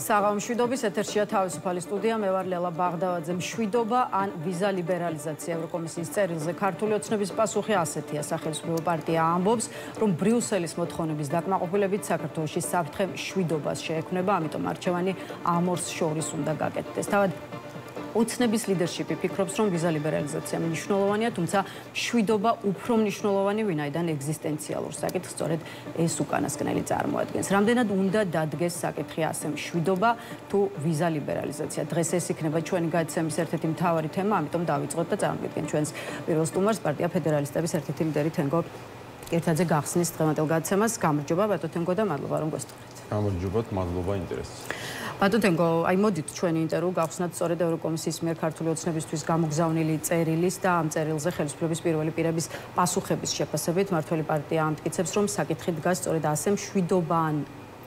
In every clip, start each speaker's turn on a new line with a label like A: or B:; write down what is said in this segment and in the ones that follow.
A: საღამო მშვიდობის ეთერშია თავისუფალი სტუდია, მე ვარ ლელა ბაღდავაძე. მშვიდობა ან ვიზა ლიბერალიზაცია ევროკომისიის წერილზე ქართული ოცნების პასუხი ასეთია. სახელმწიფო პარტია ამბობს, რომ ბრიუსელის მოთხოვნების დაკმაყოფილებით საქართველოში საფრთხე მშვიდობას შეექმნება, ამიტომ არჩევანი ამ ორს შორის უნდა გაკეთდეს. თავად ოცნების ლიდერშიპი ფიქრობს, რომ ვიზა ლიბერალიზაცია მნიშვნელოვანია, თუმცა მშვიდობა უფრო მნიშვნელოვანი ვინაიდან ეგზისტენციალურ საკითხს სწორედ ეს უკანასკნელი წარმოადგენს. რამდენად უნდა დადგეს საკითხი ასე მშვიდობა თუ ვიზა ლიბერალიზაცია? დღეს ეს იქნება ჩვენი გადაცემის ერთ-ერთი მთავარი თემა, ამიტომ დავიწყოთ და წარმოვიდგენთ ჩვენს პირველ სტუმარს, პარტია ფედერალისტების ერთ-ერთი ლიდერი თენგო კირთაძე გახსნის დღევანდელ გადაცემას. გამარჯობა ბატონო თენგო და მადლობა რომ გვესტუმრეთ.
B: გამარჯობათ, მადლობა ინტერესს.
A: ბატონო თენგო, აი მოდით ჩვენი ინტერვიუ გავხსნათ სწორედ ევროკომისიის მიერ ქართული ოცნებისთვის გამოგზავნილი წერილის და ამ წერილზე ხელისუფლების პირველი პირების პასუხების შეფასებით მმართველი პარტია ამტკიცებს, რომ საკითხი დგას სწორედ ასე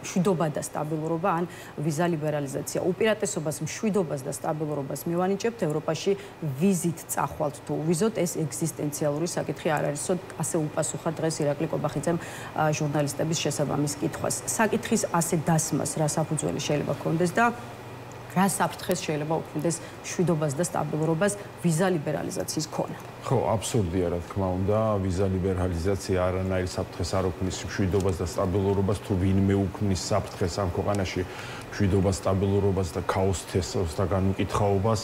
A: მშვიდობა და სტაბილურობა ან ვიზა ლიბერალიზაცია. უპირატესობას მშვიდობას და სტაბილურობას მივანიჭებთ, ევროპაში ვიზით წახვალთ თუ ვიზოთ, ეს ეგზისტენციალური საკითხი არ არის. ასე უპასუხა დღეს ირაკლი კობახიძემ ჟურნალისტების შესაბამის კითხვას. საკითხის ასე დასმას რა საფუძველი შეიძლება გქონდეს და რა საფრთხეს შეიძლება უქმდეს მშვიდობას და სტაბილურობას ვიზა ლიბერალიზაციის ქონა?
B: ხო, აბსურდია რა თქმა უნდა, ვიზა ლიბერალიზაცია არანაირ საფრთხეს არ უქმნის მშვიდობას და სტაბილურობას, თუ ვინმე უქმნის საფრთხეს ამ ქვეყანაში მშვიდობას, სტაბილურობას და ქაოსს, თესავს და განუკითხაობას,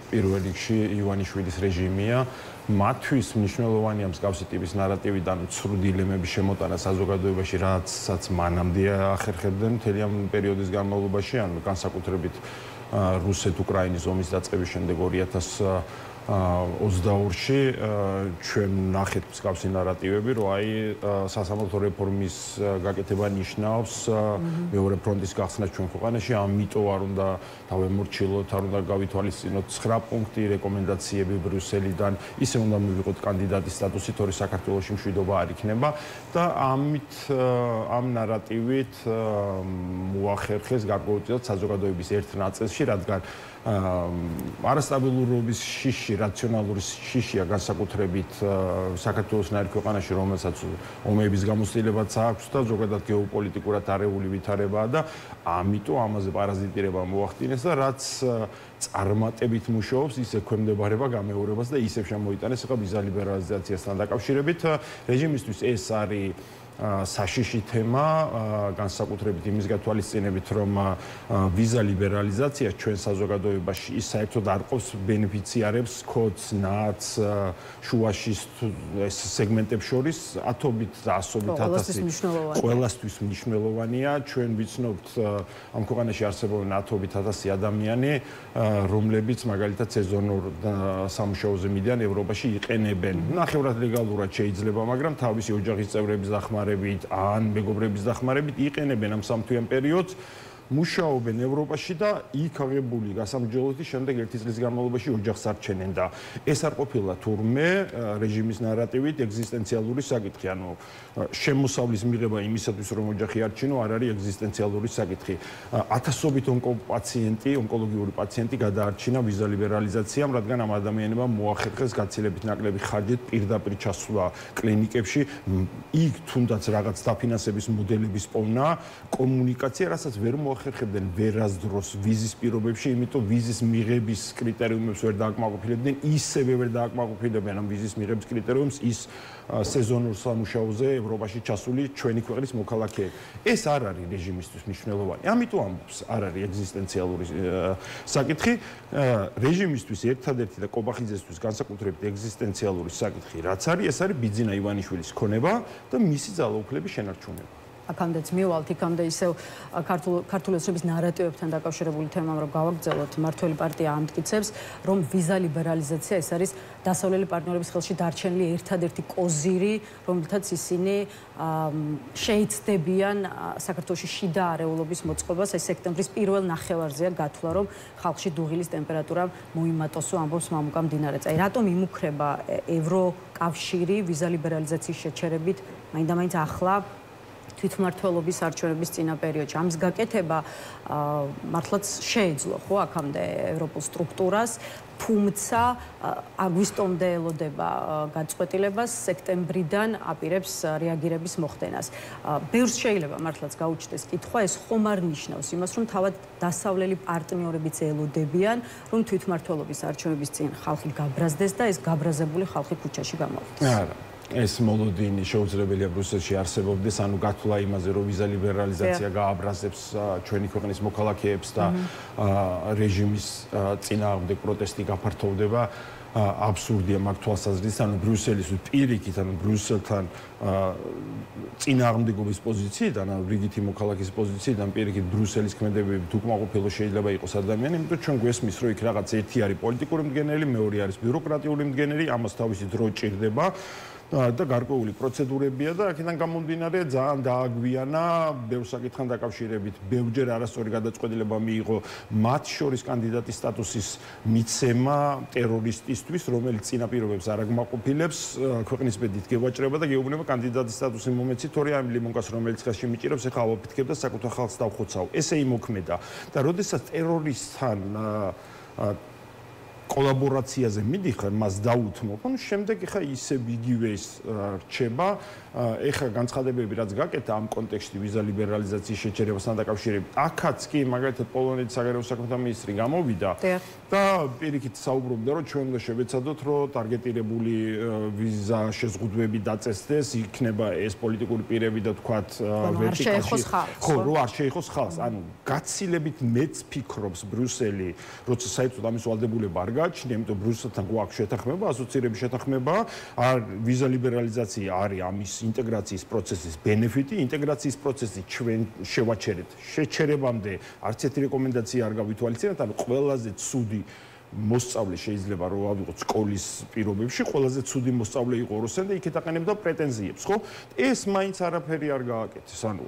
B: პირველ რიგში ივანიშვილის რეჟიმია. მათთვის მნიშვნელოვანია მსგავსი ტიპის ნარატივიდან ცრუ დილემების შემოტანა საზოგადოებაში, რასაც მანამდე ახერხებდნენ მთელი ამ პერიოდის განმავლობაში, ან განსაკუთრებით რუსეთ-უკრაინის ომის დაწყების შემდეგ 2022-ში ჩვენ ნახეთ მსგავსი ნარატივები, რომ აი სასამართლო რეფორმის გაკეთება ნიშნავს მეორე ფრონტის გახსნას ჩვენ ქვეყანაში, ამიტომ არ უნდა დავემორჩილოთ, არ უნდა გავითვალისწინოთ 9 პუნქტი რეკომენდაციები ბრიუსელიდან, ისე უნდა მივიღოთ კანდიდატის სტატუსი, თორე საქართველოში მშვიდობა არ იქნება და ამ ნარატივით მოახერხეს გარკვეულწილად საზოგადოების ერთ ნაწილში, რადგან არასტაბილურობის შიში, რაციონალური შიშია განსაკუთრებით საქართველოსნაირ ქვეყანაში, რომელსაც ომების გამოცდილებაც აქვს და ზოგადად გეოპოლიტიკურად არეული ვითარებაა და ამიტომ ამაზე პარაზიტირება მოახდინეს და რაც წარმატებით მუშაობს, ის ექვემდებარება გამეორებას და ისევ შემოიტანეს ახლა ვიზა ლიბერალიზაციასთან დაკავშირებით. რეჟიმისთვის ეს არის საშიში თემა, განსაკუთრებით იმის გათვალისწინებით, რომ ვიზა ლიბერალიზაცია ჩვენ საზოგადოებაში ის საერთოდ არ ყოფს ბენეფიციარებს, ქოდს, ნაც, შუაშის ეს სეგმენტებს შორის ათობით და ასობით ათასი ყველასთვის მნიშვნელოვანია. ჩვენ ვიცნობთ ამ ქვეყანაში არსებობენ ათობით ათასი ადამიანი, რომლებიც მაგალითად სეზონურ სამუშაოზე მიდიან ევროპაში იყენებენ. ნახევრად ლეგალურად შეიძლება, მაგრამ თავისი ოჯახის წევრების დახმარებით ან მეგობრების დახმარებით იყენებენ ამ სამთვიან პერიოდს, მუშაობენ ევროპაში და იქ აღებული გასამჯელოთი შემდეგ ერთი წლის განმავლობაში ოჯახს არჩენენ და ეს არ ყოფილა თურმე რეჟიმის ნარატივით ეგზისტენციალური საკითხი, ანუ შემოსავლის მიღება იმისათვის რომ ოჯახი არჩინო არ არის ეგზისტენციალური საკითხი. ათასობით ონკოლოგიური პაციენტი გადაარჩინა ვიზა ლიბერალიზაციამ, რადგან ამ ადამიანებმა მოახერხეს გაცილებით ნაკლები ხარჯით პირდაპირ ჩასვლა კლინიკებში, იქ თუნდაც რაღაც დაფინანსების მოდელების პოვნა, კომუნიკაცია, რასაც ვერ მოახერხებდნენ ვერასდროს ვიზის პირობებში, იმიტომ ვიზის მიღების კრიტერიუმებს ვერ დააკმაყოფილებდნენ, ისევე ვერ დააკმაყოფილებენ ამ ვიზის მიღების კრიტერიუმს ის სეზონურ სამუშაოზე ევროპაში ჩასული ჩვენი ქვეყნის მოქალაქეები. ეს არ არის რეჟიმისთვის მნიშვნელოვანი. ამიტომ ამბობს, არ არის ეგზისტენციალური საკითხი. რეჟიმისთვის ერთადერთი და კობახიძესთვის განსაკუთრებით ეგზისტენციალური საკითხი, რაც არის, ეს არის ბიძინა ივანიშვილის ქონება და მისი ძალაუფლების შენარჩუნება.
A: აქამდეც მივალთ, იქამდე ისევ ქართული ოცნების ნარატივებთან დაკავშირებული თემამ რომ გავაგრძელოთ, მმართველი პარტია ამტკიცებს, რომ ვიზა ლიბერალიზაცია ეს არის დასავლელი პარტნიორების ხელში დარჩენილი ერთადერთი კოზირი, რომელთაც ისინი შეიცდებიან საქართველოში შიდა არეულობის მოწყობას. ეს სექტემბრის პირველ ნახევარზეა გათვლა, რომ ხალხში დუღილის ტემპერატურა მოიმატოსო, ამბობს მამუკა მდინარეც. აი რატომ იმუქრება ევროკავშირი ვიზა ლიბერალიზაციის შეჩერებით, მაინდა-მაინც ახლა თვითმმართველობის არჩევნების წინა პერიოდში. ამის გაკეთება მართლაც შეეძლო ხო აქამდე ევროპულ სტრუქტურას, თუმცა აგვისტომდე ელოდება გაწყვეტილებას, სექტემბრიდან აპირებს რეაგირების მოხდენას. ბევრს შეიძლება მართლაც გაუჩნდეს კითხვა, ეს ხომ არ ნიშნავს იმას, რომ თავად დასავლელი პარტნიორებიც ელოდებიან, რომ თვითმმართველობის არჩევნების წინ ხალხი გაბრაზდეს და ეს გაბრაზებული ხალხი ქუჩაში გამოვიდეს.
B: არა. ეს მოლოდინი შეუძლებელია ბრუსელში არსებობდეს, ანუ გათვლა იმაზე, რომ ვიზა ლიბერალიზაცია გააბრაზებს ჩვენი ქვეყნის მოქალაქეებს და რეჟიმის წინააღმდეგ პროტესტი გაფართოვდება, აბსურდია მაგ თვალსაზრისით, ანუ ბრიუსელის პირიქით, ანუ ბრიუსელთან წინააღმდეგობის პოზიციიდან, ანუ რიგითი მოქალაქის პოზიციიდან პირიქით ბრიუსელის ქმედებებით უკმაყოფილო შეიძლება იყოს ადამიანი, იმიტომ ჩვენ გვესმის, რომ იქ რაღაც ერთი არის პოლიტიკური მდგენელი, მეორე არის ბიუროკრატიული მდგენელი, ამას თავისი დრო ჭირდება. და გარკვეული პროცედურებია და აქედან გამომდინარე ძალიან დააგვიანა ბევრ საკითხთან დაკავშირებით, ბევრჯერ არასწორი გადაწყვეტილება მიიღო მათ შორის კანდიდატის სტატუსის მიცემა ტერორისტისთვის, რომელიც წინაპირობებს არ აგმაყოფილებს, ქვეყნის ბედით გევაჭრება და გეუბნება კანდიდატის სტატუსი მომეცი, თორე ამ ლიმონკას რომელიც ხელში მიჭირებს, ეხლა ავაფეთქებ და საკუთარ ხალხს დავხოცავ. ესე იმოქმედა და როდესაც ტერორისტთან კოლაბორაციაზე მიდიხარ, მას დაუთმობ, ანუ შემდეგ ეხა ისე იგივე ის რჩება, ეხა განცხადებები რაც გაკეთა ამ კონტექსტში ვიზა ლიბერალიზაციის შეჩერებასთან დაკავშირებით. აქაც კი მაგალითად პოლონეთის საგარეო საქმეთა მინისტრი გამოვიდა და პირიქით საუბრობდა, რომ ჩვენ უნდა შევეცადოთ, რომ ტარგეტირებული ვიზა შეზღუდვები დაწესდეს, იქნება ეს პოლიტიკური პირები და თქვათ
A: ვერტიკალში.
B: ხო, რომ არ შეეხოს ხალხს. ანუ გაცილებით მეც ფიქრობს ბრიუსელი, როცა საერთოდ ამის ვალდებულება არ გააჩნია, იმიტომ ბრიუსელთან გვაქვს შეთანხმება, ასოცირების შეთანხმება, ვიზა ლიბერალიზაცია არის ამის ინტეგრაციის პროცესის ბენეფიტი, ინტეგრაციის პროცესი ჩვენ შევაჩერეთ. შეჩერებამდე არც ერთი რეკომენდაცია არ გავითვალისწინებთ, ანუ ყველაზე ცუდი მოსწავლე შეიძლება რომ ავიღოთ სკოლის პირობებში, ყველაზე ცუდი მოსწავლე იყო რუსენ და იქეთ აყენებდა პრეტენზიებს, ხო? ეს მაინც არაფერი არ გააკეთეს. ანუ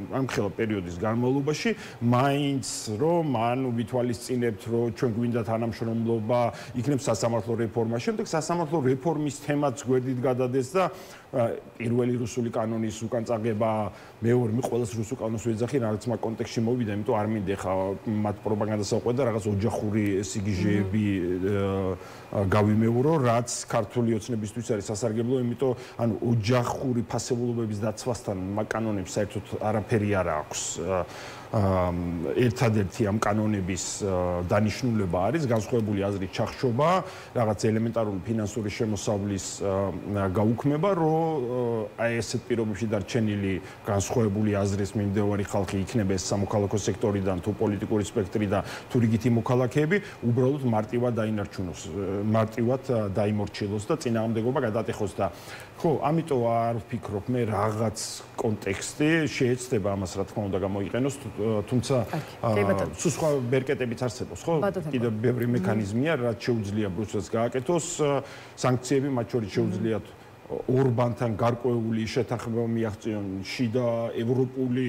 B: ამ ხელა პერიოდის განმავლობაში მაინც რომ ანუ ვითვალისწინებთ, რომ ჩვენ გვინდა თანამშრომლობა, იქნებ სასამართლო რეფორმა. შემდეგ სასამართლო რეფორმის თემაც გვერდით გადადეს და პირველი რუსული კანონის უკან წაღება, მეორე ყველას რუსულ კანონს ვეძახი, რაღაც მაგ კონტექსტში მოვიდა, იმიტომ არ მინდა ხა მათ პროპაგანდას აყვედა რაღაც ოჯახური სიგიჟეები გავიმეურო, რაც ქართული ოცნებისთვის არის სასარგებლო, იმიტომ ანუ ოჯახური ფასეულობების დაცვასთან მაგ კანონებს საერთოდ არაფერი არ აქვს. ერთადერთი ამ კანონების დანიშნულება არის განსხვავებული აზრის ჩახშობა, რაღაც ელემენტარული ფინანსური შემოსავლის გაუქმება, რომ აი ესეთ პირობებში დარჩენილი განსხვავებული აზრის მიმდევარი ხალხი იქნება ეს სამოქალაქო სექტორიდან თუ პოლიტიკური სპექტრიდან თუ რიგითი მოქალაქეები, უბრალოდ მარტივად დაინარჩუნოს, მარტივად დაიმორჩილოს და წინააღმდეგობა გადატეხოს და ხო, ამიტომ არ ვფიქრობ მე რაღაც კონტექსტი შეეცდება ამას რა თქმა უნდა გამოიყენოს, თუმცა სულ სხვა ბერკეტებიც არსებობს, ხო? კიდევ ბევრი მექანიზმია, რაც შეუძლია ბრუსელს გააკეთოს, სანქციები მათ შორის შეუძლიათ ორბანთან გარკვეული შეთანხმება მიაღწიონ შიდა ევროპული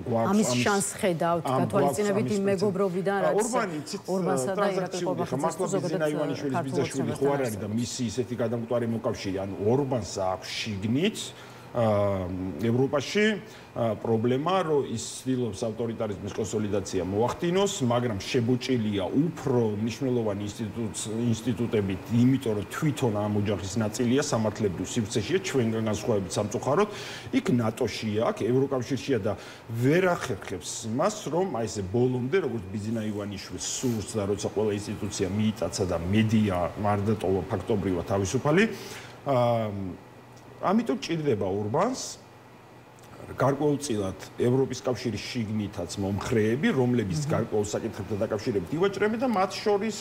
B: გვაქვს
A: ამის შანსს ხედავთ გათვალისწინებით იმ მეგობრობიდან რაც ორბანსა და ირაკლი ყობახიძის
B: ზოგადად ივანიშვილის ბიძაშვილი ხო არ არის და მისი ისეთი გადამკვდარი მოკავშირე ანუ ორბანს აქვს შიგნით ევროპაში პრობლემა რომ ის ცდილობს ავტორიტარიზმის კონსოლიდაცია მოახდინოს, მაგრამ შებოჭილია უფრო მნიშვნელოვანი ინსტიტუტებით, იმიტომ რომ თვითონ ამ ოჯახის ნაწილია სამართლებრივ სივრცეშია ჩვენგან განსხვავებით სამწუხაროდ, იქ ნატოშია, აქ ევროკავშირშია და ვერ ახერხებს მას, რომ აი ესე ბოლომდე როგორც ბიზინა ივანიშვილს სურს და როცა ყველა ინსტიტუცია მიიტაცა და მედია მარდატოვა ფაქტობრივად თავისუფალი, ამიტომ ჭირდება ორბანს გარკვეულწილად ევროპის კავშირის შიგნითაც მომხრეები, რომლებიც გარკვეულ საკითხებთან დაკავშირებით ივაჭრებენ და მათ შორის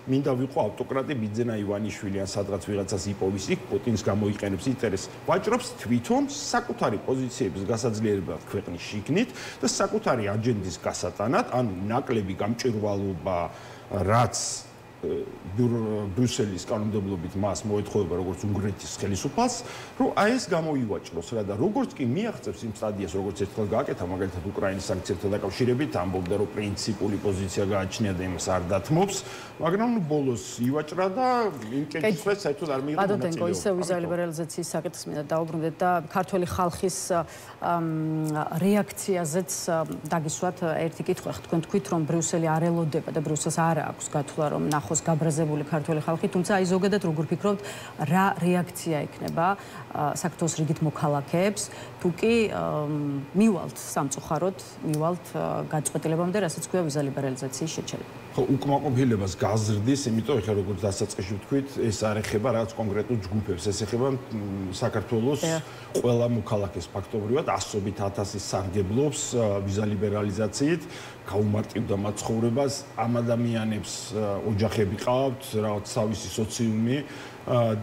B: მინდა ვიყო ავტოკრატი ბიძენა ივანიშვილი ან სადღაც ვიღაცას იპოვის იქ პუტინს გამოიყენებს ინტერესს. ვაჭრობს თვითონ საკუთარი პოზიციების გასაძლიერებლად ქვეყნის შიგნით და საკუთარი აჯენდის გასატანად, ანუ ნაკლები გამჭვირვალობა, რაც ბრიუსელის კანონმდებლობით მას მოეთხოვება როგორც უნგრეთის ხელისუფალს, რომ აი ეს გამოივაჭროს რა და როგორც კი მიაღწევს იმ სტადიას, როგორც ერთხელ გააკეთა, მაგალითად უკრაინის სანქციებთან დაკავშირებით, ამბობდა, რომ პრინციპული პოზიცია გააჩნია და იმას არ დათმობს, მაგრამ ბოლოს ივაჭრა და იმ კეთილს საერთოდ არ მიიღო
A: მონაწილეობა. ბატონო, ისე ვიზა ლიბერალიზაციის საკითხს მინდა დაუბრუნდეთ და ქართველი ხალხის რეაქციაზეც დაგისვათ ერთი კითხვა. თქვენ თქვით, რომ ბრიუსელი არ ელოდება და ბრიუსელს არ აქვს გათვლა, რომ ნახოს გაბრაზებული ქართველი ხალხი, თუმცა აი ზოგადად როგორ ფიქრობთ, რა რეაქცია ექნება საქართველოს რიგით მოქალაქეებს, თუ კი მივალთ სამწუხაროდ, მივალთ გაწყვეტილებამდე, რასაც ქვია ვიზა ლიბერალიზაციის შეჩერება.
B: ხო, უკმაყოფილებას გაზრდის, იმიტომ ეხლა როგორც დასაწყისში ვთქვით, ეს არ ეხება რაღაც კონკრეტულ ჯგუფებს, ეს ეხება საქართველოს ყველა მოქალაქეს ფაქტობრივად ასობით ათასის სარგებლობს ვიზა ლიბერალიზაციით, გაუმარტივდა მათ ცხოვრებას, ამ ადამიანებს ოჯახები ყავთ, რაღაც თავისი სოციუმი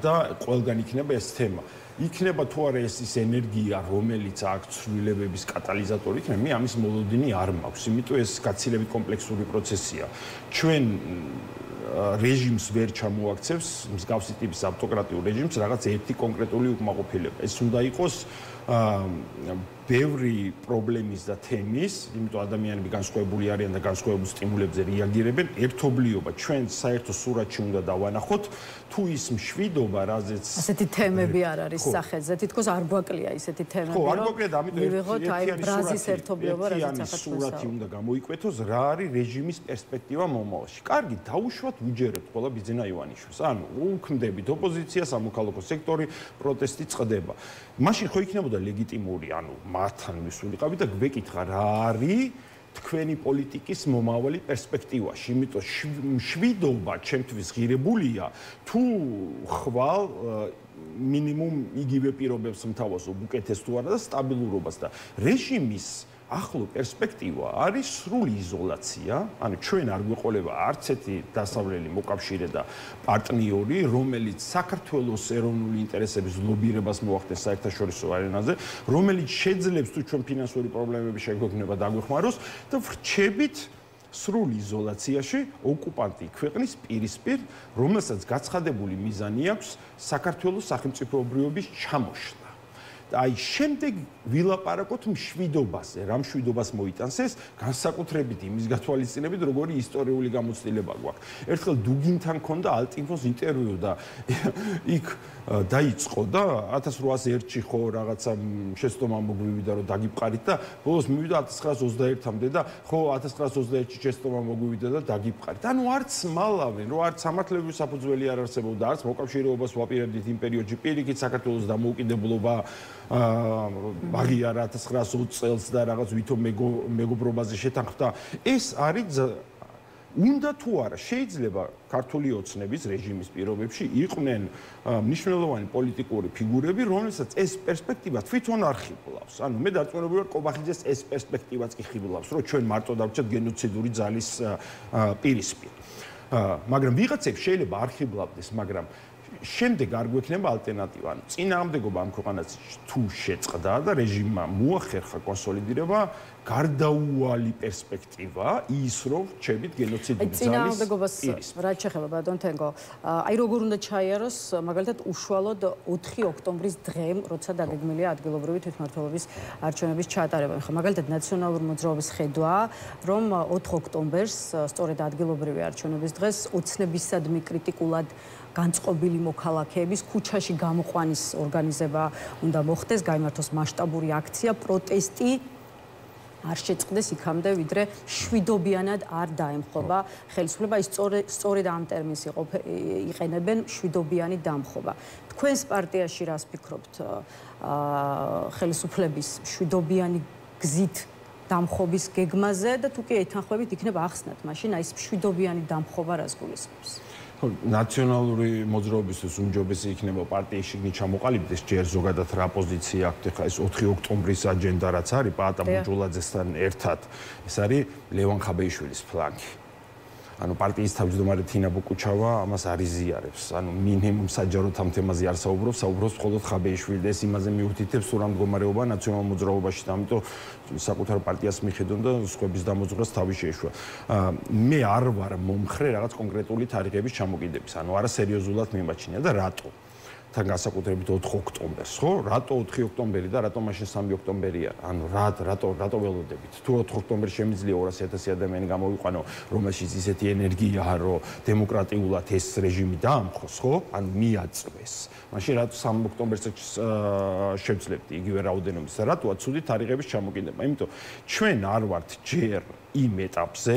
B: და ყველგან იქნება ეს თემა. იქნება თუ არა ეს ენერგია, რომელიც აქ ცვლილებების კატალიზატორი იქნება, მე ამის მოლოდინი არ მაქვს, იმიტომ ეს გაცილებით კომპლექსური პროცესია. ჩვენ რეჟიმს ვერ ჩამოაქცევს, მსგავსი ტიპის ავტოკრატიულ რეჟიმს რაღაც ერთი კონკრეტული უკმაყოფილება. ეს უნდა იყოს ბევრი პრობლემის და თემის, იმიტომ ადამიანები განსხვავებული არიან და განსხვავებულ სტიმულებზე რეაგირებენ. ერთობლიობა ჩვენ საერთო სურათში უნდა დავანახოთ, თუ ის მშვიდობა, რაზეც
A: ასეთი თემები არ არის სახეზე, თითქოს არ გვაკლია ისეთი თემები,
B: ხო, არ გვაკლია და ამიტომ
A: ერთიანი
B: სურათი უნდა გამოიკვეთოს, რა არის რეჟიმის პერსპექტივა მომავალში. კარგი, დაუშვათ უჯერებთ ყველა ბიძინა ივანიშვილს. ანუ უქმდებით ოპოზიციას, სამოქალაქო სექტორი, პროტესტი წყდება. მაშინ ხო იქნებოდა ლეგიტიმური, ანუ მათთან ვისულიყავი და გვეკითხა რა არის თქვენი პოლიტიკის მომავალი პერსპექტივაში, იმიტომ მშვიდობა ჩემთვის ღირებულია თუ ხვალ მინიმუმ იგივე პირობებს მთავაზობ, უკეთეს თუ არა და სტაბილურობას და რეჟიმის ახლო პერსპექტივა არის სრული იზოლაცია, ანუ ჩვენ არ გვეყოლება არც ერთი დასავლელი მოკავშირე და პარტნიორი, რომელიც საქართველოს ეროვნული ინტერესების ლობირებას მოახდენს საერთაშორისო არენაზე, რომელიც შეძლებს თუ ჩვენ ფინანსური პრობლემები შეგვექმნება დაგვეხმაროს და ვრჩებით სრულ იზოლაციაში ოკუპანტი ქვეყნის პირისპირ, რომელსაც გაცხადებული მიზანი აქვს საქართველოს სახელმწიფოებრიობის ჩამოშლა. აი შემდეგ ვილაპარაკოთ მშვიდობაზე, რა მშვიდობას მოიტანს ეს, განსაკუთრებით იმის გათვალისწინებით, როგორი ისტორიული გამოცდილება გვაქვს. ერთხელ დუგინთან ქონდა ალტინფოს ინტერვიუ და იქ დაიწყო და 1801-ში ხო რაღაცა შეცდომა მოგვივიდა, რომ დაგიბყარით და ბოლოს მივიდა 1921-მდე და ხო 1921-ში შეცდომა მოგვივიდა და დაგიბყარით. ანუ არც მალავენ, რომ არც სამართლებრივი საფუძველი არ არსებობდა, არც მოკავშირეობას ვაპირებდით იმ პერიოდში, პირიქით საქართველოს დამოუკიდებლობა აღიარა 1920 წელს და რაღაც ვითომ მეგობრობაზე შეთანხმდა. ეს არის უნდა თუ არა შეიძლება ქართული ოცნების რეჟიმის პირობებში იყვნენ მნიშვნელოვანი პოლიტიკური ფიგურები, რომელსაც ეს პერსპექტივა თვითონ არ ხიბლავს. ანუ მე დარწმუნებული ვარ, კობახიძეს ეს პერსპექტივაც კი ხიბლავს, რომ ჩვენ მარტო დავჭერთ გენოციდური ძალის პირისპირ. მაგრამ ვიღაცებს შეიძლება არ ხიბლავდეს, მაგრამ შემდეგ არ გვექნება ალტერნატივა. ანუ წინააღმდეგობა ამ ქვეყანაში თუ შეწყდა და რეჟიმმა მოახერხა კონსოლიდირება, გარდაუვალი პერსპექტივა ის რომ რჩებით გენოციდური ძალის
A: წინააღმდეგობას რაც შეეხება ბატონ თენგო, აი როგორ უნდა ჩაიაროს მაგალითად უშუალოდ 4 ოქტომბრის დღემ, როცა დაგეგმილია ადგილობრივი თვითმმართველობის არჩევნების ჩატარება. ხო, მაგალითად ნაციონალური მოძრაობის ხედვაა, რომ 4 ოქტომბერს სწორედ ადგილობრივი არჩევნების დღეს ოცნებისადმი კრიტიკულად განწყობილი მოქალაქეების ქუჩაში გამოყვანის ორგანიზება უნდა მოხდეს, გაიმართოს მასშტაბური აქცია, პროტესტი არ შეწყდეს იქამდე, ვიდრე შვიდობიანად არ დაემხობა ხელისუფლება. ის სწორედ ამ ტერმინს იყენებენ, შვიდობიანი დამხობა. თქვენს პარტიაში რას ფიქრობთ ხელისუფლების შვიდობიანი გზით დამხობის გეგმაზე და თუ კი ეთანხმებით იქნება ახსნათ მაშინ აი ეს შვიდობიანი დამხობა რას გულისხმობს?
B: ნაციონალური მოძრაობისთვის უმჯობესი იქნება პარტიის შიგნით ჩამოყალიბდეს ჯერ ზოგადად რა პოზიცია აქვს ახლა ეს 4 ოქტომბრის აჯენდა რაც არის პაატა ბუჯულაძესთან ერთად ეს არის ლევან ხაბეიშვილის ფლანგი. ანუ პარტიის თავმჯდომარე თინა ბუკუჩავა ამას არ იზიარებს. ანუ მინიმუმ საჯაროდ ამ თემაზე არ საუბრობს მხოლოდ ხაბეიშვილი და ეს იმაზე მიუთითებს თუ რა მდგომარეობა ნაციონალურ მოძრაობაში და ამიტომ საკუთარ პარტიას მიხედონ და სხვების დამოძღვრას თავი შეეშვა. მე არ ვარ მომხრე რაღაც კონკრეტული თარიღების ჩამოკიდების. ანუ არა სერიოზულად მიმაჩნია და რატო? თან განსაკუთრებით 4 ოქტომბერს, ხო? რატო 4 ოქტომბერი და რატო მაშინ 3 ოქტომბერი არა? ანუ რატო ველოდებით? თუ 4 ოქტომბერს შემიძლია 200,000 ადამიანი გამოვიყვანო, რომელშიც ისეთი ენერგიაა, რომ დემოკრატიულად ეს რეჟიმი დაამხოს, ხო? ანუ მიაწვეს. მაშინ რატო 3 ოქტომბერს შევძლებდი იგივე რაოდენობის და რატოა ცუდი თარიღების ჩამოკიდება? იმიტომ ჩვენ არ ვართ ჯერ იმ ეტაპზე,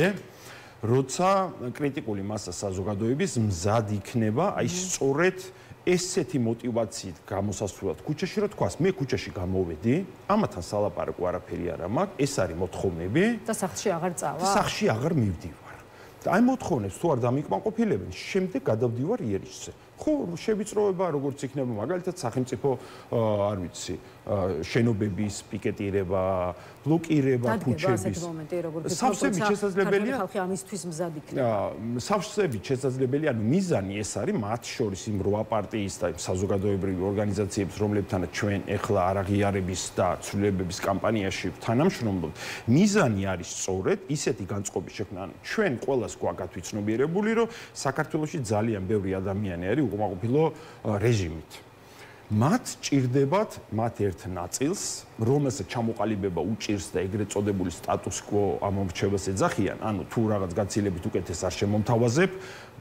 B: როცა კრიტიკული მასა საზოგადოების მზად იქნება, აი სწორედ ესეთი мотивაციით გამოსასვლელად ქუჩაში რა თქვას, მე ქუჩაში გამოვედი, ამათან სალაპარაკო არაფერი არ მაქვს, ეს არის მოთხოვნები
A: და სახლში აღარ წავა?
B: სახლში აღარ მივდივარ. და აი მოთხოვნებს თუ არ დამიკმაყოფილებენ, შემდეგ გადავდივარ იერიშზე. ხო, შევიწროება როგორც იქნება, მაგალითად სახელმწიფო არ ვიცი, შენობების პიკეტირება, ბლოკირება ქუჩების. სავსებით შესაძლებელია
A: ხალხი ამისთვის მზად იქნება.
B: სავსებით შესაძლებელია, ანუ მიზანი ეს არის მათ შორის იმ 8 პარტიის და საზოგადოებრივი ორგანიზაციების, რომლებთანაც ჩვენ ეხლა არაღიარების და ცვლილებების კამპანიაში თანამშრომლობთ. მიზანი არის სწორედ ისეთი განწყობის შექმნა, ანუ ჩვენ ყველას გვაქვს ვიცნობიერებული, რომ საქართველოში ძალიან ბევრი ადამიანი არის უკმაყოფილო რეჟიმით. მათ ჭირდებათ მათ ერთ ნაწილს, რომელსაც ჩამოყალიბება უჭირს და ეგრეთ წოდებული სტატუს კვო ამომრჩევას ეძახიან, ანუ თუ რაღაც გაცილებით უკეთეს არ შემომთავაზებ,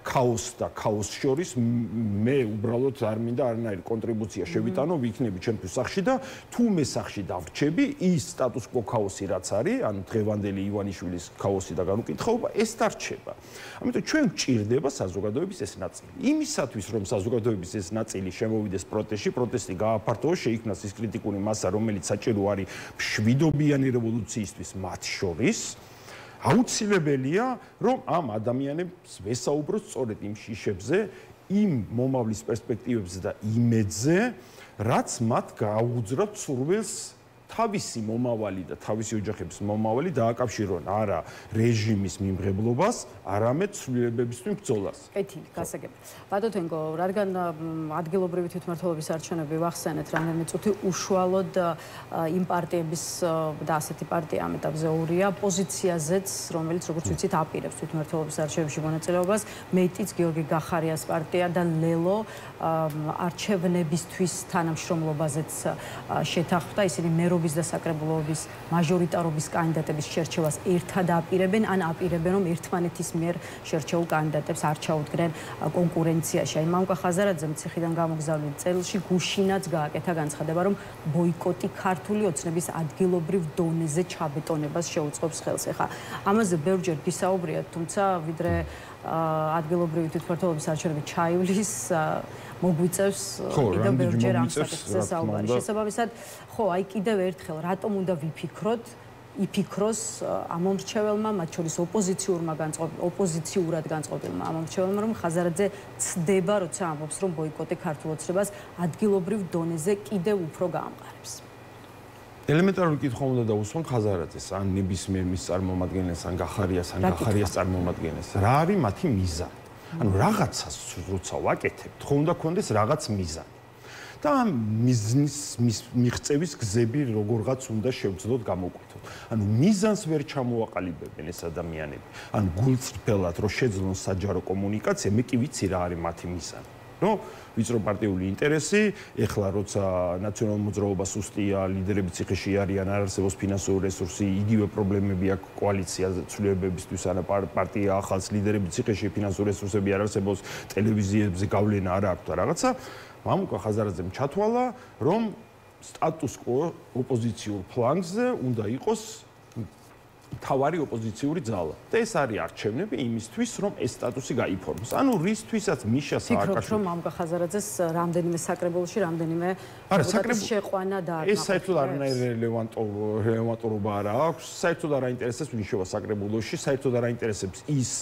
B: ქაოსს და ქაოსს შორის მე უბრალოდ არ მინდა არანაირი კონტრიბუცია შევიტანო, ვიქნები ჩემთვის სახში და თუ მე სახში დავრჩები, ის სტატუს კვო ქაოსი რაც არის, ანუ დღევანდელი ივანიშვილის ქაოსი და განუკითხაობა, ეს დარჩება. ამიტომ ჩვენ გვჭირდება საზოგადოების ეს ნაწილი. იმისათვის რომ საზოგადოების ეს ნაწილი შემოვიდეს პროტესტი გააფართოვოს, შეიქმნას ის კრიტიკული მასა, რომელიც საჭირო არის მშვიდობიანი რევოლუციისთვის მათ შორის. აუცილებელია, რომ ამ ადამიანებს ვესაუბროთ სწორედ იმ შიშებზე, იმ მომავლის პერსპექტივებზე და იმედზე, რაც მათ გააუძრავთ სურვილს თავისი მომავალი და თავისი ოჯახების მომავალი დააკავშირონ არა რეჟიმის მიმღებლობას, არამედ ცვლილებებისთვის ბრძოლას.
A: კეთილი, გასაგებია. ბატონო, რადგან ადგილობრივი თვითმმართველობის არჩევნები ვახსენეთ, რამდენიმე წუთი უშუალოდ იმ პარტიების და ასეთი პარტია ამ ეტაპზე ორია პოზიციაზეც, რომელიც როგორც ვიცით, აპირებს თვითმმართველობის არჩევნებში მონაწილეობას, მეტიც გიორგი გახარიას პარტია და ლელო არჩევნებისთვის თანამშრომლობაზეც შეთანხმდა, ისინი მერობის და საკრებულოების მაჟორიტარობის კანდიდატების შერჩევას ერთად აპირებენ, ან აპირებენ, რომ ერთმანეთის მიერ შერჩეულ კანდიდატებს არ ჩაუდგნენ კონკურენციაში. აი მამუკა ხაზარაძემ ციხიდან გამოგზავნილ წელში გუშინაც გააკეთა განცხადება, რომ ბოიკოტი ქართული ოცნების ადგილობრივ დონეზე ჩაბეტონებას შეუწყობს ხელს. ეხლა ამაზე ბევრჯერ გისაუბრიათ, თუმცა ვიდრე ადგილობრივი თვითმმართველობის არჩევნები ჩაივლის, მოგვიწევს კიდევ ბევრჯერ ამ საკითხზე საუბარი. შესაბამისად, ხო, აი კიდევ ერთხელ, რატომ უნდა ვიფიქროთ, იფიქროს ამომრჩეველმა, მათ შორის ოპოზიციურად განწყობილმა ამომრჩეველმა, რომ ხაზარაძე ცდება, როცა ამბობს, რომ ბოიკოტი ქართულ ოცნებას ადგილობრივ დონეზე კიდევ უფრო გაამყარებს.
B: ელემენტარული კითხვა უნდა დაუსვან ხაზარაძეს, ან ნებისმიერ მის წარმომადგენელს, ან გახარიას წარმომადგენელს. რა არის მათი მიზანი? ანუ რაღაცას როცა ვაკეთებთ, ხო უნდა გქონდეს რაღაც მიზანი. და ამ მიზნის მიღწევის გზები როგორღაც უნდა შევძლოთ გამოკვეთოთ. ანუ მიზანს ვერ ჩამოაყალიბებენ ეს ადამიანები. ან გულწრფელად რომ შეძლონ საჯარო კომუნიკაცია, მე კი ვიცი რა არის მათი მიზანი. რომ ვიწრო პარტიული ინტერესი, ეხლა როცა ნაციონალურ მოძრაობას უსტია, ლიდერები ციხეში არიან, არ არსებობს ფინანსური რესურსი, იგივე პრობლემები აქვს კოალიციაზე ცვლილებებისთვის, ან პარტია ახალს ლიდერები ციხეში, ფინანსური რესურსები არ არსებობს, ტელევიზიებზე გავლენა არ აქვს და რაღაცა. მამუკა ხაზარაძემ ჩათვალა, რომ სტატუს კვო ოპოზიციურ ფლანგზე უნდა იყოს თავარი ოპოზიციური ძალა. და ეს არის არჩევნები იმისთვის, რომ ეს სტატუსი გაიფორმოს. ანუ რისთვისაც მიშა სააკაშვილი.
A: ფიქრობ, რომ მამუკა ხაზარაძეს რამდენიმე საკრებულოში, რამდენიმე შეყვანა და
B: ეს საერთოდ არანაირი რელევანტურობა არ აქვს. საერთოდ არ აინტერესებს ვინ შევა საკრებულოში, საერთოდ არ აინტერესებს ის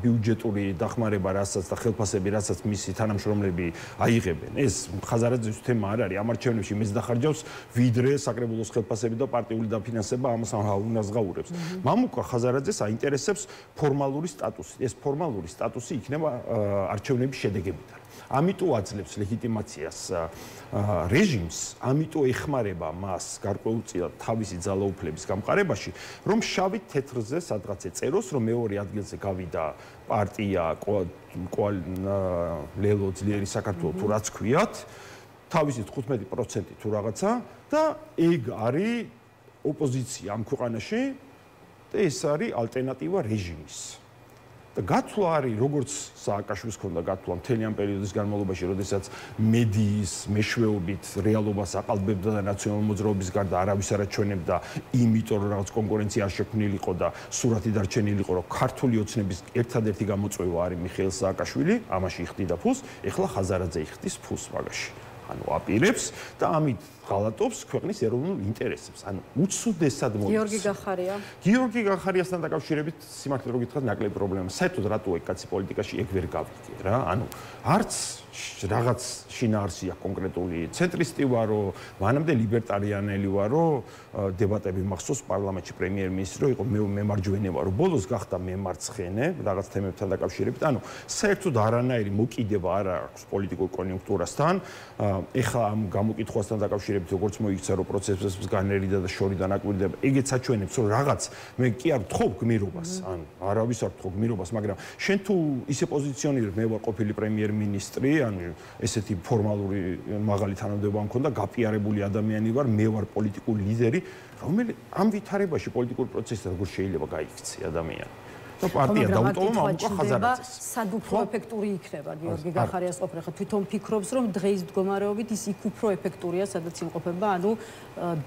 B: ბიუჯეტური დახმარება, რასაც და ხელფასები, რასაც მისი თანამშრომლები აიღებენ. ეს ხაზარაძის თემა არ არის. ამ არჩევნებში მეც დახარჯავს ვიდრე საკრებულოს ხელფასები და პარტიული დაფინანსება ამას უნას გაურებს. მამუკა ხაზარაძეს აინტერესებს ფორმალური სტატუსი. ეს ფორმალური სტატუსი იქნება არჩევნების შედეგებიდან. ამიტომ აძლევს ლეგიტიმაციას რეჟიმს, ამიტომ ეხმარება მას გარკვეულწილად თავისი ძალაუფლების გამყარებაში, რომ შავი თეთრზე სადღაც ეწეროს, რომ მეორე ადგილზე გავიდა პარტია ლელო ძლიერი საქართველო თუ რაც ქვიათ, თავისი 15% თუ რაღაცა და ეგ არის ოპოზიცია ამ ქვეყანაში და ეს არის ალტერნატივა რეჟიმის. და გათვლა არის როგორც სააკაშვილის ქონდა გათვლა მთელი ამ პერიოდის განმავლობაში, როდესაც მედიის მეშვეობით რეალობას აყალბებდა და ნაციონალურ მოძრაობის გარდა არავის არ აჩვენებდა, იმიტომ რომ რაღაც კონკურენცია არ შექმნილიყო და სურათი დარჩენილიყო, რომ ქართული ოცნების ერთადერთი გამოწვევა არის მიხეილ სააკაშვილი, ამაში იხდიდა ფულს, ეხლა ხაზარაძე იხდის ფულს მაგაში. ანუ აპირებს და ამით ღალატობს ქვეყნის ეროვნულ ინტერესებს. ანუ უცუდესად მოდის. გიორგი გახარიასთან დაკავშირებით სიმართლე რომ გითხრათ ნაკლები პრობლემა. საერთოდ რატო ეგ კაცი პოლიტიკაში ეგ ვერ გავიგე რა? ანუ არც რაღაც შინაარსი აქვს კონკრეტული ცენტრისტი ვარო, მანამდე ლიბერტარიანელი ვარო, დებატები მახსოვს პარლამენტში პრემიერ-მინისტრი იყო მემარჯვენე ვარო, ბოლოს გახდა მემარცხენე რაღაც თემებთან დაკავშირებით. ანუ საერთოდ არანაირი მოკიდება არ აქვს პოლიტიკურ კონიუნქტურასთან. ეხლა ამ გამოკითხვასთან დაკავშირებით როგორც მოიქცა რომ პროცესებს განერიდა და შორიდან აკვირდება, ეგეც აჩვენებს რომ რაღაც მე კი არ ვთხოვ გმირობას, ან არავის არ ვთხოვ გმირობას, მაგრამ შენ თუ ისე პოზიციონირებ, მე ვარ ყოფილი პრემიერ-მინისტრი, ანუ ესეთი ფორმალური მაღალი თანამდებობა მქონდა, გაპიარებული ადამიანი ვარ, მე ვარ პოლიტიკური ლიდერი, რომელიც ამ ვითარებაში პოლიტიკურ პროცესში როგორ შეიძლება გაიქცე ადამიანი. და პარტია დაუტოვა მამუკა ხაზარაძეს.
A: სად უფრო ეფექტური იქნება გიორგი გახარიას ყოფნა? ხა თვითონ ფიქრობს რომ დღეის მდგომარეობით ის იქ უფრო ეფექტურია, სადაც იმყოფება, ანუ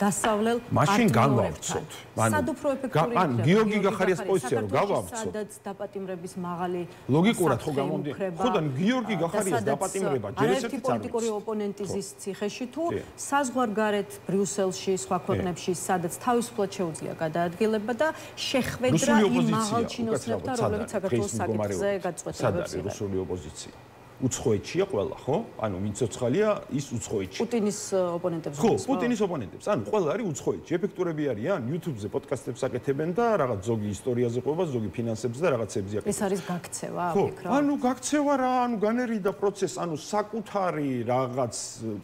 A: დასავლელ
B: მაშინ განვავრცოთ.
A: სად უფრო ეფექტური იქნება?
B: ან გიორგი გახარიას პოზიცია რომ გავავრცოთ.
A: სადაც დაპატიმრების მაღალი
B: ლოგიკურად ხო გამომდინარე. ხო და გიორგი გახარიას დაპატიმრება ჯერ ესეთი
A: არაერთი პოლიტიკური ოპონენტი ზის ციხეში თუ საზღვარგარეთ ბრიუსელში, სხვა ქვეყნებში, სადაც თავისუფლად შეუძლია გადაადგილება და შეხვედრა იმ მაღალჩინოს რომლებიც საქართველოს საკითხზე გაწყვეტილებებს იღებს.
B: რუსული ოპოზიცია. უცხოეთშია ყველა, ხო? ანუ ვინ ცოცხალია, ის უცხოეთში.
A: პუტინის ოპონენტებს.
B: ხო, პუტინის ოპონენტებს. ანუ ყველა არის უცხოეთში. ეფექტურები არიან, YouTube-ზე პოდკასტებს აკეთებენ და რაღაც ზოგი ისტორიაზე ყვება, ზოგი ფინანსებზე და რაღაცებზე აკეთებენ.
A: ეს არის გაქცევა, ვფიქრობ.
B: ანუ გაქცევა რა, ანუ განერიდა პროცესი, ანუ საკუთარი რაღაც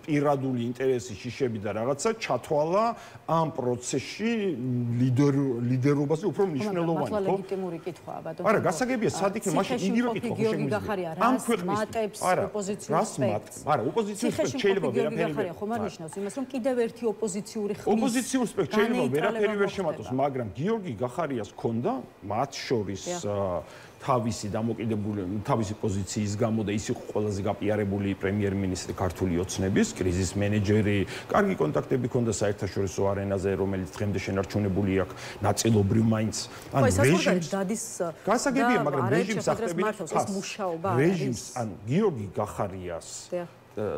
B: პირადული ინტერესი, შიშები და რაღაცა ჩათვალა ამ პროცესში ლიდერობაზე უფრო მნიშვნელოვანი, ხო?
A: ლეგიტიმური კითხვაა, ბატონო.
B: არა, გასაგებია, სად იქნება, მაშინ იგივე კითხვა
A: შეგვიძლია. ამ ქვეყნის ოპოზიციურ სპექტრს.
B: არა, ოპოზიციურ სპექტრს შეიძლება ვერაფერი ვერ
A: ხომ არ ნიშნავს იმას, რომ კიდევ ერთი ოპოზიციური ხმის
B: ოპოზიციურ სპექტრს შეიძლება ვერაფერი ვერ შემატოს, მაგრამ გიორგი გახარიას ქონდა მათ შორის თავისი დამოკიდებული თავისი პოზიციის გამო და ის იყო ყველაზე გაპიარებული პრემიერ-მინისტრი ქართული ოცნების, კრიზის მენეჯერი, კარგი კონტაქტები ქონდა საერთაშორისო არენაზე, რომელიც დღემდე შენარჩუნებული აქვს, ნაწილობრივ მაინც.
A: ანუ რეჟიმს დადის
B: გასაგებია, მაგრამ რეჟიმს ახდებით
A: მუშაობა
B: რეჟიმს, ანუ გიორგი გახარიას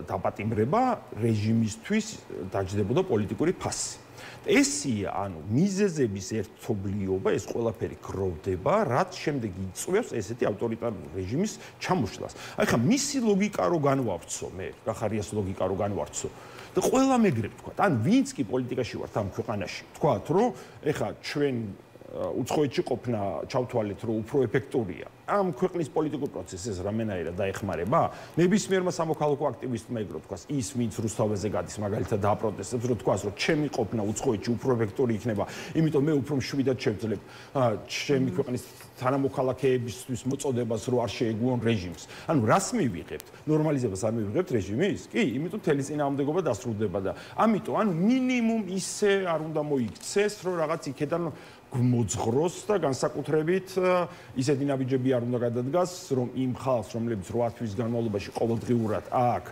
B: დაპატიმრება რეჟიმისთვის დაჯდებოდა პოლიტიკური ფასი. ესია, ანუ მიზეზების ერთობლიობა, ეს ყველაფერი გროვდება, რაც შემდეგ იწვევს ესეთი ავტორიტარული რეჟიმის ჩამოშლას. აი ხა მისი ლოგიკა რო განვავრცო, მე გახარიას ლოგიკა რო განვავრცო და ყველა მეგრებ თქვა, ან ვინც კი პოლიტიკაში ვართ ამ ქვეყანაში, თქვათ, რომ ეხა ჩვენ უცხოეთში ყოფნა ჩავთვალეთ, რომ უფრო ეფექტურია. ამ ქვეყნის პოლიტიკურ პროცესს რამენაირად დაეხმარება? ნებისმიერმა სამოქალაქო აქტივისტმა ეგრო თქვას, ის ვინც რუსთავეზე გადის, მაგალითად დააპროტესტებს, რომ თქვას, რომ ჩემი ყოფნა უცხოეთში უფრო ეფექტური იქნება, იმიტომ მე უფრო მშვიდად შევძლებ ჩემი ქვეყნის თანამოქალაქეებისთვის მოწოდებას, რომ არ შეეგუონ რეჟიმს. ანუ რას მივიღებთ? ნორმალიზებას არ მივიღებთ რეჟიმის? კი, იმიტომ თელი წინააღმდეგობა დასრულდება და ამიტომ ანუ მინიმუმ ისე არ უნდა მოიქცეს, რომ რაღაც იქედან მოძღროს და განსაკუთრებით ისეთი ნაბიჯები არ უნდა გადადგას, რომ იმ ხალხს, რომლებიც 8 თვის განმავლობაში ყოველდღიურად აქ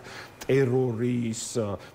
B: ტერორის,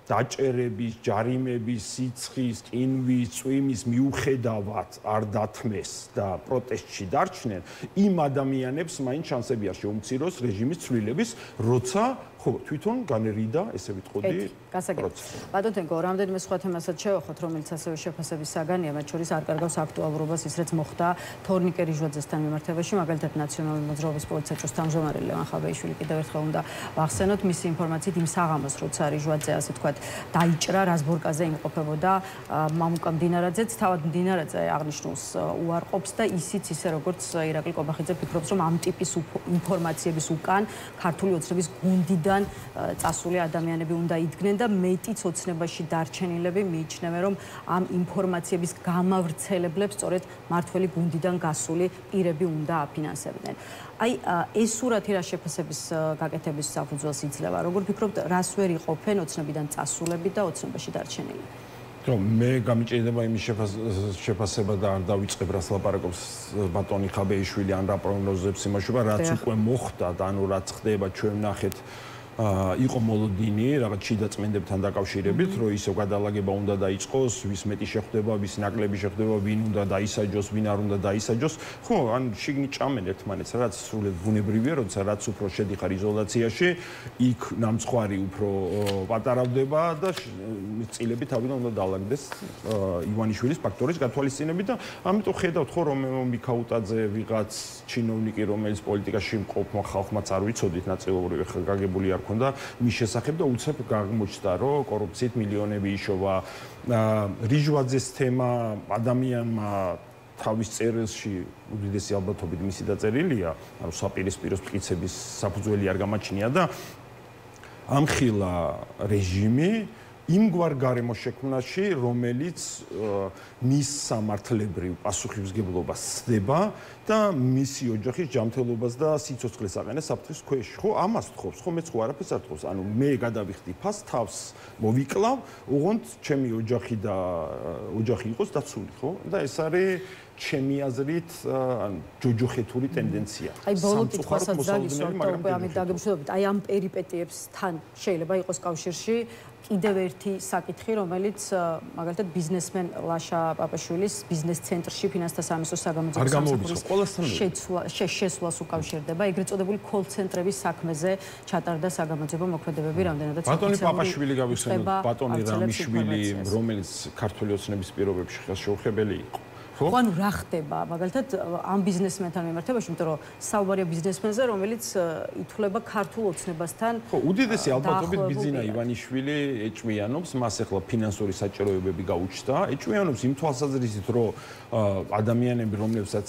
B: დაჭერების, ჯარიმების, სიცხის, ყინვის, წვიმის მიუხედავად არ დათმეს და პროტესტში დარჩნენ, იმ ადამიანებს მაინც შანსები არ შეუმციროს რეჟიმის ცვლილების, როცა ხო, თვითონ განერიდა, ესე ვიტყოდი,
A: პროცესი. ბატონო, რამდენიმე სხვა თემასაც შევეხოთ, რომელიც ასევე შეფასების საგანია, მათ შორის არ კარგავს აქტუალურ მოგზაურობას, ის რაც მოხდა თორნიკე რიჟვაძესთან მიმართებაში, მაგალითად ნაციონალური მოძრაობის პოლიციაჭროს თავმჯდომარე ლევან ხაბეიშვილი კიდევ ერთხელ უნდა ვახსენოთ მისი ინფორმაციით იმ საღამოს, როცა რიჟვაძე ასე თქვათ დაიჭრა, რაზბორკაზე იმყოფებოდა მამუკა მდინარაძეც, თავად მდინარაძე აღნიშნულს უარყოფს და ისიც ისე როგორც ირაკლი კობახიძე ფიქრობს, რომ ამ ტიპის ინფორმაციების უკან ქართული ოცნების გუნდიდან წასული ადამიანები უნდა იდგნენ და მეტიც ოცნებაში დარჩენილები მიიჩნევენ, რომ ამ ინფორმაციების გამავრცელებლებს სწორედ მართველი გუნდიდან გასული პირები უნდა აფინანსებდნენ. აი ეს სურათი რა შეფასების გაკეთების საფუძველს იძლევა? როგორ ფიქრობთ, რას ვერ იყოფენ ოცნებიდან წასულები და ოცნებაში დარჩენილები?
B: მე გამიჭირდება იმის შეფასება და არ დავიწყებ რას ლაპარაკობს ბატონი ხაბეიშვილი ან რა პროგნოზებს იმაშობა, რაც უკვე მოხდა და ანუ რაც ხდება ჩვენ ნახეთ იყო მოლოდინი რაღაც შიდა წმენდებთან დაკავშირებით, რომ ისო გადალაგება უნდა დაიწყოს, ვის მეტი შეხვდება, ვის ნაკლები შეხვდება, ვინ უნდა დაისაჯოს, ვინ არ უნდა დაისაჯოს. ხო, ან შიგნით ჭამენ ერთმანეთს, რაც სრულად ბუნებრივია, როცა რაც უფრო შედიხარ იზოლაციაში, იქ ნამცხვარი უფრო პატარავდება და წილები თავიდან უნდა დაალაგდეს ივანიშვილის ფაქტორის გათვალისწინებით და ამიტომ ხედავთ ხო რომ მიქაუტაძე ვიღაც ჩინოვნიკი, რომელიც პოლიტიკაში მყოფმა ხალხმაც არ ვიცოდით ნაწილობრივ გაგებული არ ქონდა მის შესახებ და უცებ აღმოჩნდა რომ კორუფციით მილიონები იშოვა. რიჟვაძეს თემა ადამიანმა თავის წერილში უდიდესი ალბათობით მისი დაწერილია, ანუ საპირისპირო მტკიცების საფუძველი არ გამაჩნია და ამხილა რეჟიმი იმგვარ გარემოს შექმნაში, რომელიც მის სამართლებრივ პასუხისმგებლობას სცდება და მისი ოჯახის ჯანმრთელობას და სიცოცხლეს აყენებს საფრთხის ქვეშ. ხო, ამას თხოვს, ხო, მეც ხო არაფერს არ თხოვს. ანუ მე გადავიხდი ფას, თავს მოვიკლავ, ოღონდ ჩემი ოჯახი და ოჯახი იყოს დაცული, ხო? და ეს არის ჩემი აზრით ჯოჯოხეთური ტენდენცია.
A: აი ბოლო კითხვასაც დაგისვამთ, უკვე ამით დაგემშვიდობებით. აი ამ პერიპეტიებსთან შეიძლება იყოს კავშირში კიდევ ერთი საკითხი, რომელიც მაგალითად ბიზნესმენ ლაშა პაპაშვილის ბიზნეს ცენტრში ფინანსთა სამინისტროს საგამოძიებო შესვლას უკავშირდება. ეგრეთ წოდებული კოლ-ცენტრების საქმეზე ჩატარდა საგამოძიებო მოქმედებები, რამდენადაც
B: ბატონი პაპაშვილი გავიხსენოთ, ბატონი რამიშვილი, რომელიც ქართული ოცნების პირობებში ხელშეუხებელი იყო.
A: ხო, ანუ რა ხდება მაგალითად ამ ბიზნესმენთან მიმართებაში, იმიტომ რომ საუბარია ბიზნესმენზე, რომელიც ითვლება ქართულ ოცნებასთან.
B: ხო, უდიდესი ალბათობით ბიზინა ივანიშვილი ეჭვიანობს, მას ახლა ფინანსური საჭიროებები გაუჩნდა. ეჭვიანობს იმ თვალსაზრისით, რომ ადამიანები, რომლებსაც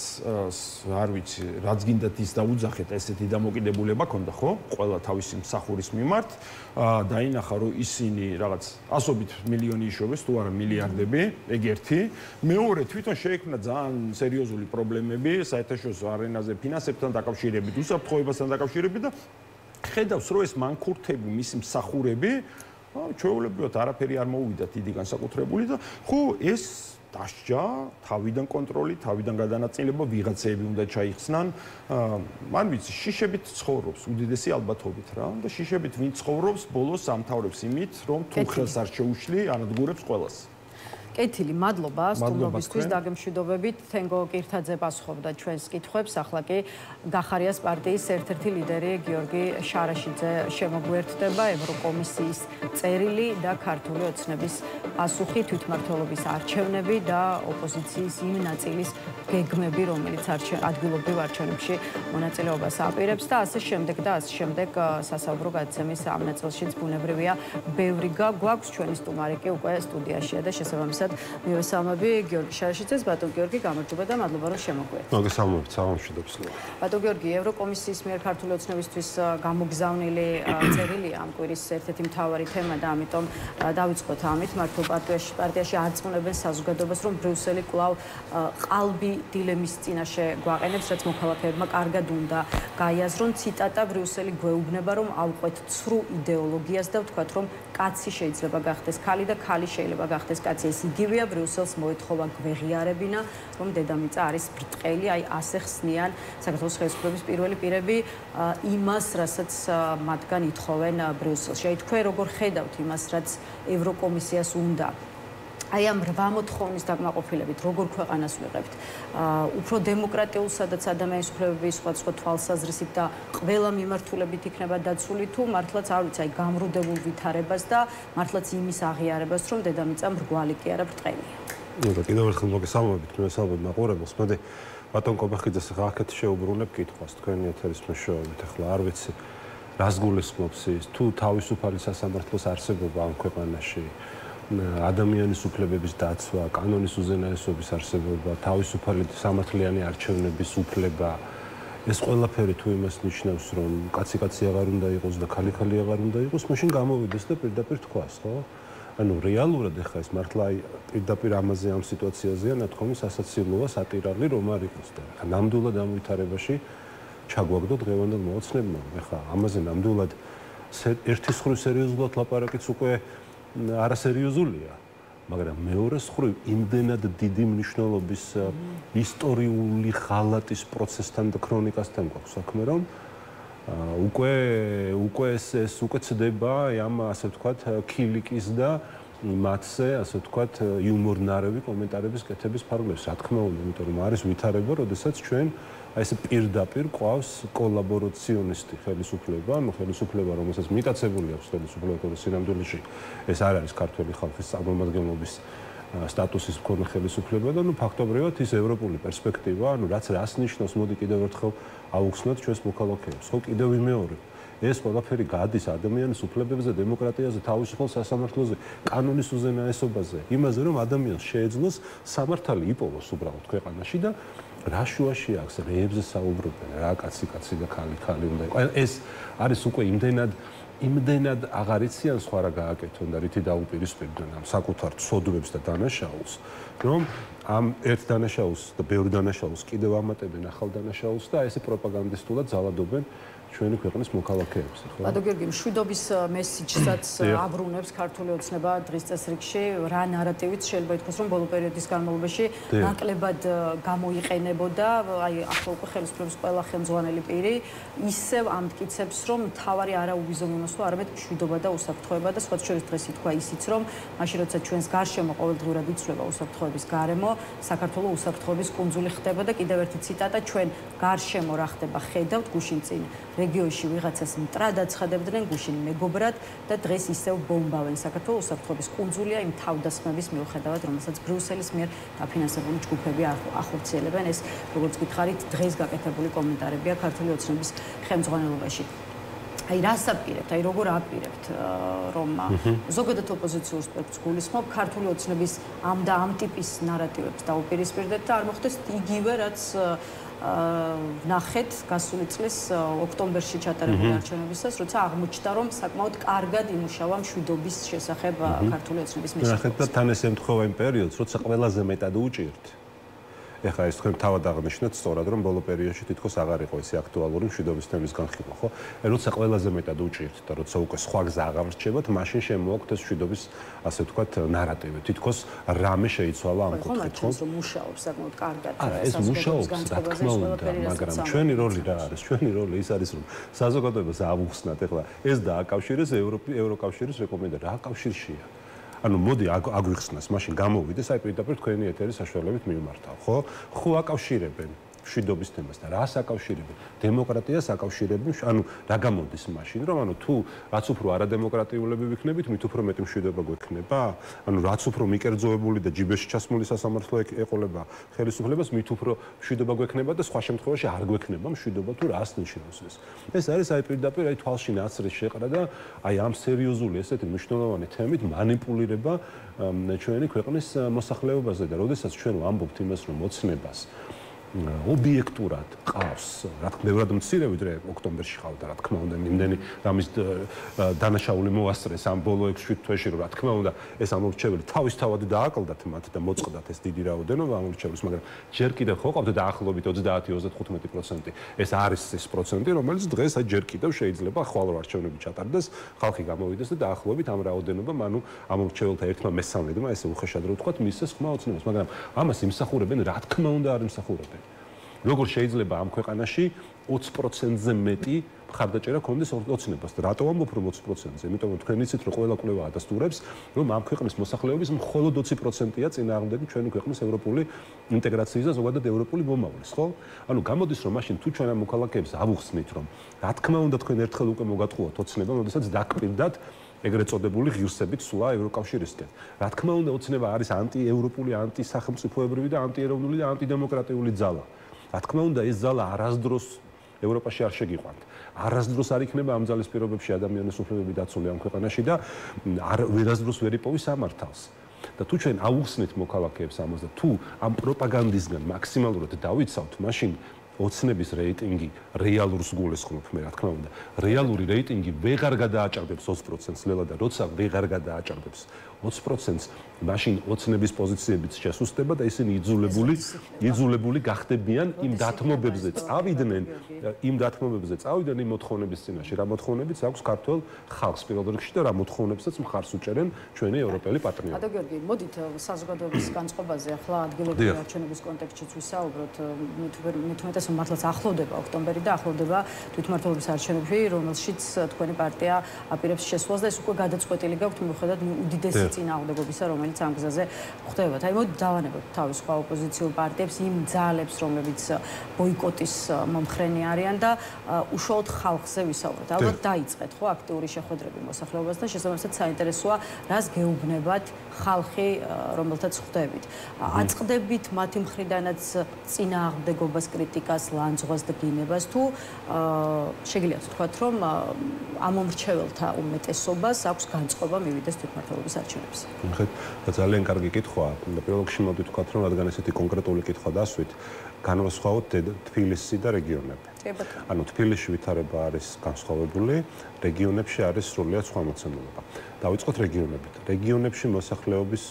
B: არ ვიცი, რაც გინდათ ის დაუძახეთ, ესეთი დამოკიდებულება ქონდა, ხო? ყველა თავისი მსახურის მიმართ დაინახა, რომ ისინი რაღაც ასობით მილიონი იშოვეს, თუ არა მილიარდები, ეგ ერთი. მეორე თვითონ შეექმნა ძალიან სერიოზული პრობლემები საერთაშორისო არენაზე ფინანსებთან დაკავშირებით, უსაფრთხოებასთან დაკავშირებით და ხედავს, რომ ეს მანქურთები, მისი მსახურები, ჩვეულებრივად არაფერი არ მოუვიდათ დიდი განსაკუთრებული და ხო, ეს დასჯა, თავიდან კონტროლი, თავიდან გადანაწილება, ვიღაცეები უნდა ჩაიხსნან. არ ვიცი, შიშებით ცხოვრობს უდიდესი ალბათობით რა და შიშებით ვინ ცხოვრობს, ბოლოს ამთავრებს იმით, რომ თუ ხელს არ შეუშლი, ანადგურებს ყველას.
A: კეთილი, მადლობა სტუმრობისთვის, დაგემშვიდობებით. თენგო კირთაძე პასუხობდა ჩვენს კითხვებს, ახლა კი გახარიას პარტიის ერთ-ერთი ლიდერი გიორგი შარაშიძე შემოგვერთდება, ევროკომისიის წერილი და ქართული ოცნების პასუხი, თვითმმართველობის არჩევნები და ოპოზიციის იმ ნაწილის გეგმები, რომელიც ადგილობრივ არჩევნებში მონაწილეობას აპირებს და ასე შემდეგ და ასე შემდეგ სასაუბრო გადაცემის ამ ნაწილშიც ბუნებრივია ბევრი გვაქვს. ჩვენი სტუმარი კი უკვე სტუდიაშია და შესაბამისად მივესალმები გიორგი შარაშიძეს. ბატონ გიორგი, გამარჯობა და მადლობა რომ შემოგვიერთდით.
C: მოგესალმებით, სამშვიდობოს.
A: ბატონ გიორგი, ევროკომისიის მიერ ქართული ოცნებისთვის გამოგზავნილი წერილია ამ კვირის ერთ-ერთი მთავარი თემა და ამიტომ დავიწყოთ ამით. მართლ პარტიაში არწმუნებენ საზოგადოებას, რომ ბრიუსელი კვლავ ყალბი დილემის წინაშე გვაყენებს, რაც მოქალაქეებმა კარგად უნდა გაიაზრონ. ციტატა: ბრიუსელი გვეუბნება, რომ ავყვეთ ცრუ იდეოლოგიას და ვთქვათ, რომ კაცი შეიძლება გახდეს ქალი და ქალი შეიძლება გახდეს კაცი. ეს იგივეა, ბრიუსელს მოეთხოვა გვეღიარებინა, რომ დედამიწა არის ბრტყელი, აი ასე ხსნიან საქართველოს ხელისუფლების პირველი პირები იმას, რასაც მათგან ითხოვენ ბრიუსელში. აი თქვენ როგორ ხედავთ იმას, რაც ევროკომისიას უნდა? აი ამ 8 მოთხოვნის დაკმაყოფილებით როგორ ქვეყანას ვიღებთ? უფრო დემოკრატიულ, სადაც ადამიანის უფლებები სხვადასხვა თვალსაზრისით და ყველა მიმართულებით იქნება დაცული, თუ მართლაც არ ვიცი, აი გამრუდებულ ვითარებას და მართლაც იმის აღიარებას, რომ დედამიწა მრგვალი კი არა ბრტყელია.
C: კიდევ ერთხელ მოგესალმებით, მოგესალმებით მაყურებელს. მე ბატონ კობახიძეს ახეთ შეუბრუნებ კითხვას თქვენი ეთერის მეშვეობით. ახლა არ ვიცი რას გულისხმობს ის თუ თავისუფალი სასამართლოს არსებობა ამ ქვეყანაში, ადამიანის უფლებების დაცვა, კანონის უზენაესობის არსებობა, თავისუფალი სამართლიანი არჩევნების უფლება, ეს ყველაფერი თუ იმას ნიშნავს, რომ კაცი აღარ უნდა იყოს და ხალი აღარ უნდა იყოს, მაშინ გამოვიდეს და პირდაპირ თქვას, ხო? ანუ რეალურად ახლა ეს მართლა პირდაპირ ამაზე ამ სიტუაციაზეა ნათქვამი სასაცილოა, სატირალი რომ არ იყოს და ნამდვილად ამ ვითარებაში ჩაგვაგდო დღევანდელ მოოცნებმა. ახლა ამაზე ნამდვილად ერთის მხრივ სერიოზულად ლაპარაკიც უკვე არასერიოზულია, მაგრამ მეორეს მხრივ იმდენად დიდი მნიშვნელობის ისტორიული ღალატის პროცესთან და ქრონიკასთან გვაქვს საქმე, რომ უკვე ეს უკვე ცდება ამ ასე ვთქვათ ქილიკის და მათზე ასე ვთქვათ იუმორნარევი კომენტარების კეთების ფარგლებში. რა თქმა უნდა, იმიტომ რომ არის ვითარება, როდესაც ჩვენ აი ეს პირდაპირ ყავს კოლაბორაციონისტი ხელისუფლება, ანუ ხელისუფლება, რომელსაც მიტაცებული აქვს ხელისუფლების სინამდვილეში, ეს არ არის ქართველი ხალხის წარმომადგენლობის სტატუსის მქონე ხელისუფლება და ფაქტობრივად ის ევროპული პერსპექტივა, რაც რას ნიშნავს, მოდი კიდევ ერთხელ ავუხსნათ ჩვენს მოქალაქეებს. ხო, კიდევ ვიმეორებ. ეს ყველაფერი გადის ადამიანის უფლებებზე, დემოკრატიაზე, თავისუფალ სასამართლოზე, კანონის უზენაესობაზე, იმაზე, რომ ადამიანს შეეძლოს სამართალი იპოვოს უბრალოდ ქვეყანაში და რა შუაში აქვს რეებზე საუბრობენ, რა კაცი და ხალი უნდა იყოს. ეს არის უკვე იმდენად აღარ იციან სხვა რა გააკეთონ და რითი დაუპირისპირდნენ ამ საკუთარ ცოდვებს და დანაშაულს, რომ ამ ერთ დანაშაულს და ბევრ დანაშაულს კიდევ ამატებენ ახალ დანაშაულს და ესე პროპაგანდისტულად ძალადობენ ჩვენი ქვეყნის მოქალაქეებს, ხო?
A: ბატონ გიორგი, მშვიდობის მესიჯსაც აბრუნებს ქართული ოცნება დღის წესრიგში, რა ნარატივით შეიძლება ითქვას, რომ ბოლო პერიოდის განმავლობაში ნაკლებად გამოიყენებოდა, აი ახლა უკვე ხელისუფლების ყველა ხელმძღვანელი პირი ისევ ამტკიცებს, რომ მთავარი არა უბიზონიოსო, არამედ მშვიდობა და უსაფრთხოება და სხვა შორის დღეს ითქვა ისიც, რომ მაშინ როცა ჩვენს გარშემო ყოველდღურად იცვლება უსაფრთხოების გარემო, საქართველოს უსაფრთხოების კუნძული ხდება და კიდევ ერთი ციტატა, ჩვენ გარშემო რა ხდება, ხედავთ გუშინ წინ რეგიონში ვიღაცას მტრად აცხადებდნენ, გუშინ მეგობრად და დღეს ისევ ბომბავენ. საქართველოს უსაფრთხოების კუნძულია იმ თავდასხმების მიუხედავად, რომელსაც ბრიუსელის მიერ დაფინანსებული ჯგუფები ახორციელებენ. ეს როგორც გითხარით, დღეს გაკეთებული კომენტარებია ქართული ოცნების ხელმძღვანელობაში. აი რას აპირებთ, აი როგორ აპირებთ, რომ ზოგადად ოპოზიციურ სპექტრს გულისხმობ ქართული ოცნების ამ და ამ ტიპის ნარატივებს დაუპირისპირდეთ და არ მოხდეს იგივე, რაც ნახეთ გასული წლის ოქტომბერში ჩატარებული არჩევნებისას, როცა აღმოჩნდა, რომ საკმაოდ კარგად იმუშავა მშვიდობის შესახებ ქართული ოცნების მესიჯი.
C: ნახეთ და თან ეს ემთხვევა იმ პერიოდს, როცა ყველაზე მეტად უჭირთ. ეხლა ეს თქვენ თავად აღნიშნეთ სწორად, რომ ბოლო პერიოდში თითქოს აღარ იყო ეს აქტუალური მშვიდობის თემის განხილვა, ხო? როცა ყველაზე მეტად უჭირთ და როცა უკვე სხვა გზა აღარ რჩებათ, მაშინ შემოაქვთ ეს მშვიდობის, ასე ვთქვათ, ნარატივი. თითქოს რამე შეიცვალა ამ კუთხით, ხო?
A: რომ მუშაობს საკმაოდ კარგად.
C: ეს მუშაობს, რა თქმა უნდა, მაგრამ ჩვენი როლი რა არის? ჩვენი როლი ის არის, რომ საზოგადოებას ავუხსნათ, ეხლა ეს დააკავშირეს ევროკავშირის რეკომენდაცია. რა კავშირშია? ანუ მოდი აგვიხსნას, მაშინ გამოვიდეს, აი პირდაპირ თქვენი ეთერის საშუალებით მივმართავ, ხო? ხო აკავშირებენ მშვიდობის თემას და რას აკავშირებენ? დემოკრატიას აკავშირებენ, ანუ რა გამოდის მაშინ, რომ ანუ თუ რაც უფრო არადემოკრატიულები ვიქნებით, მით უფრო მეტი მშვიდობა გვექნება? ანუ რაც უფრო მიკერძოებული და ჯიბეში ჩასმული სასამართლო ეყოლება ხელისუფლებას, მით უფრო მშვიდობა გვექნება და სხვა შემთხვევაში არ გვექნება მშვიდობა თუ რას ნიშნავს ეს. ეს არის აი პირდაპირ აი თვალში ნაცრის შეყრა და აი ამ სერიოზული ესეთი მნიშვნელოვანი თემით манипуლირება ჩვენი ქვეყნის მოსახლეობაზე და როდესაც ჩვენ ვამბობთ იმას, რომ ოცნებას ობიექტურად ყავს, რა თქმა უნდა, მცირე ვიდრე ოქტომბერში ყავდა, რა თქმა უნდა, იმდენი რამის დანაშაული მოასწრეს ამ ბოლო 6-7 თვეში, რომ რა თქმა უნდა, ეს ამორჩეველი თავისთავად დააკლდათ მათ და მოწყდათ ეს დიდი რაოდენობა ამორჩეველს, მაგრამ ჯერ კიდევ ხო ყავდა დაახლოებით 30-35%. ეს არის ის პროცენტი, რომელიც დღეს აი ჯერ კიდევ შეიძლება ხვალ არჩევნები ჩატარდეს, ხალხი გამოვიდეს და დაახლოებით ამ რაოდენობამ, ანუ ამორჩეველთა ერთმა მესამედმა, ესე უხეშად რო ვთქვათ, მისცეს ხმა ოცნებას, მაგრამ ამას იმსახურებენ, რა თქმა უნდა, არ იმსახურებენ. როგორ შეიძლება ამ ქვეყანაში 20%-ზე მეტი მხარდაჭერა ქონდეს ოცნებას და რატო ამბობ რომ 20%-ზე? იმიტომ რომ თქვენ იცით რომ ყველა კვლევა ადასტურებს რომ ამ ქვეყნის მოსახლეობის მხოლოდ 20%-ია წინააღმდეგი ჩვენი ქვეყნის ევროპული ინტეგრაციის და ზოგადად ევროპული მომავლის, ხო? ანუ გამოდის რომ მაშინ თუ ჩვენ ამ მოქალაქეებს ავუხსნით რომ რა თქმა უნდა თქვენ ერთხელ უკვე მოგატყუათ ოცნება, როდესაც დაგკვირდათ ეგრეთ წოდებული ღირსებით სულა ევროკავშირისკენ. რა თქმა უნდა, ოცნება არის ანტიევროპული, ანტისახელმწიფოებრივი და ანტიეროვნული და ანტიდემოკრატიული ძალა. რა თქმა უნდა, ეს ძალა არასდროს ევროპაში არ შეგიყვანთ. არასდროს არ იქნება ამ ძალის პირობებში ადამიანის უფლებები დაცული ამ ქვეყანაში და ვერასდროს ვერ იპოვის ამართალს. და თუ ჩვენ აუხსნით მოქალაქეებს ამას და თუ ამ პროპაგანდისგან მაქსიმალურად დავიცავთ, მაშინ ოცნების რეიტინგი რეალურს გულისხმობ მე, რა თქმა უნდა. რეალური რეიტინგი ვეღარ გადააჭარბებს 20%-ს ლელა და როცა ვეღარ გადააჭარბებს 20%-ს, მაშინ ოცნების პოზიციებიც შესუსტება და ისინი იძულებული გახდებიან იმ დათმობებზე წავიდნენ იმ მოთხოვნების წინაშე. რა მოთხოვნებიც აქვს ქართულ ხალხს პირველ რიგში და რა მოთხოვნებსაც მხარს უჭერენ ჩვენი ევროპელი პარტნიორები.
A: ატო გიორგი, მოდით საზოგადოების განწყობაზე ახლა ადგილობრივი არჩევნების კონტექსტშიც ვისაუბროთ. მე მართლაც ახლოვდება ოქტომბერი და ახლოვდება თვითმმართველობის არჩევნები, რომელშიც თქვენი პარტია აპირებს შესვლას და ეს უკვე გადაწყვეტილი გაქვთ მიუხედავად უდიდესი წინააღმდეგობისა, რომელიც ამ გზაზე ხდებათ. აი მოდი დავანებოთ თავის სხვა ოპოზიციურ პარტიებს, იმ ძალებს, რომლებიც ბოიკოტის მომხრენი არიან და უშუალოდ ხალხზე ვისაუბროთ. ალბათ დაიწყეთ ხო აქტიური შეხვედრები მოსახლეობასთან, შესაბამისად საინტერესოა, რას გეუბნებათ ხალხი, რომელთაც ხვდებით. აწყდებით მათი მხრიდანაც წინააღმდეგობას, კრიტიკას, ლანძღვას და გინებას თუ შეგიძლიათ ვთქვათ, რომ ამომრჩეველთა უმეტესობას აქვს განწყობა მივიდეს თვითმმართველობის არჩევნებზე.
C: ძალიან კარგი კითხვაა. პირველ რიგში მოდი ვთქვათ, რომ რადგან ესეთი კონკრეტული კითხვა დასვით, განვასხვაოთ თბილისი და რეგიონები. ანუ თბილისში ვითარება არის განსხვავებული, რეგიონებში არის სრულიად სხვა მოცემულობა. დავიწყოთ რეგიონებით. რეგიონებში მოსახლეობის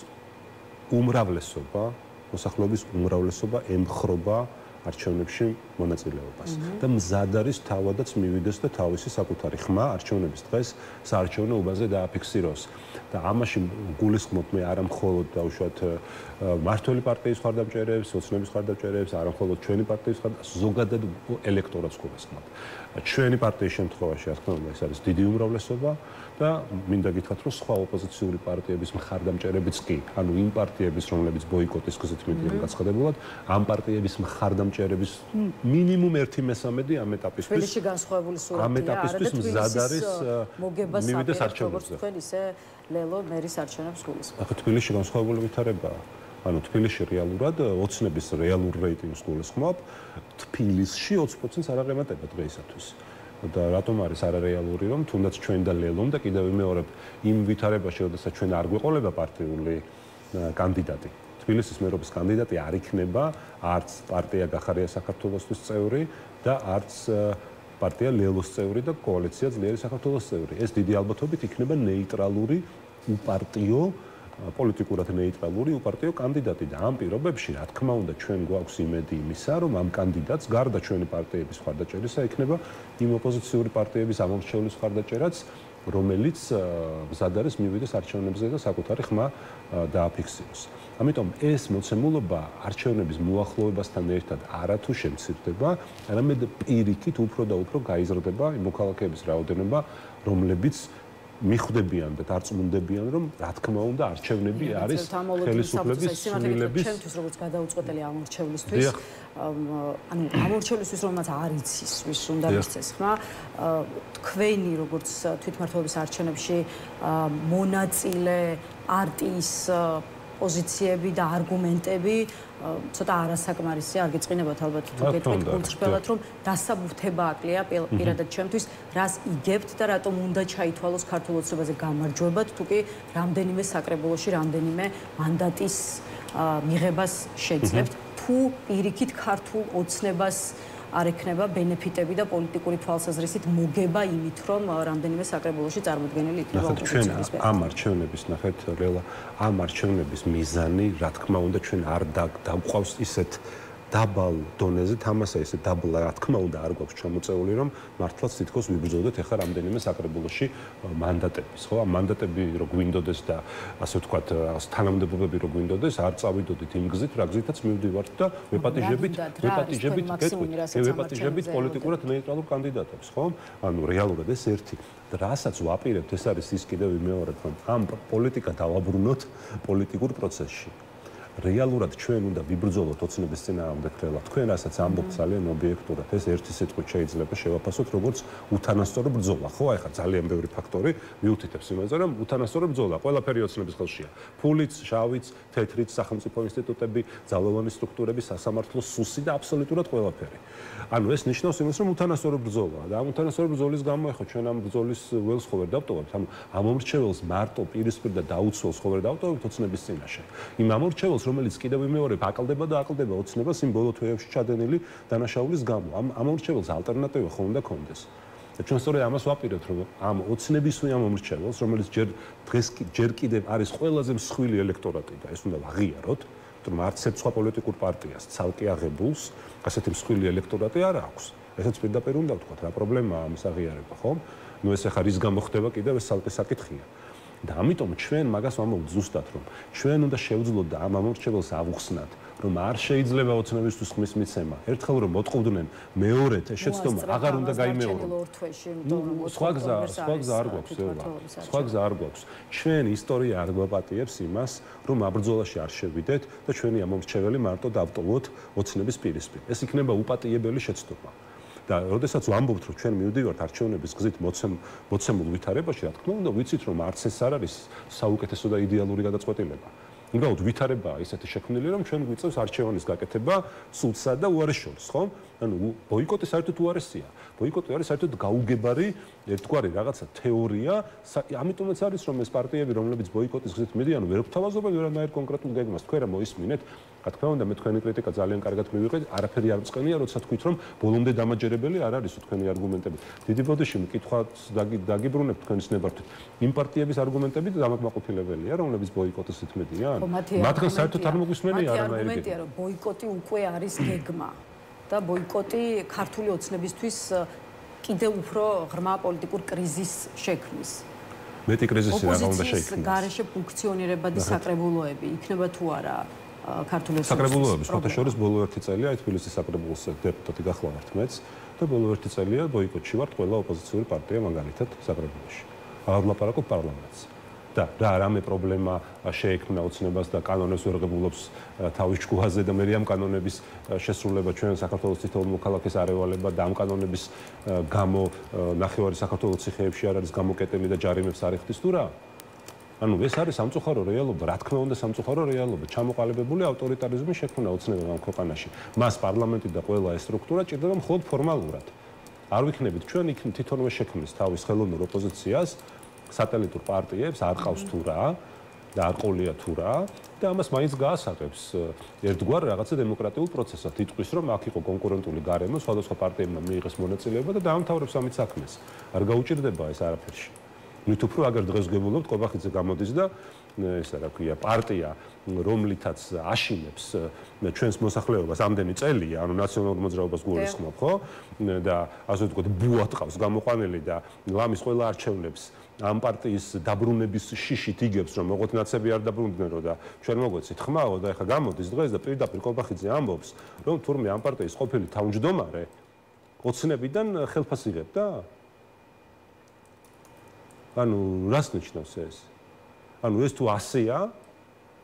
C: უმრავლესობა ემხრობა არჩევნებში მონაწილეობას და მზად არის თავადაც მივიდეს და თავისი საკუთარი ხმა არჩევნების დღეს საარჩევნო უბანზე დააფიქსიროს. და ამაში გულისხმობ მე არა მხოლოდ დაუშვათ მართველი პარტიის მხარდამჭერებს, ოცნების მხარდამჭერებს, არა მხოლოდ ჩვენი პარტიის ზოგადად ელექტორატს გულისხმობ. ჩვენი პარტიის შემთხვევაში, რა თქმა უნდა, ეს არის დიდი უმრავლესობა და მინდა გითხრათ, რომ სხვა ოპოზიციური პარტიების მხარდამჭერებიც კი, ანუ იმ პარტიების, რომლებიც ბოიკოტის გზით მიდიან გაცხადებულად, ამ პარტიების მხარდამჭერების მინიმუმ 1/3 ამ ეტაპისთვის
A: თბილისში განსხვავებული სურათია,
C: მზად არის მივიდეს არჩევნებზე.
A: თქვენ ისე ლელო მერის არჩევნებს გულისხმობთ.
C: ახლა თბილისში განსხვავებული ვითარებაა. ანუ თბილისში რეალურად ოცნების რეალურ რეიტინგს გულისხმობ, თბილისში 20%-ს არ აღემატება დღეისათვის. და რატომ არის არარეალური, რომ თუნდაც ჩვენ და ლელომ და კიდევ ვიმეორებ იმ ვითარებაში, როდესაც ჩვენ არ გვეყოლება პარტიული კანდიდატი. თბილისის მერობის კანდიდატი არ იქნება არც პარტია გახარია საქართველოსთვის წევრი და არც პარტია ლელოს წევრი და კოალიცია ძლიერი საქართველოს წევრი. ეს დიდი ალბათობით იქნება ნეიტრალური უპარტიო პოლიტიკურად ნეიტრალური უპარტიო კანდიდატი და ამ პირობებში, რა თქმა უნდა, ჩვენ გვაქვს იმედი იმისა, რომ ამ კანდიდატს გარდა ჩვენი პარტიების მხარდაჭერისა იქნება იმ ოპოზიციური პარტიების ამომრჩევლის მხარდაჭერაც, რომელიც მზად არის მივიდეს არჩევნებზე და საკუთარი ხმა დააფიქსიროს. ამიტომ ეს მოცემულობა არჩევნების მოახლოებასთან ერთად არათუ შემცირდება, არამედ პირიქით უფრო და უფრო გაიზრდება იმ მოქალაქეების რაოდენობა, რომლებიც მიხვდებიან და დარწმუნდებიან, რომ რა თქმა უნდა არჩევნები არის ხელისუფლების სულების
A: ჩემთვის როგორც გადაუწყვეტელი ამორჩევლისთვის, ანუ ამორჩევლისთვის რომელსაც არ იცის, ვის უნდა მისცეს ხმა, თქვენი როგორც თვითმმართველობის არჩევნებში მონაწილე პარტიის პოზიციები და არგუმენტები ცოტა არასაკმარისია, არ გეწყინებათ ალბათ თუ გეტყვით გულწრფელად, რომ დასაბუთება აკლია პირადად ჩემთვის, რას იგებთ და რატომ უნდა ჩაითვალოს ქართულ ოცნებაზე გამარჯვებად, თუ კი რამდენიმე საკრებულოში, რამდენიმე მანდატის მიღებას შეძლებთ, თუ პირიქით ქართულ ოცნებას არ ექნება ბენეფიტები და პოლიტიკური თვალსაზრისით მოგება იმით, რომ რამდენიმე საკრებულოში წარმოდგენილი იქნება ოპოზიციის
C: პარტია. ამ არჩევნების ნახეთ, ლელა, ამ არჩევნების მიზანი, რა თქმა უნდა, ჩვენ არ დავყავს ისეთ დაბალ დონეზე, თამასა ისე დაბლა, რა თქმა უნდა, არ გვაქვს ჩამოწეული, რომ მართლაც თითქოს ვიბრძოდეთ ახლა რამდენიმე საკრებულოში მანდატების, ხო? ამ მანდატები რო გვინდოდეს და ასე ვთქვათ, თანამდებობები რო გვინდოდეს, არ წავიდოდით იმ გზით, რა გზითაც მივდივართ და ვეპატიჟებით პოლიტიკურად ნეიტრალურ კანდიდატებს, ხო? ანუ რეალურად ეს ერთი და რასაც ვაპირებთ, ეს არის ის კიდევ ვიმეორებ, რომ ამ პოლიტიკა დავაბრუნოთ პოლიტიკურ პროცესში. რეალურად ჩვენ უნდა ვიბრძოლოთ ოცნების წინააღმდეგ მართლა. თქვენ რასაც ამბობთ ძალიან ობიექტურად, ეს ერთი სიტყვით შეიძლება შევაფასოთ, როგორც უთანასწორო ბრძოლა, ხო? აი ხა ძალიან ბევრი ფაქტორი მიუთითებს იმაზე, რომ უთანასწორო ბრძოლა ყველაფერი ოცნების ხელშია. ფულიც, შავიც, თეთრიც, სახელმწიფო ინსტიტუტები, ძალოვანი სტრუქტურები, სასამართლო, სუსი და აბსოლუტურად ყველაფერი. ანუ ეს ნიშნავს იმას, რომ უთანასწორო ბრძოლაა და ამ უთანასწორო ბრძოლის გამო ახლა ჩვენ ამ ბრძოლის ველს ხო ვერ დავტოვებთ, ანუ ამ მომრჩეველს მარტო პირისპირ და დაუცველს ხო ვერ დავტოვებთ ოცნების წინაშე. იმ მომრჩეველს, რომელიც კიდევ იმეორებ აკლდება და აკლდება ოცნებას იმ ბოლო თვეებში ჩადენილი დანაშაულის გამო. ამ მომრჩეველს ალტერნატივა ხო უნდა კონდეს. და ჩვენ სწორედ ამას ვაპირებთ, რომ ამ ოცნებისვე ამ მომრჩეველს, რომელიც ჯერ კიდევ არის ყველაზე მსხვილი ელექტორატი და ეს უნდა ვაღიაროთ, რომ არც ერთ სხვა პოლიტიკურ პარტიას ცალკე აღებულს ასეთი მსხვილი ელექტორატი არ აქვს. ესაც პირდაპირ უნდა ვთქვათ, რა პრობლემაა ამის აღიარება, ხო? ნუ ეს ახლა რის გამო ხდება კიდევ ეს ცალკე საკითხია. და ამიტომ ჩვენ მაგას ვამბობთ ზუსტად, რომ ჩვენ უნდა შევძლოთ და ამ მომრჩეველს ავუხსნათ, რომ არ შეიძლება ოცნებისთვის ხმის მიცემა. ერთხელ რომ მოტყუდნენ, მეორედ ეს შეცდომა აღარ უნდა გაიმეოროს. სხვა გზა არ გვაქვს, სხვა გზა არ გვაქვს. ჩვენ ისტორია არ გვაპატიებს იმას, რომ აბრძოლაში არ შევიდეთ და ჩვენი ამომრჩეველი მარტო დავტოვოთ ოცნების პირისპირ. ეს იქნება უპატიებელი შეცდომა. და როდესაც ვამბობთ, რომ ჩვენ მივდივართ არჩევნების გზით მოცემულ ვითარებაში, რა თქმა უნდა, ვიცით, რომ არც ეს არ არის საუკეთესო და იდეალური გადაწყვეტილება. უბრალოდ ვითარებაა ისეთი შექმნილი, რომ ჩვენ გვიწევს არჩევანის გაკეთება სულსა და უარეს შორის, ხო? ანუ ბოიკოტი საერთოდ უარესია. ბოიკოტი არის საერთოდ გაუგებარი ერთგვარი რაღაცა თეორია, ამიტომაც არის, რომ ეს პარტიები, რომლებიც ბოიკოტის გზით მიდიან, ვერ გვთავაზობენ ვერანაირ კონკრეტულ გეგმას. თქვენ რა მოისმინეთ? რა თქმა უნდა, მე თქვენი კრიტიკა ძალიან კარგად მივიღეთ, არაფერი არ მწყენია, როცა თქვით, რომ ბოლომდე დამაჯერებელი არ არისო თქვენი არგუმენტები. დიდი ბოდიში მკითხვაც დაგიბრუნებთ თქვენის ნებართვით. იმ პარტიების არგუმენტები დამაკმაყოფილებელია, რომლებიც ბოიკოტის გზით მიდიან. მათგან საერთოდ არ მოგვისმენია არანაირი გეგმა.
A: არგუმენტია, რომ ბოიკოტი უკვე არის გეგმა და ბოიკოტი ქართული ოცნებისთვის კიდევ უფრო ღრმა პოლიტიკურ კრიზისს შექმნის.
C: მეტი კრიზისი რა უნდა შეიქმნას.
A: გარეშე ფუნქციონირებადი საკრებულოები იქნება თუ არა ქართული
C: საკრებულოების ფოტოშორის ბოლო ერთი წელია თბილისის საკრებულოს დეპუტატი გახლავართ მეც და ბოლო ერთი წელია ბოიკოტში ვართ ყველა ოპოზიციური პარტია მაგალითად საკრებულოში. აღარ ვლაპარაკობ პარლამენტს. და რა რამე პრობლემა შეექმნა ოცნებას და კანონებს ვერ ღებულობს თავის ჭკუაზე და მე ამ კანონების შესრულება ჩვენ საქართველოს თითოეულ მოქალაქეს არ ევალება და ამ კანონების გამო ნახევარი საქართველოს ციხეებში არ არის გამოკეტილი და ჯარიმებს არ იხდის თუ რა? ანუ ეს არის სამწუხარო რეალობა, რა თქმა უნდა სამწუხარო რეალობა, ჩამოყალიბებული ავტორიტარიზმის შექმნა ოცნებამ ამ ქვეყანაში. მას პარლამენტი და ყველა ეს სტრუქტურა ჭირდება მხოლოდ ფორმალურად. არ ვიქნებით ჩვენ იქ თვითონვე შექმნის თავის ხელოვნურ ოპოზიციას სატელიტურ პარტიებს არ ყავს თუ რა და არ ყოლია თუ რა და ამას მაინც გაასაღებს ერთგვარ რაღაცა დემოკრატიულ პროცესად. იტყვის რომ აქ იყო კონკურენტული გარემო, სხვადასხვა პარტიებმა მიიღეს მონაწილეობა და დაამთავრებს ამით საქმეს. არ გაუჭირდება ეს არაფერში. ნუ თუ აგერ დღეს გებულობთ ყობახიძე გამოდის და ესა რა ქვია პარტია რომლითაც აშინებს ჩვენს მოსახლეობას ამდენი წელია, ანუ ნაციონალურ მოძრაობას გულისხმობ, ხო? და ასე ვთქვათ, ბუა ტყავს გამოყვანილი და ლამის ყველა არჩევნებს ამ პარტიის დაბრუნების შიშით იგებს, რომ ოღონდ ნაცები არ დაბრუნდნენ და ჩვენ მოგვეცით ხმაო და ეხლა გამოდის დღეს და პირდაპირ ყობახიძე ამბობს, რომ თურმე ამ პარტიის ყოფილი თავმჯდომარე ოცნებიდან ხელფას იღებდა? ანუ რას ნიშნავს ეს? ანუ ეს თუ ასეა,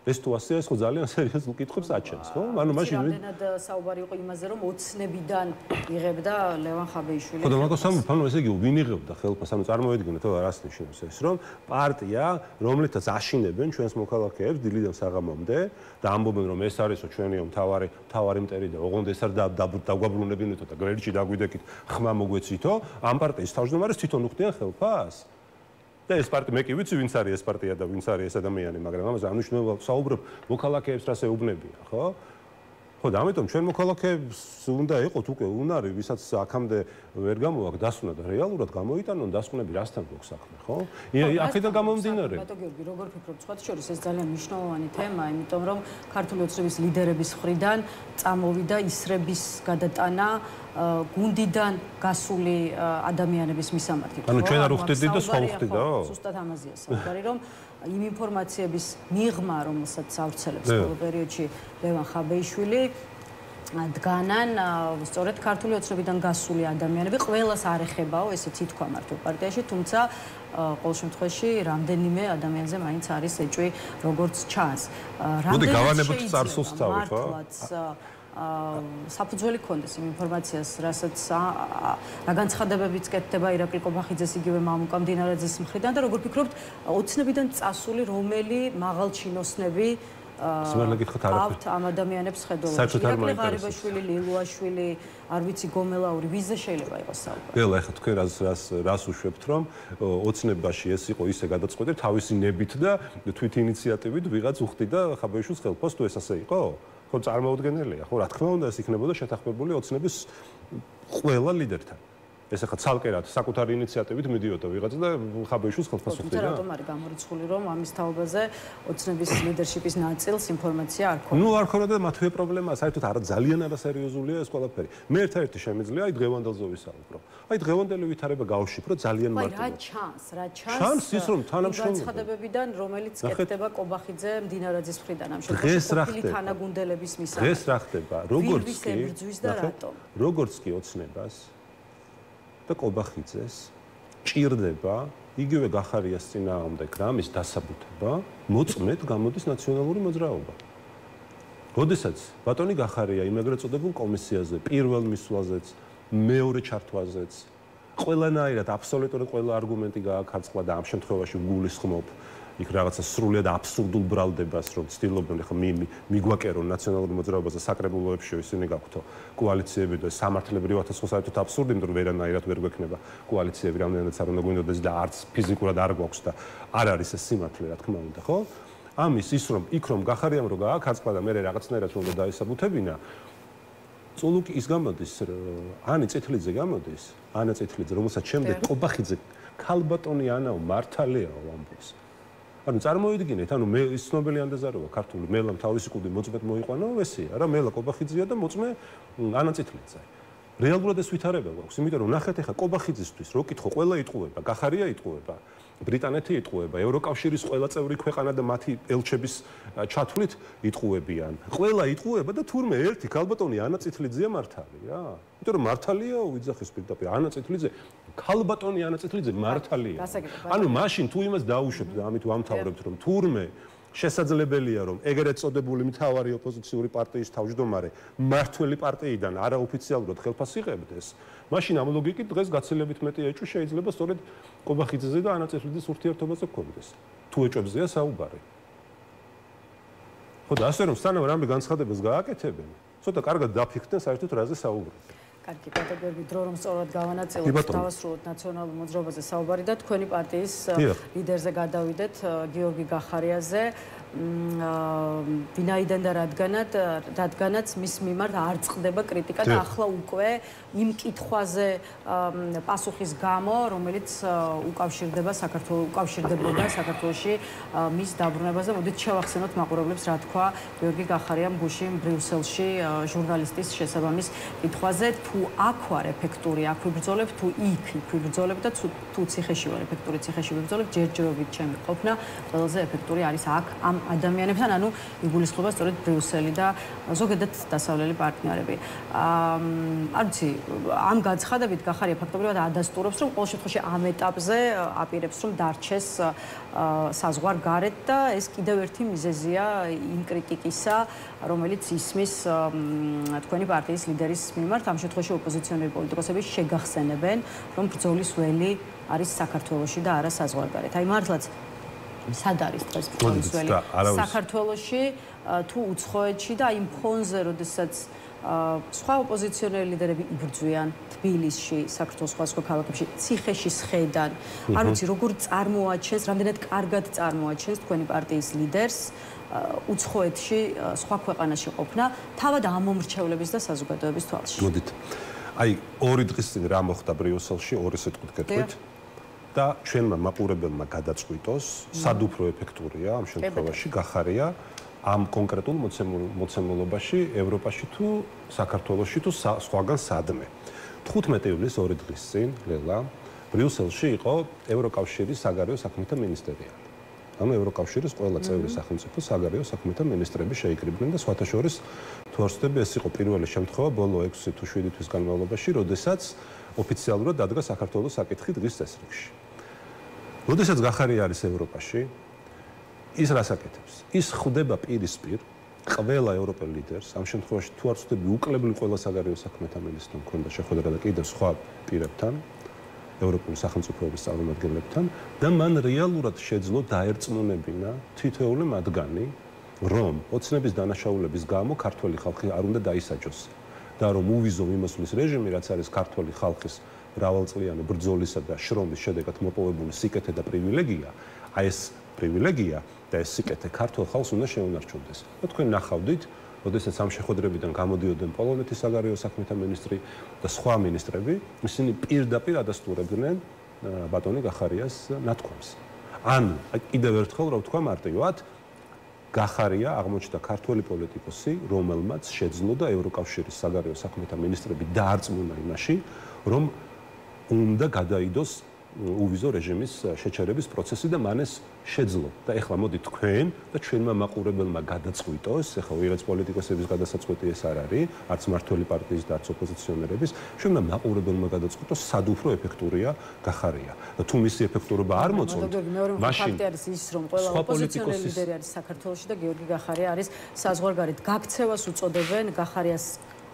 C: ეს ხო ძალიან სერიოზულ კითხვებს აჩენს, ხო? ანუ მაშინ
A: რამდენად საუბარი იყო იმაზე, რომ ოცნებიდან იღებდა ლევან ხაბეიშვილი.
C: ხო და მაგას ამბობ, ანუ ესე იგი ვინ იღებდა ხელფას? ანუ წარმოედგინეთ, რას ნიშნავს ეს, რომ პარტია, რომლითაც აშინებენ ჩვენს მოქალაქეებს დილიდან საღამომდე და ამბობენ, რომ ეს არისო ჩვენიო მთავარი მტერი და ოღონდ ეს არ დაგვაბრუნებინეთო და გრელიჩი დაგვიდეკით, ხმა მოგვეცითო, ამ პარტიის თავმჯდომარეს თვითონ უხდიან ხელფას? და ეს პარტია მე კი ვიცი ვინც არის ეს პარტია და ვინც არის ეს ადამიანი, მაგრამ ამაზე არ ნიშნავს საუბრობ მოქალაქეებს რას ეუბნებიან, ხო? ხო და ამიტომ ჩვენ მოქალაქეებს უნდა იყოთ უკვე უნარი, ვისაც აქამდე ვერ გამოაქვს დასკვნა და რეალურად გამოიტანონ დასკვნები რასთან გვაქვს საქმე, ხო? აქედან გამომდინარე.
A: ბატონო გიორგი, როგორ ფიქრობთ, სხვათა შორის ეს ძალიან მნიშვნელოვანი თემა, იმიტომ რომ ქართული ოცნების ლიდერების მხრიდან წამოვიდა ისრების გადატანა გუნდიდან გასული ადამიანების მისამართი.
C: ანუ ჩვენ არ უხდიდით და სხვა უხდიდაო?
A: ზუსტად ამაზეა საუბარი, რომ იმ ინფორმაციების მიღმა, რომელსაც ავრცელებს ბოლო პერიოდში ლევან ხაბეიშვილი, დგანან სწორედ ქართული ოცნებიდან გასული ადამიანები ყველას არ ეხებაო, ესეც ითქვა მართლ პარტიაში, თუმცა ყოველ შემთხვევაში რამდენიმე ადამიანზე მაინც არის ეჭვი, როგორც ჩანს.
C: მოდი გავანებოთ წარსულს თავი, ხო?
A: საფუძველი ქონდეს იმ ინფორმაციას, რასაც რა განცხადებებიც კეთდება ირაკლი კობახიძეს იგივე მამუკა მდინარაძის მხრიდან და როგორ ფიქრობთ, ოცნებიდან წასული რომელი მაღალჩინოსნები
C: სიმართლე გითხრათ არაფერი.
A: ამ ადამიანებს ხედავთ. ირაკლი ღარიბაშვილი, ლილუაშვილი, არ ვიცი გომელაური, ვიზე შეიძლება იყოს საუბარი.
C: ველა, ეხლა თქვენ რას უშვებთ, რომ ოცნებაში ეს იყო ისე გადაწყვეტილი თავისი ნებით და თვით ინიციატივით ვიღაც უხდიდა ხაბეიშვილს ხელფასს, თუ ეს ასე იყო? ხო, წარმოუდგენელია. ხო, რა თქმა უნდა, ეს იქნებოდა შეთანხმებული ოცნების ყველა ლიდერთან. ეს ახლა ცალკერად საკუთარი ინიციატივით მიდიოდა ვიღაცა და ხაბეიშვილს ხელფასს უხდიდა.
A: რატომ არის გამორიცხული, რომ ამის თაობაზე ოცნების ლიდერშიპის ნაწილს ინფორმაცია არ ქონდა?
C: ნუ არ ქონდა და მათივე პრობლემაა, საერთოდ ძალიან არასერიოზულია ეს ყველაფერი. მე ერთ-ერთი შემიძლია აი დღევანდელზე ვისაუბრო. აი დღევანდელი ვითარება გავშიფრო ძალიან მარტივად.
A: რა ჩანს?
C: ჩანს ის რომ თანამშრომლობა
A: განცხადებებიდან, რომელიც კეთდება კობახიძე მდინარაძის მხრიდან ამ
C: დღეს რა
A: შემთხვევაში თანაგუნდელების მისამართი.
C: დღეს რა ხდება? როგორც
A: ვის ებრძვის და რატომ?
C: როგორც კი ოცნებას და კობახიძეს ჭირდება იგივე გახარიას წინააღმდეგ რამის დასაბუთება, მოწმედ გამოდის ნაციონალური მოძრაობა. როდესაც ბატონი გახარია იმ ეგრეთ წოდებულ კომისიაზე პირველ მისვლაზეც, მეორე ჩართვაზეც, ყველანაირად აბსოლუტურად ყველა არგუმენტი გააქარწყლა და ამ შემთხვევაში გულისხმობ იქ რაღაცა სრულიად აბსურდულ ბრალდებას, რომ ცდილობენ ხა მიგვაკერონ ნაციონალური მოძრაობაზე საკრებულოებში ისინი გაქვთო კოალიციები და სამართლებრივად ხო საერთოდ აბსურდი, იმიტომ რომ ვერანაირად ვერ გვექნება კოალიციები, რამდენადაც არ უნდა გვინდოდეს და არც ფიზიკურად არ გვაქვს და არ არის ეს სიმართლე, რა თქმა უნდა, ხო? ამის ის რომ იქ რომ გახარიამ რომ გააქარწყლა და მე რაღაცნაირად უნდა დაესაბუთებინა, წულუკი ის გამოდის, ანი წითლიძე გამოდის, ანა წითლიძე, რომელსაც შემდეგ კობახიძე ქალბატონი ანაო მართალიაო ამბობს. ანუ წარმოიდგინეთ, ანუ მე ის ცნობილი ანდაზაროა ქართული მელამ თავისი კუდი მოწმედ მოიყვანა, ესეა რა, მელა კობახიძეა და მოწმე ანა წითლიძე. რეალურად ეს ვითარება გვაქვს, იმიტომ რომ ნახეთ ახლა კობახიძისთვის რო კითხო, ყველა იტყუება, გახარია იტყუება, ბრიტანეთი იტყუება, ევროკავშირის ყველა წევრი ქვეყანა და მათი ელჩების ჩათვლით იტყუებიან. ყველა იტყუება და თურმე ერთი ქალბატონი ანა წითლიძეა მართალი რა. იმიტომ რომ მართალიაო ვიძახის პირდაპირ ანა წითლიძე, ქალბატონი ანა წითლიძე მართალია. ანუ მაშინ თუ იმას დაუშვებთ და ამით ვამთავრებთ რომ თურმე შესაძლებელია რომ ეგრეთ წოდებული მთავარი ოპოზიციური პარტიის თავმჯდომარე მართველი პარტიიდან არაოფიციალურად ხელფასს იღებდეს, მაშინ ამ ლოგიკით დღეს გაცილებით მეტი ეჭვი შეიძლება სწორედ კობახიძეზე და ანა წითლიძის ურთიერთობაზე გქონდეს. თუ ეჭვებზეა საუბარი. ხო და ასე რომ სანამ რამე განცხადებას გააკეთებენ, ცოტა კარგად დაფიქრდნენ საერთოდ რაზე საუბრობენ.
A: კარგი, პატაგები დრო რომ სწორად გავანაწილოთ, დავასრულოთ ნაციონალურ მოძრაობაზე საუბარი და თქვენი პარტიის ლიდერზე გადავიდეთ, გიორგი გახარიაზე. ვინაიდან და რადგანაც მის მიმართ არ წყდება კრიტიკა და ახლა უკვე იმ კითხვაზე პასუხის გამო, რომელიც უკავშირდებოდა საქართველოში მის დაბრუნებას და მოდით შევახსენოთ მაყურებლებს რა თქვა გიორგი გახარიამ გუშინ ბრიუსელში ჟურნალისტის შესაბამის კითხვაზე, თუ აქ ვარ ეფექტური, აქ ვიბრძოლებ, თუ იქ ვიბრძოლებ და თუ ციხეში ვარ ეფექტური, ციხეში ვიბრძოლებ, ჯერჯერობით ჩემი ყოფნა ყველაზე ეფექტური არის აქ ამ ადამიანებთან, ანუ იგულისხმება სწორედ ბრიუსელი და ზოგადად დასავლელი პარტნიორები. არ ვიცი, ამ განცხადებით გახარია ფაქტობრივად ადასტურებს, რომ ყოველ შემთხვევაში ამ ეტაპზე აპირებს, რომ დარჩეს საზღვარგარეთ და ეს კიდევ ერთი მიზეზია იმ კრიტიკისა, რომელიც ისმის თქვენი პარტიის ლიდერის მიმართ, ამ შემთხვევაში ოპოზიციონერი პოლიტიკოსები შეგახსენებენ, რომ ბრძოლის ველი არის საქართველოში და არა საზღვარგარეთ. აი მართლაც სად არის დღეს ბრძოლის ველი საქართველოში თუ უცხოეთში და იმ ფონზე, როდესაც სხვა ოპოზიციონერი ლიდერები იბრძვიან თბილისში, საქართველოს სხვა ქალაქებში, ციხეში სხედან. არ ვიცი, როგორ წარმოაჩენს, რამდენად კარგად წარმოაჩენს თქვენი პარტიის ლიდერს უცხოეთში, სხვა ქვეყანაში ყოფნა, თავად ამ მომრჩევლების და საზოგადოების თვალში.
C: მოდით. აი, 2 დღის წინ რა მოხდა ბრიუსელში, 2 სიტყვით გეტყვით. და ჩვენმა მაყურებელმა გადაწყვიტოს, სად უფრო ეფექტურია ამ შემთხვევაში გახარია ამ კონკრეტულ მოცემულობაში ევროპაში თუ საქართველოში თუ სხვაგან სადმე. 15 ივლისს 2 დღის წინ ლელა ბრიუსელში იყო ევროკავშირის საგარეო საქმეთა მინისტერიალი. ანუ ევროკავშირის ყველა წევრი სახელმწიფო საგარეო საქმეთა მინისტრები შეიკრიბნენ და სხვათა შორის თუ არ ვცდები, ეს იყო პირველი შემთხვევა ბოლო 6 თუ 7 თვის განმავლობაში, როდესაც ოფიციალურად დადგა საქართველოს საკითხი დღის წესრიგში. როდესაც გახარია არის ევროპაში, ის რას აკეთებს? ის ხვდება პირისპირ ყველა ევროპელ ლიდერს, ამ შემთხვევაში თუ არ ვწდები უკლებლი ყველა საგარეო საქმეთა მინისტრმა მქონდა შეხვედრა და კიდევ სხვა პირებთან, ევროპული სახელმწიფოების წარმომადგენლებთან და მან რეალურად შეძლო დაერწმუნებინა თითოეული მათგანი, რომ ოცნების დანაშაულების გამო ქართველი ხალხი არ უნდა დაისაჯოს და რომ უვიზო მიმოსვლის რეჟიმი, რაც არის ქართველი ხალხის მრავალწლიანი ბრძოლისა და შრომის შედეგად მოპოვებული სიკეთე და პრივილეგია, აი ეს პრივილეგია და ეს სიკეთე ქართულ ხალხს უნდა შეუნარჩუნდეს. და თქვენ ნახავდით, როდესაც ამ შეხვედრებიდან გამოდიოდნენ პოლონეთის საგარეო საქმეთა მინისტრი და სხვა მინისტრები, ისინი პირდაპირ ადასტურებდნენ ბატონი გახარიას ნათქვამს. ანუ კიდევ ერთხელ რა ვთქვა მარტივად, გახარია აღმოჩნდა ქართველი პოლიტიკოსი, რომელმაც შეძლო და ევროკავშირის საგარეო საქმეთა მინისტრები დაარწმუნა იმაში, რომ უნდა გადაიდოს უვიზო რეჟიმის შეჩერების პროცესი და მან ეს შეძლო. და ეხლა მოდი თქვენ და ჩვენმა მაყურებელმა გადაწყვიტოს, ეხლა ვიღაც პოლიტიკოსების გადასაწყვეტი ეს არ არის, არც მართველი პარტიის და არც ოპოზიციონერების, ჩვენმა მაყურებელმა გადაწყვიტოს, სად უფრო ეფექტურია გახარია. და თუ მისი ეფექტურობა არ მოწონთ,
A: მაშინ არის ის, რომ ყველა ოპოზიციონერი ლიდერი არის საქართველოში და გიორგი გახარია არის საზღვარგარეთ. გაქცევას უწოდებენ გახარიას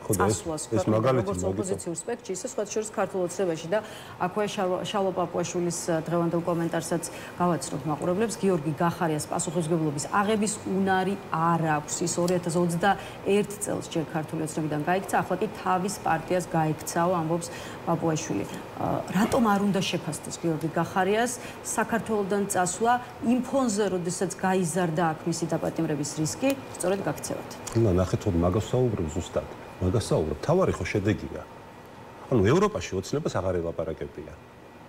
A: წასვლას როგორც ოპოზიციურ სპექტრში, ისე სხვა შორის ქართულ ოცნებაში და აქვე შალო პაპუაშვილის დღევანდელ კომენტარსაც გავაცნობ მაყურებლებს, გიორგი გახარიას პასუხისმგებლობის აღების უნარი არ აქვს. ის 2021 წელს ჯერ ქართული ოცნებიდან გაიქცა, ახლა კი თავის პარტიას გაიქცაო, ამბობს პაპუაშვილი. რატომ არ უნდა შეფასდეს გიორგი გახარიას საქართველოსდან წასვლა იმ ფონზე, როდესაც გაიზარდა აქ მისი დაპატიმრების რისკი, სწორედ გაქცევათ?
C: ნახეთ, მაგას საუბრობ ზუსტად. მაგასაუბრებ, თავარი ხო შედეგია. ანუ ევროპაში ოცნებას აღარ ელაპარაკებია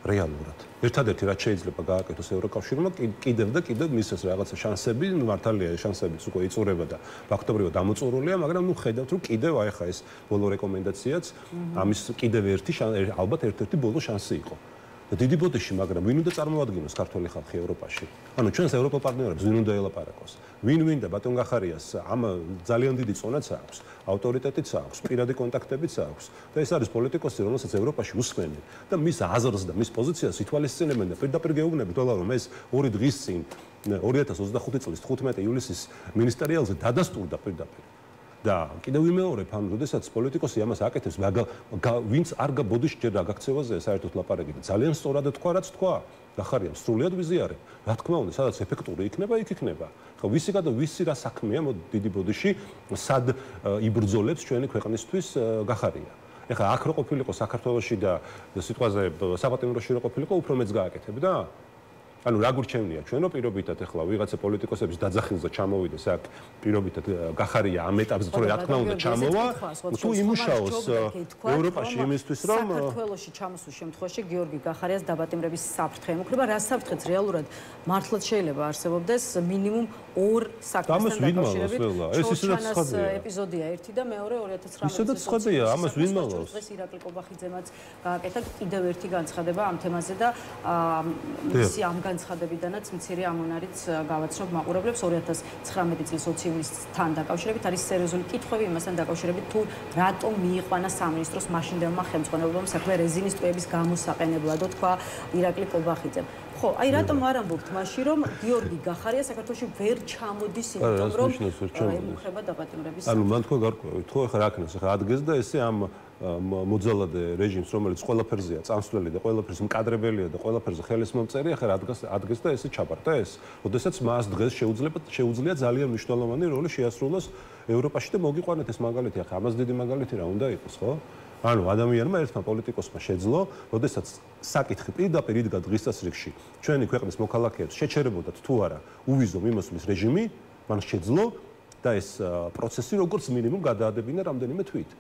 C: რეალურად. ერთადერთი რაც შეიძლება გააკეთოს ევროკავშირმა, კიდევ და კიდევ მისცეს რაღაცა შანსები, მართალია შანსებიც უკვე იწურება და ფაქტობრივად ამოწურულია, მაგრამ ნუ ხედავთ, რომ კიდევ აი ხა ეს ბოლო რეკომენდაციაც ამის კიდევ ერთი ალბათ ერთ-ერთი ბოლო შანსი იყო. და დიდი ბოდიში, მაგრამ ვინ უნდა წარმოადგინოს ქართული ხალხი ევროპაში? ანუ ჩვენს ევროპულ პარტნიორებს ვინ უნდა ელაპარაკოს? ვინ და ბატონ გახარიას ამ ძალიან დიდი წონაც აქვს, ავტორიტეტიც აქვს, პირადი კონტაქტებიც აქვს და ეს არის პოლიტიკოსი, რომელსაც ევროპაში უსმენენ და მის აზრს და მის პოზიციას ითვალისწინებენ და პირდაპირ გეუბნებით, რომ ეს 2 დღის წინ 2025 წლის 15 ივლისის მინისტერიალზე დადასტურდა პირდაპირ. და კიდევ ვიმეორებ, ანუ როდესაც პოლიტიკოსი ამას აკეთებს, ვინც არ გაბოდის ჯერ გაქცევაზე საერთოდ ლაპარაკი და ძალიან სწორად თქვა, რაც თქვა. გახარიამ სრულიად ვიზიარებ. რა თქმა უნდა, სადაც ეფექტური იქნება, იქ იქნება. ხო, ვისი რა საქმეა დიდი ბოდიში, სად იბრძოლებს ჩვენი ქვეყნისთვის გახარია. ეხლა აქ რო ყოფილიყო საქართველოში და სიტყვაზე საპატიმროში რო ყოფილიყო, უფრო მეც გააკეთებდა. ანუ რა გურჩევნია ჩვენო პირობითად ეხლა ვიღაცა პოლიტიკოსების დაძახილზე ჩამოვიდეს აქ პირობითად გახარია ამ ეტაპზე თუ რა თქმა უნდა ჩამოვა თუ იმუშაოს ევროპაში იმისთვის რომ
A: საქართველოში ჩამოსულ შემთხვევაში გიორგი გახარიას დაბატიმრების საფრთხე ემუქრება რა საფრთხეც რეალურად მართლაც შეიძლება არსებობდეს მინიმუმ 2 საქმესთან დაკავშირებით ეს ისედაც ხადია ეპიზოდია 1 და მეორე 2019
C: ისედაც ხადია ამას ვინ მალავს
A: დღეს ირაკლი კობახიძემაც გააკეთა კიდევ ერთი განცხადება ამ თემაზე და მისი ამ განცხადებიდანაც მცირე ამონარიც გავაცნობ მაყურებლებს 2019 წლის 20 ივნისთან დაკავშირებით არის სერიოზული კითხვები იმასთან დაკავშირებით თუ რატომ მიიყვანა სამინისტროს მაშინდელმა ხელმძღვანელობამ საქმე რეზინის ტყვეების გამოსაყენებლადო თქვა ირაკლი კობახიძემ. ხო, აი რატომ არ ამბობთ მაშინ რომ გიორგი გახარია საქართველოში ვერ ჩამოდის იმიტომ რომ ემუქრება დაპატიმრების
C: ანუ მან თქვა გარკვევით ხო ახლა რა ქნას ახლა ადგეს და ესე ამ მოძალადე რეჟიმს რომელიც ყველაფერზეა წამსვლელი და ყველაფერს მკადრებელია და ყველაფერზე ხელის მომწერი ახლა ადგეს და ესე ჩაბარდა ეს. როდესაც მას დღეს შეუძლია ძალიან მნიშვნელოვანი როლი შეასრულოს ევროპაში და მოგიყვანეთ ეს მაგალითი ახლა ამას დიდი მაგალითი რა უნდა იყოს ხო? ანუ ადამიანმა ერთმა პოლიტიკოსმა შეძლო, როდესაც საკითხი პირდაპირ იდგა დღის წესრიგში, ჩვენი ქვეყნის მოქალაქეებს შეჩერებოდათ თუ არა უვიზო მიმოსვლის რეჟიმი, მან შეძლო და ეს პროცესი როგორც მინიმუმ გადაადებინა რამდენიმე თვით.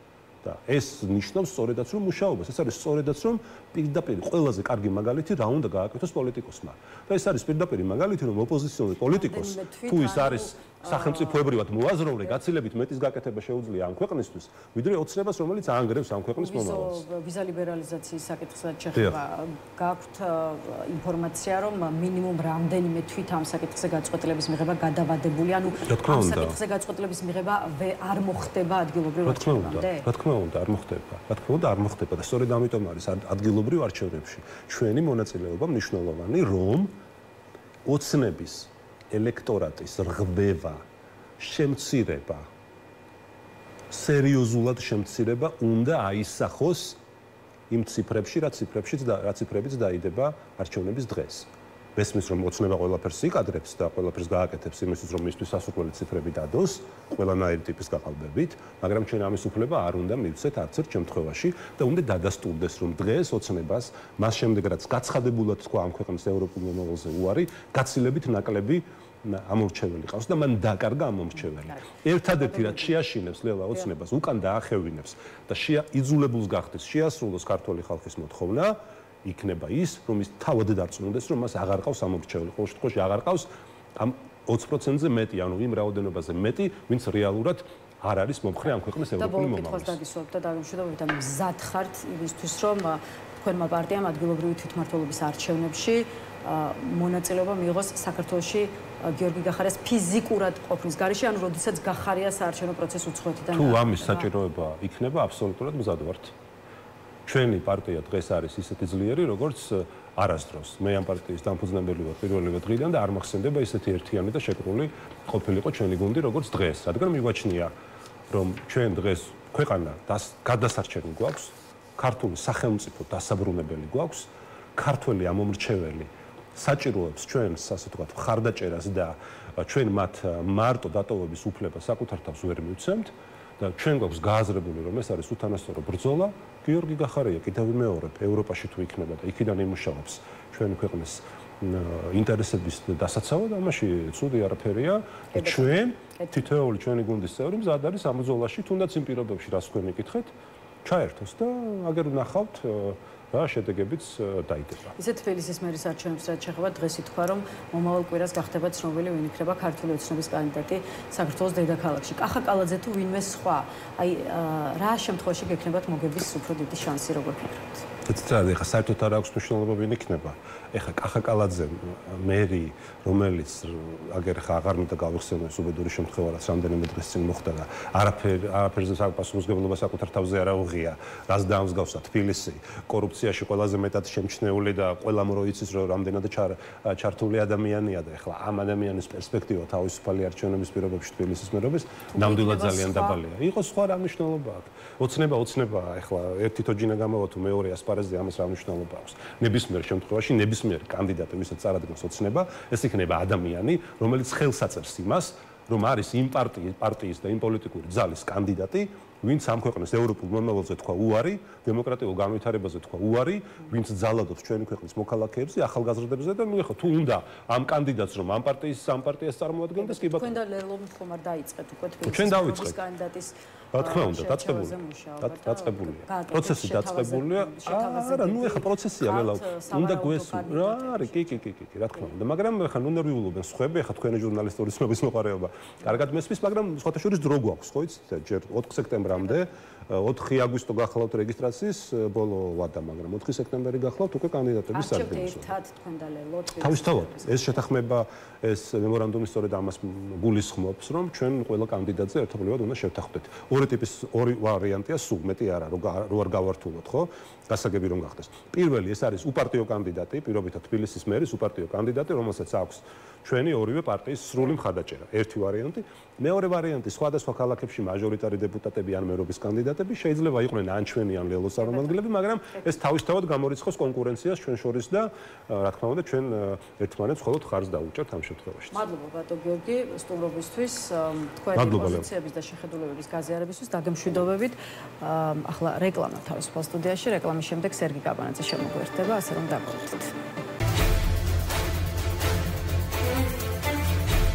C: და ეს ნიშნავს სწორედაც რომ მუშაობას, ეს არის სწორედაც რომ პირდაპირ ყველაზე კარგი მაგალითი რა უნდა გააკეთოს პოლიტიკოსმა. და ეს არის პირდაპირ მაგალითი რომ ოპოზიციონერი პოლიტიკოს თუ ის არის სახელმწიფოებრივად მოაზროვნე გაცილებით მეტის გაკეთება შეუძლია ამ ქვეყნისთვის, ვიდრე ოცნებას რომელიც აანგრევს ამ ქვეყნის მომავალს.
A: ვიზა ლიბერალიზაციის საკითხსაც შეხება გაქვთ ინფორმაცია რომ მინიმუმ რამდენიმე თვით ამ საკითხზე გაწყვეტილების მიღება გადავადებული, ანუ ამ საკითხზე გაწყვეტილების მიღება არ მოხდება ადგილობრივ არჩევნებამდე?
C: რა თქმა უნდა, არ მოხდება. რა თქმა უნდა, არ მოხდება და სწორედ ამიტომ არის ადგილობრივ არჩევნებში ჩვენი მონაწილეობა მნიშვნელოვანი, რომ ოცნების ელექტორატის რღვევა შემცირება სერიოზულად შემცირება უნდა აისახოს იმ ციფრებში, რა ციფრებიც დაიდება არჩევნების დღეს. მესმის რომ ოცნება ყველაფერს იკადრებს და ყველაფერს გააკეთებს იმისთვის რომ მისთვის სასურველი ციფრები დადოს ყველანაირი ტიპის გაყალბებით, მაგრამ ჩვენ ამის უფლება არ უნდა მივცეთ არც ერთ შემთხვევაში და უნდა დადასტურდეს რომ დღეს ოცნებას მას შემდეგ რაც გაცხადებულად თქვა ამ ქვეყნის ევროპულ მომავალზე უარი, გაცილებით ნაკლები ამორჩეველი ყავს და მან დაკარგა ამ მომრჩეველი. ერთადერთი რაც შეაშინებს ლელა ოცნებას უკან დაახევინებს და იძულებულს გახდეს შეასრულოს ქართული ხალხის მოთხოვნა იქნება ის, რომ ის თავად დარწმუნდეს, რომ მას აღარ ყავს ამორჩეველი. ყოველ შემთხვევაში აღარ ყავს ამ 20%-ზე მეტი, ანუ იმ რაოდენობაზე მეტი, ვინც რეალურად არ არის მომხრე ამ ქვეყნის ევროპული მომავალს.
A: და ბოლოს დაგისვამთ და დამშვიდობებით და მზად ხართ იმისთვის, რომ თქვენმა პარტიამ ადგილობრივი თვითმმართველობის არჩევნებში მონაწილეობა მიიღოს საქართველოში გიორგი გახარიას ფიზიკურად ყოფნის გარეშე, ანუ როდესაც გახარიას საარჩევნო პროცესი უცხოეთიდან.
C: თუ ამის საჭიროება იქნება, აბსოლუტურად მზად ვართ. ჩვენი პარტია დღეს არის ისეთი ძლიერი, როგორც არასდროს. მე ამ პარტიის დამფუძნებელი ვარ პირველივე დღიდან და არ მახსენდება ისეთი ერთიანი და შეკრული ყოფილიყო ჩვენი გუნდი, როგორც დღეს. რადგან მიგვაჩნია, რომ ჩვენ დღეს ქვეყანა გადასარჩენი გვაქვს, ქართული სახელმწიფო დასაბრუნებელი გვაქვს, ქართველი ამომრჩეველი საჭიროებს ჩვენს, ასე ვთქვათ, მხარდაჭერას და ჩვენ მათ მარტო დატოვების უფლებას საკუთარ თავს ვერ მივცემთ და ჩვენ გვაქვს გააზრებული, რომ ეს არის უთანასწორო ბრძოლა. გიორგი გახარია კიდევ ვიმეორებ, ევროპაში თუ იქნება და იქიდან იმუშავებს ჩვენი ქვეყნის ინტერესების დასაცავად, ამაში ცუდი არაფერია. ჩვენ თითოეული ჩვენი გუნდის წევრი მზად არის ამ ბრძოლაში, თუნდაც იმ პირობებში, რაც თქვენ მიკითხეთ, ჩაერთოს და აგერ ვნახავთ რა შედეგებიც დაიდება.
A: ისე თბილისის მერის არჩევნებს რაც შეეხება დღეს ითქვა, რომ მომავალ კვირას გახდება ცნობილი, ვინ იქნება ქართული ოცნების კანდიდატი საქართველოს დედაქალაქში. კახა კალაძე თუ ვინმე სხვა, აი რა შემთხვევაში გექნებათ მოგების უფრო დიდი შანსი, როგორ ფიქრობთ?
C: ეცეტრად, ეხლა საერთოდ არ აქვს მნიშვნელობა ვინ იქნება. ეხლა კახა კალაძე მერი, რომელიც აგერ ხა აღარ მინდა გავიხსენოს უბედური შემთხვევა, რაც რამდენიმე დღეს წინ მოხდა და არაფერზე პასუხისმგებლობა საკუთარ თავზე არ აუღია, რაც დაამსგავსა თბილისი კორუფციაში ყველაზე მეტად შემჩნეული და ყველამ რო იცის რომ რამდენად ჩართული ადამიანია და ეხლა ამ ადამიანის პერსპექტივა თავისუფალი არჩევნების პირობებში თბილისის მერობის ნამდვილად ძალიან დაბალია. იყო სხვა რა მნიშვნელობა აქვს. ოცნება ეხლა ერთი თოჯინა გამოვა თუ მეორე ასპარეზზე ამას რა მნიშვნელობა აქვს. ნებისმიერ შემთხვევაში ნებისმიერ კანდიდატი, ვისაც წარადგენს ოცნება, ეს იქნება ადამიანი, რომელიც ხელს აწევს იმას, რომ არის იმ პარტიის და იმ პოლიტიკური ძალის კანდიდატი, ვინც ამ ქვეყნის ევროპულ მომავალზე თქვა უარი, დემოკრატიულ განვითარებაზე თქვა უარი, ვინც ძალადობს ჩვენი ქვეყნის მოქალაქეებზე, ახალგაზრდებზე და ნუ ეხლა თუ უნდა ამ კანდიდატს რომ ამ პარტიას წარმოადგენდეს, კი ბატონო.
A: თქვენ და ლერლობით ხომ არ დაიწყეთ უკვე
C: თბილისის
A: კანდიდატის
C: რა თქმა უნდა, დაწყებულია. პროცესი დაწყებულია. არა, ნუ ეხლა პროცესია ლელა. უნდა გვესმო. რა არის? კი, რა თქმა უნდა. მაგრამ ეხლა ნუ ნერვიულობენ სხვები, ეხლა თქვენი ჟურნალისტური ცნობის მოყარეობა. კარგად მესმის, მაგრამ სხვათა შორის დრო გვაქვს, ხო იცით? ჯერ 4 სექტემბრამდე 4 აგვისტო გახლავთ რეგისტრაციის ბოლო ვადა, მაგრამ 4 სექტემბერი გახლავთ უკვე კანდიდატების სარგებლობა.
A: ერთად თქვენ და ლელოთ.
C: თავისთავად, ეს შეთანხმება, ეს მემორანდუმი სწორედ ამას გულისხმობს, რომ ჩვენ ყველა კანდიდატზე ერთობლივად უნდა შევთანხმდეთ. ორი ვარიანტია, სულ მეტი არა, რო არ გავართულოთ, ხო? გასაგები რომ გახდეს. პირველი ეს არის უპარტიო კანდიდატი, პირობითად თბილისის მერის უპარტიო კანდიდატი, რომელსაც აქვს ჩვენი ორივე პარტიის სრული მხარდაჭერა. ერთი ვარიანტი, მეორე ვარიანტი, სხვადასხვა ქალაქებში მაჟორიტარი დეპუტატები ან მერობის კანდიდატები შეიძლება იყვნენ ან ჩვენი ან ლელოს წარმომადგენლები, მაგრამ ეს თავისთავად გამორიცხავს კონკურენციას ჩვენ შორის და რა თქმა უნდა ჩვენ ერთმანეთს მხოლოდ ხარს დაუჭერთ ამ შემთხვევაში.
A: მადლობა ბატო გიორგი სტუმრობისთვის, თქვენი პოზიციების და შეხედულებების გაზიარებისთვის, დაგემშვიდობებით. ახლა რეკლამა თავისუფალ სტუდიაში, რეკლამის შემდეგ სერგი კაბანაძე შემოგვერთდება, ასე რომ დაგვიწყდით.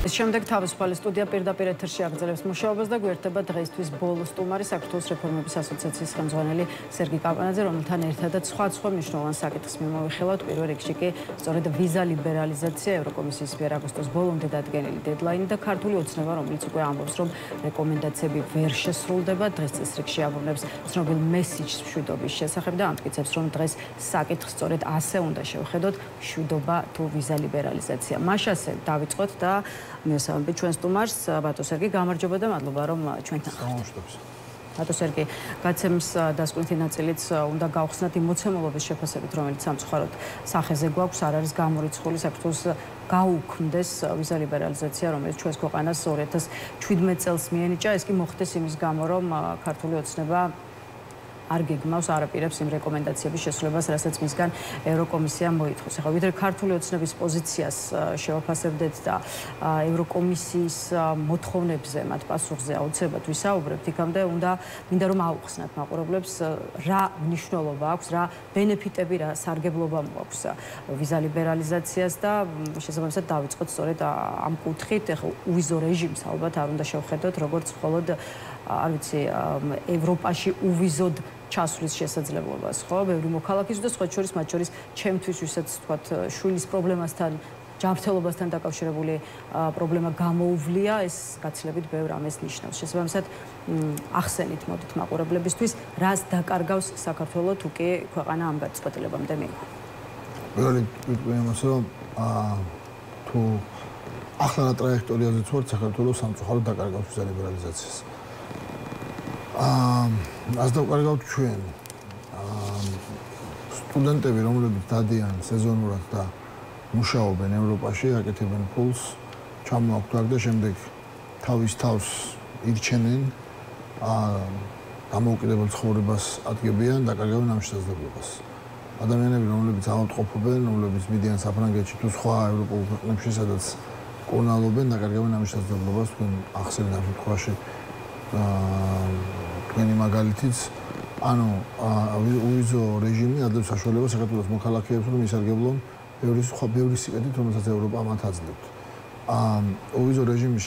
A: შემდეგ თავისუფალი სტუდია პირდაპირ ეთერში აგრძელებს მუშაობას და გვერდება დღეისთვის ბოლო სტუმარი საქართველოს რეფორმების ასოციაციის ხელმძღვანელი სერგი კაპანაძე, რომელთან ერთადაც სხვა მნიშვნელოვან საკითხს მიმოვიხილავთ. პირველ რიგში კი სწორედ ვიზა ლიბერალიზაცია, ევროკომისიის მიერ აგვისტოს ბოლომდე დადგენილი დედლაინი და ქართული ოცნება, რომელიც უკვე ამბობს, რომ რეკომენდაციები ვერ შესრულდება. დღეს წესრიგში აბრუნებს ცნობილ მესიჯს მშვიდობის შესახებ და ამტკიცებს, რომ დღეს საკითხს სწორედ ასე უნდა შევხედოთ, მშვიდობა თუ ვიზა ლიბერალიზაცია. მაშასე დავიწყოთ და მივესალმებით ჩვენ სტუმარს, ბატონ სერგი, გამარჯობა და მადლობა, რომ ჩვენთან ხართ. ბატონ სერგი, გაცემის დასკვნითი ნაწილიც უნდა გავხსნათ იმ მოცემულობის შეფასებით, რომელიც სამწუხაროდ სახეზე გვაქვს, არ არის გამორიცხული საქართველოს გაუქმდეს ვიზა ლიბერალიზაცია, რომელიც ჩვენს ქვეყანას 2017 წელს მიენიჭა. ეს კი მოხდეს იმის გამო, რომ ქართული ოცნება არ გეგმავს, არ აპირებს იმ რეკომენდაციების შესრულებას, რასაც მისგან ევროკომისია მოითხოვს. ახლა ვიდრე ქართული ოცნების პოზიციას შევაფასებდეთ და ევროკომისიის მოთხოვნებზე, მათ პასუხზე აუცილებლად ვისაუბრებთ, იქამდე მინდა რომ აუხსნათ მაყურებლებს, რა მნიშვნელობა აქვს, რა ბენეფიტები, რა სარგებლობა მოაქვს ვიზა ლიბერალიზაციას და შესაბამისად დავიწყოთ სწორედ ამ კუთხით. ახლა უვიზო რეჟიმს ალბათ არ უნდა შევხედოთ, როგორც მხოლოდ არ ვიცი, ევროპაში უვიზოდ ჩასვლის შესაძლებლობას, ხო? ბევრი მოქალაქის და სხვა შორის, მათ შორის ჩემთვის, ვისაც თქვათ, შვილის პრობლემასთან, ჯანმრთელობასთან დაკავშირებული პრობლემა გამოუვლია, ეს გაცილებით ბევრ ამას ნიშნავს. შესაბამისად, ახსენით მოდით მაყურებლებისთვის, რას დაკარგავს საქართველოს თუ კი ქვეყანა ამ გადაწყვეტილებამდე მიიღო.
D: პირველი ვიტყვი იმას, რომ თუ ახლა რა ტრაექტორიაზეც ვართ, საქართველოს სამწუხაროდ დაკარგავს ვიზა ლიბერალიზაციას. ას დავკარგავთ ჩვენ სტუდენტები, რომლებიც დადიან სეზონურად და მუშაობენ ევროპაში, აკეთებენ ფულს, ჩამოაქვთ აქ და შემდეგ თავის თავს ირჩენენ, დამოუკიდებელ ცხოვრებას ადგენენ, დაკარგავენ ამ შესაძლებლობას. ადამიანები, რომლებიც ავადმყოფობენ, რომლებიც მიდიან საფრანგეთში თუ სხვა ევროპულ ქვეყნებში, სადაც კურნალობენ, დაკარგავენ ამ შესაძლებლობას, თქვენ ახსენეთ ამ შემთხვევაში თქვენი მაგალითიც, ანუ უვიზო რეჟიმი ადლებს საშუალებას საქართველოს მოქალაქეებს, რომ ისარგებლონ ბევრი სიკეთით, რომელსაც ევროპა მათ აძლევთ. უვიზო რეჟიმის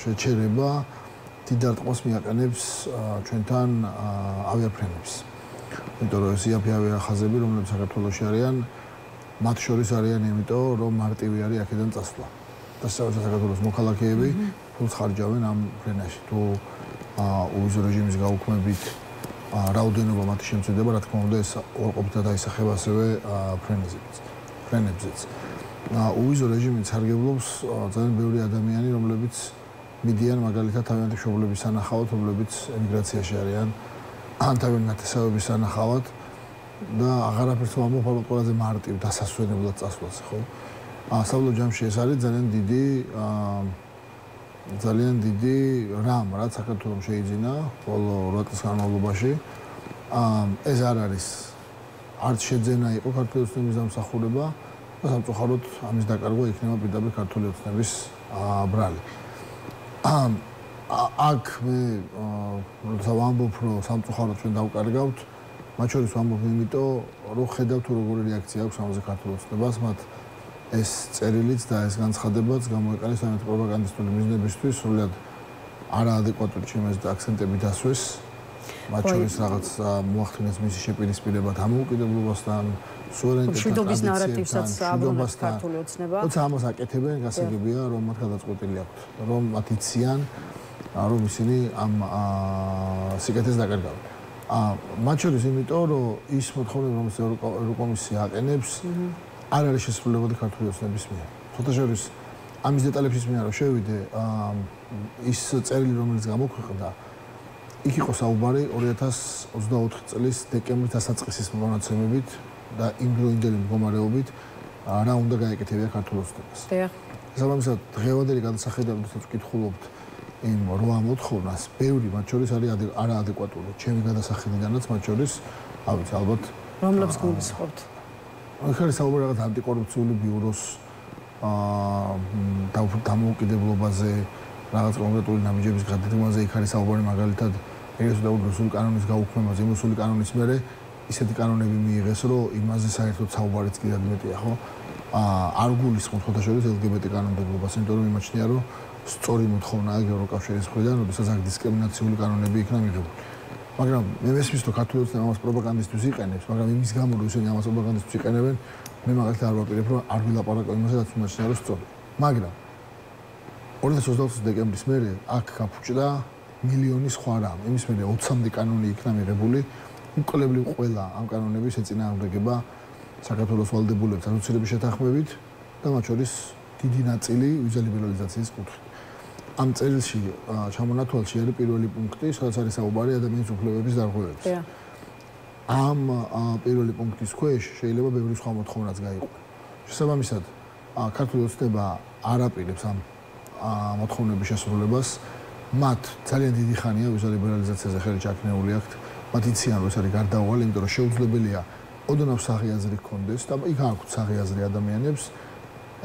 D: შეჩერება დიდ დარტყმას მიაყენებს ჩვენთან ავიაფრენებს. იმიტომ რომ ეს იაფი ავიახაზები, რომლებიც საქართველოში არიან, მათ შორის არიან იმიტომ, რომ მარტივი არის აქედან წასვლა. და საქართველოს მოქალაქეები ფულს ხარჯავენ ამ ფრენაში. თუ უვიზო რეჟიმის გაუქმებით რაოდენობა მათი შემცირდება, რა თქმა უნდა, ეს უარყოფითად აისახება ასევე ფრენებზეც. უვიზო რეჟიმით სარგებლობს ძალიან ბევრი ადამიანი, რომლებიც მიდიან მაგალითად თავიანთი მშობლების სანახავად, რომლებიც ემიგრაციაში არიან, ან თავიანთი ნათესავების სანახავად და აღარაფერს ვამბობ, ალბათ ყველაზე მარტივ დასასვენებლად წასვლას, ხო? საბოლოო ჯამში ეს არის ძალიან დიდი რამ, რაც საქართველოს შეიძინა ბოლო 8 წლის განმავლობაში. ეს არ არის არც შეძენა იყო ქართული ოცნების დამსახურება და სამწუხაროდ ამის დაკარგვა იქნება პირდაპირ ქართული ოცნების ბრალი. აქ მე ვამბობ, რომ სამწუხაროდ ჩვენ დავკარგავთ, მათ შორის ვამბობ იმიტომ, რომ ხედავთ თუ როგორი რეაქცია აქვს ამაზე ქართული ოცნებას, მათ ეს წერილიც და ეს განცხადებაც გამოიყენეს ამეთ პროპაგანდისტული მიზნებისთვის, სრულად არაადეკვატური ჩემს და აქცენტები დასვეს. მათ შორის რაღაც მოახდინეს მისი შეპირისპირება დამოუკიდებლობასთან, სუვერენიტეტთან,
A: მშვიდობის ნარატივსაც აბრუნებს ქართული ოცნება.
D: თუმცა ამას აკეთებენ, გასაგებია, რომ მათ გადაწყვეტილი აქვთ, რომ მათ იციან, რომ ისინი ამ სიკეთეს დაკარგავენ. მათ შორის იმიტომ, რომ ის მოთხოვნა, რომელსაც ევროკომისია აყენებს, არ არის შესრულებული ქართული ოცნების მიერ. ფოტოშორის ამის დეტალებში მინდა რომ შევიდე, ის წერილი, რომელიც გამოქვეყნდა, იქ იყო საუბარი 2024 წლის დეკემბრის დასაწყისის მონაცემებით და იმდროინდელი მდგომარეობით, რა უნდა გაეკეთებინა ქართულ ოცნებას. შესაბამისად, დღევანდელი გადასახედავად, როდესაც ვკითხულობთ იმ 8 მოთხოვნას, ბევრი მათ შორის არის არაადეკვატური. ჩემი გადასახედიდანაც მათ შორის, ალბათ,
A: რომლებს გულისხმობთ?
D: აქ არის საუბარი რაღაც ანტიკორუფციული ბიუროს დამოუკიდებლობაზე, რაღაც კონკრეტული ნაბიჯების გადადგმაზე, იქ არის საუბარი მაგალითად ეგრეთ წოდებული რუსული კანონის გაუქმებაზე, იმ რუსული კანონის მერე ისეთი კანონები მიიღეს, რომ იმაზე საერთოდ საუბარიც კიდევ მეტია, ხო? არ გულისხმობ ფოტოშორის LGBT კანონმდებლობას, იმიტომ რომ იმაჩნია, რომ სწორი მოთხოვნაა ევროკავშირის მხრიდან, როდესაც აქ დისკრიმინაციული კანონები იქნა მიღებული. მაგრამ მე მესმის რომ ქართული ოცნება ამას პროპაგანდისტვის იყენებს, მაგრამ იმის გამო რომ ისინი ამას პროპაგანდისტვის იყენებენ, მე მაგალითად არ ვაპირებ რომ არ ვილაპარაკო იმაზე, რაც უმოჩნია რომ სწორი. მაგრამ 2024 დეკემბრის მერე აქ გაფუჭდა მილიონი სხვა რამ. იმის მერე 20-მდე კანონი იქნა მიღებული, უკვლებლივ ყველა ამ კანონების ეწინააღმდეგება საქართველოს ვალდებულების ასოცირების შეთანხმებით და მათ შორის დიდი ნაწილი ვიზა ლიბერალიზაციის კუთხით. ამ წერილში ჩამონათვალში არის პირველი პუნქტი, სადაც არის საუბარი ადამიანის უფლებების დარღვევებზე. ამ პირველი პუნქტის ქვეშ შეიძლება ბევრი სხვა მოთხოვნაც გაიყვანოს. შესაბამისად, ქართული ოცნება არ აპირებს ამ მოთხოვნების შესრულებას. მათ ძალიან დიდი ხანია ვიზა ლიბერალიზაციაზე ხელი ჩაქნეული აქვთ. მათ იციან რომ ეს არის გარდაუვალი, იმიტომ რომ შეუძლებელია ოდნავ საღიაზრი ჰქონდეს და იქ აქვთ საღიაზრი ადამიანებს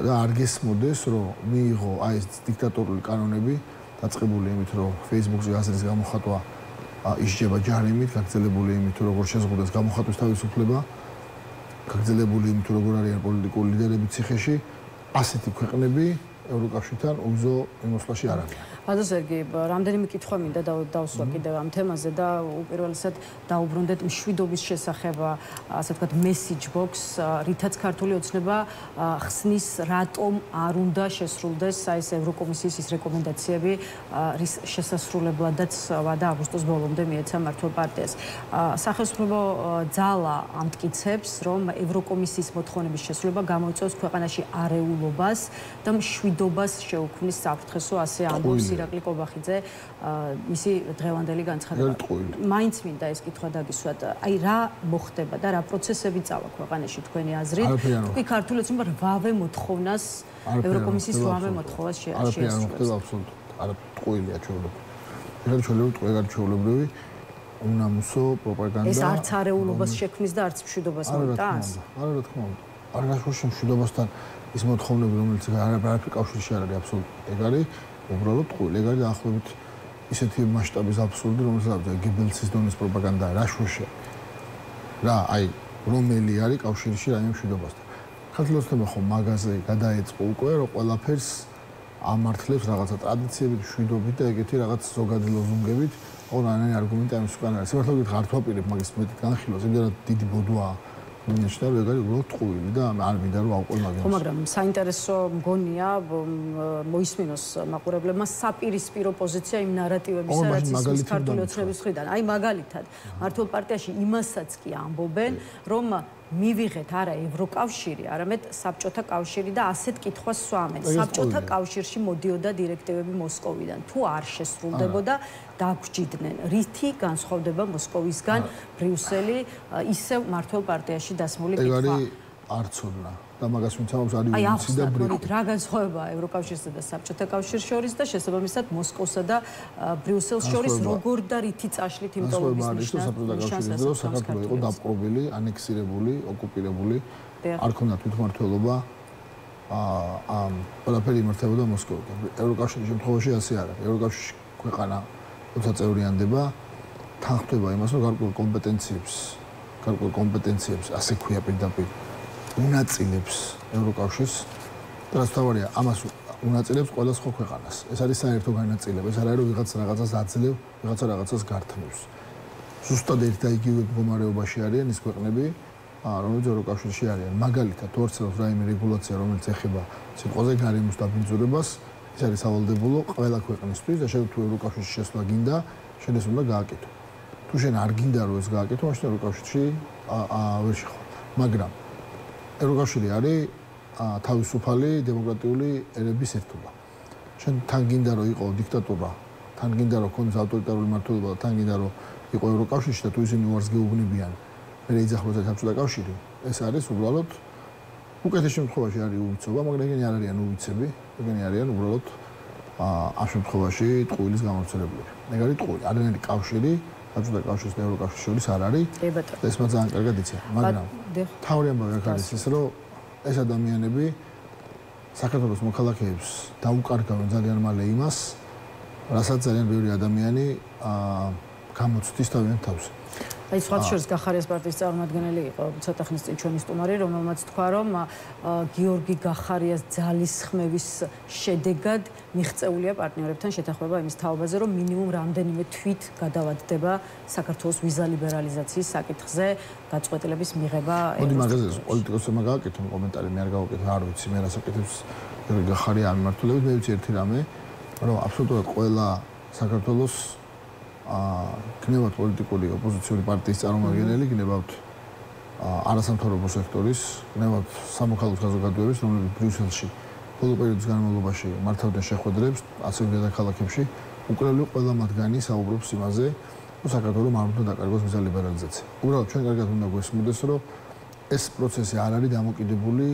D: და არ გესმოდეს რომ მიიღო აი ეს დიქტატორული კანონები დაწყებული იმით რომ Facebook-ზე აზრის გამოხატვა ისჯება ჯარიმით, გაგრძელებული იმით რომ როგორ შეზღუდას გამოხატვის თავისუფლება, გაგრძელებული იმით რომ როგორ არიან პოლიტიკური ლიდერები ციხეში, ასეთი ქვეყნები ევროკავშირთან უგზო მიმოსვლაში არ არიან.
A: ბატონ სერგი, რამდენიმე კითხვა მინდა დავსვა კიდევ ამ თემაზე და უპირველესად დაუბრუნდეთ მშვიდობის შესახებ, ასე ვთქვათ, message box, რითაც ქართული ოცნება ხსნის, რატომ არ უნდა შესრულდეს აი ეს ევროკომისიის ის რეკომენდაციები, რის შესასრულებლადაც ვადა აგვისტოს ბოლომდე მიეცა მართლ პარტიას. სახელმწიფო ძალა ამტკიცებს, რომ ევროკომისიის მოთხოვნების შესრულება გამოიწვევს ქვეყანაში არეულობას და მშვიდობას შეუქმნის საფრთხესო, ასე ამბობს ირაკლი კობახიძე მისი დღევანდელი განცხადება. მაინც მინდა ეს კითხვა დაგისვათ. აი რა მოხდება და რა პროცესები წავა ქვეყანაში თქვენი აზრით? თქვი ქართული ოცნება 8-ვე მოთხოვნას ევროკომისიის 8-ვე მოთხოვნას შეასრულებს.
D: არ მოხდება აბსოლუტურად. არ ტყუილია ჩვეულებრივი. ეგარი ჩვეულებრივი ტყუილი ჩვეულებრივი უნამუსო პროპაგანდა.
A: ეს არც არეულობას შექმნის და არც მშვიდობას მოიტანს.
D: არა რა თქმა უნდა. არ გასულ მშვიდობასთან ის მოთხოვნები რომელიც არაფერ კავშირში არ არის აბსოლუტურად. ეგ არის უბრალოდ ტყუილი. ეგ არის დაახლოებით ისეთი მასშტაბის აბსურდი, რომელსაც გებელსის დონის პროპაგანდა რა შუშია. რა, აი, რომელი არის კავშირში რაიმე მშვიდობასთან. ქართული ოცნება ხო მაგაზე გადაეწყო უკვე, რომ ყველაფერს ამართლებს რაღაცა ტრადიციებით, მშვიდობით და ეგეთი რაღაც ზოგადი ლოზუნგებით. ორანაირი არგუმენტი ამის უკან არის. სიმართლე გითხრათ, არ თვაპირებ მაგის მეტი განხილვას, იმდენად დიდი ბოდვაა. ნიშნა რომ ეგ არის უბრალოდ ტყუილი და არ მინდა რომ ავყოლ მაგას.
A: ხო, მაგრამ საინტერესო მგონია მოისმინოს მაყურებლებმა საპირისპირო პოზიცია იმ ნარატივებისა, რაც ის ქართული ოცნების მხრიდან. აი მაგალითად, მართლ პარტიაში იმასაც კი ამბობენ, რომ მივიღეთ არა ევროკავშირი, არამედ საბჭოთა კავშირი და ასეთ კითხვას სვამენ. საბჭოთა კავშირში მოდიოდა დირექტივები მოსკოვიდან. თუ არ შესრულდებოდა, დაგვრჩიდნენ. რითი განსხვავდება მოსკოვისგან ბრიუსელი ისევ მართლ პარტიაში დასმული კითხვა?
D: ეგ არის არცოდნა და მაგას ვინც ამბობს არის უცი და ბრიუსელი.
A: რა განსხვავებაა ევროკავშირსა და საბჭოთა კავშირის შორის და შესაბამისად მოსკოვსა და ბრიუსელს შორის როგორ და რითი წაშლით იმ ტოლობის ნიშნავს?
D: საბჭოთა კავშირის დროს საქართველო იყო დაპყრობილი, ანექსირებული, ოკუპირებული, არ ქონდა თვითმმართველობა. ამ ყველაფერი იმართებოდა მოსკოვიდან. ევროკავშირის შემთხვევაში ასე არა. ევროკავშირში ქვეყანა როცა წევრიანდება, თან ხვდება იმას, რომ გარკვეულ კომპეტენციებს, ასე ქვია პირდაპირ უნაწილებს ევროკავშირს და რაც თავარია, ამას უნაწილებს ყველა სხვა ქვეყანას. ეს არის საერთო განაწილება, ეს არ არის რომ ვიღაც რაღაცას აძლევ, ვიღაცა რაღაცას გართმევს. ზუსტად ერთ და იგივე მდგომარეობაში არიან ის ქვეყნები, რომელიც ევროკავშირში არიან. მაგალითად, თუ არსებობს რაიმე რეგულაცია, რომელიც ეხება სიტყვაზე გარემოს დაბინძურებას, ეს არის სავალდებულო ყველა ქვეყნისთვის და შენ თუ ევროკავშირში შესვლა გინდა, შენ ეს უნდა გააკეთო. თუ შენ არ გინდა რომ ეს გააკეთო, მაშინ ევროკავშირში ვერ შეხვალ. მაგრამ ევროკავშირი არის თავისუფალი დემოკრატიული ერების ერთობა. შენ თან გინდა რომ იყო დიქტატურა, თან გინდა რომ ქონდეს ავტორიტარული მმართველობა და თან გინდა რომ იყო ევროკავშირში და თუ ისინი უარს გეუბნებიან, მე ეძახოს საბჭოთა კავშირი, ეს არის უბრალოდ უკეთეს შემთხვევაში არის უვიცობა, მაგრამ ეგენი არ არიან უვიცები, ეგენი არიან უბრალოდ ამ შემთხვევაში ტყუილის გამავრცელებლები. ეგ არის ტყუილი, არანაირი კავშირი საბჭოთა კავშირის და ევროკავშირის შორის არ არის. ეს მას ძალიან კარგად იციან, მაგრამ თავი ამბავი აქ არის ის, რომ ეს ადამიანები საქართველოს მოქალაქეებს დაუკარგავენ ძალიან მალე იმას, რასაც ძალიან ბევრი ადამიანი გამოცდის თავიანთ თავზე.
A: აი სხვათა შორის გახარიას პარტიის წარმომადგენელი იყო ცოტა ხნის წინ ჩვენი სტუმარი, რომელმაც თქვა, რომ გიორგი გახარიას ძალისხმევის შედეგად მიღწეულია პარტნიორებთან შეთანხმება იმის თაობაზე, რომ მინიმუმ რამდენიმე თვით გადავადდება საქართველოს ვიზა ლიბერალიზაციის საკითხზე გაწყვეტილების მიღება.
D: მოდი მაგაზე პოლიტიკოსებმა გააკეთონ კომენტარი, მე არ გავაკეთე, არ ვიცი, მე რას აკეთებს გიორგი გახარია ამ მიმართულებით, მე ვიცი ერთი რამე, რომ აბსოლუტურად ყველა საქართველოს გნებავთ პოლიტიკური ოპოზიციური პარტიის წარმომადგენელი, გნებავთ არასამთავრობო სექტორის, გნებავთ სამოქალაქო საზოგადოების, რომლებიც ბრიუსელში ბოლო პერიოდის განმავლობაში მართავდნენ შეხვედრებს, ასევე დედაქალაქებში, უკრაინული ყველა მათგანი საუბრობს იმაზე, რომ საქართველოს არ უნდა დაკარგოს ვიზა ლიბერალიზაცია. უბრალოდ ჩვენ კარგად უნდა გვესმოდეს, რომ ეს პროცესი არ არის დამოკიდებული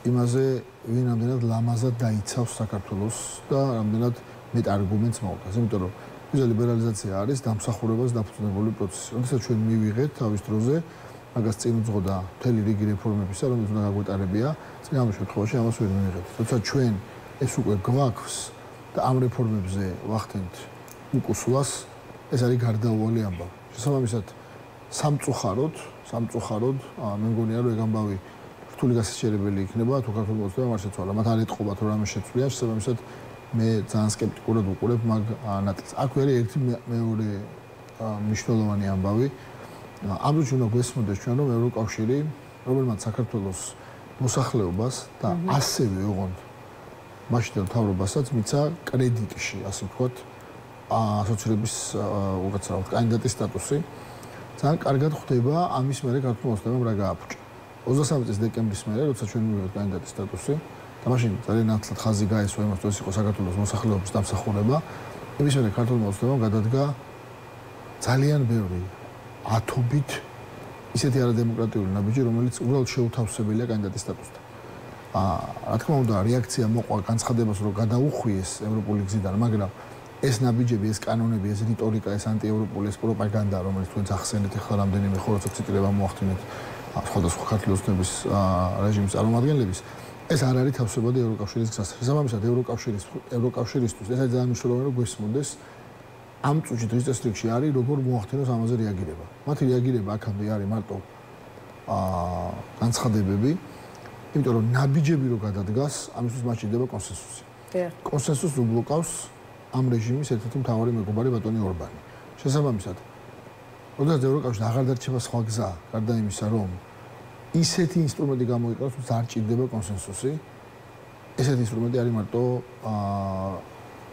D: იმაზე ვინ რამდენად ლამაზად დაიცავს საქართველოს და რამდენად მეტ არგუმენტს მოვყავს. იმიტომ რომ ვიზა ლიბერალიზაცია არის დამსახურებას დაფუძნებული პროცესი. როდესაც ჩვენ მივიღეთ თავის დროზე მაგას წინ უძღოდა მთელი რიგი რეფორმებისა, რომელიც უნდა გაგვეტარებია, წინამორბედო შემთხვევაში ამას ვერ მივიღეთ. როდესაც ჩვენ ეს უკვე გვაქვს და ამ რეფორმებზე ვახდენთ უკუსლას, ეს არის გარდაუვალი ამბავი. შესაბამისად, სამწუხაროდ, მე მგონია რომ ეგ ამბავი რთული გასაჩერებელი იქნება თუ ქართული მოცემა არ შეცვალა. მათ არ ეთყობათ რომ რამე შეცვლია, შესაბამისად მე ძალიან სკეპტიკურად ვუყურებ მაგ ნაწილს. აქ არის ერთი მეორე მნიშვნელოვანი ამბავი. ამ დროს უნდა გვესმოდეს ჩვენ რომ ევროკავშირი, რომელმაც საქართველოს მოსახლეობას და ასევე ოღონდ მაშინდელ მთავრობასაც მიცა კრედიტში, ასე ვთქვათ, ასოცირების უგაცრავად კანდიდატის სტატუსი. ძალიან კარგად ხვდება ამის მერე ქართულ მოსახლეობამ რა გააფუჭა. 23 წლის დეკემბრის მერე, როცა ჩვენ მივიღეთ კანდიდატის სტატუსი, და მაშინ ძალიან ნათლად ხაზი გაესვა იმას, რომ ეს იყო საქართველოს მოსახლეობის დამსახურება, იმის მერე ქართულ მოსახლეობამ გადადგა ძალიან ბევრი ათობით ისეთი არადემოკრატიული ნაბიჯი, რომელიც უბრალოდ შეუთავსებელია კანდიდატის სტატუსთან. რა თქმა უნდა, რეაქცია მოყვა განცხადებას, რომ გადაუხვიეს ევროპული გზიდან, მაგრამ ეს ნაბიჯები, ეს კანონები, ეს რიტორიკა, ეს ანტიევროპული, ეს პროპაგანდა, რომელიც თქვენს ახსენეთ ახლა რამდენიმე ხორცო ციტირება მოახდინეთ სხვადასხვა ქართული ოცნების რეჟიმის წარმომადგენლების, ეს არ არის თავსებადი ევროკავშირის გზას. შესაბამისად, ევროკავშირისთვის ეს არის ძალიან მნიშვნელოვანი, რომ გვესმოდეს ამ წუთში დღის წესრიგში არის როგორ მოახდინოს ამაზე რეაგირება. მათი რეაგირება აქამდე არის მარტო განცხადებები, იმიტომ რომ ნაბიჯები რო გადადგას, ამისთვის მათ შეიძლება კონსენსუსი. კონსენსუსს უბლოკავს ამ რეჟიმის ერთ-ერთი მთავარი მეგობარი ბატონი ორბანი. შესაბამისად, როდესაც ევროკავშირს აღარ დარჩება სხვა გზა, გარდა იმისა, რომ ისეთი ინსტრუმენტი გამოიყენოს, რომ არ ჭირდება კონსენსუსი, ესეთი ინსტრუმენტი არის მარტო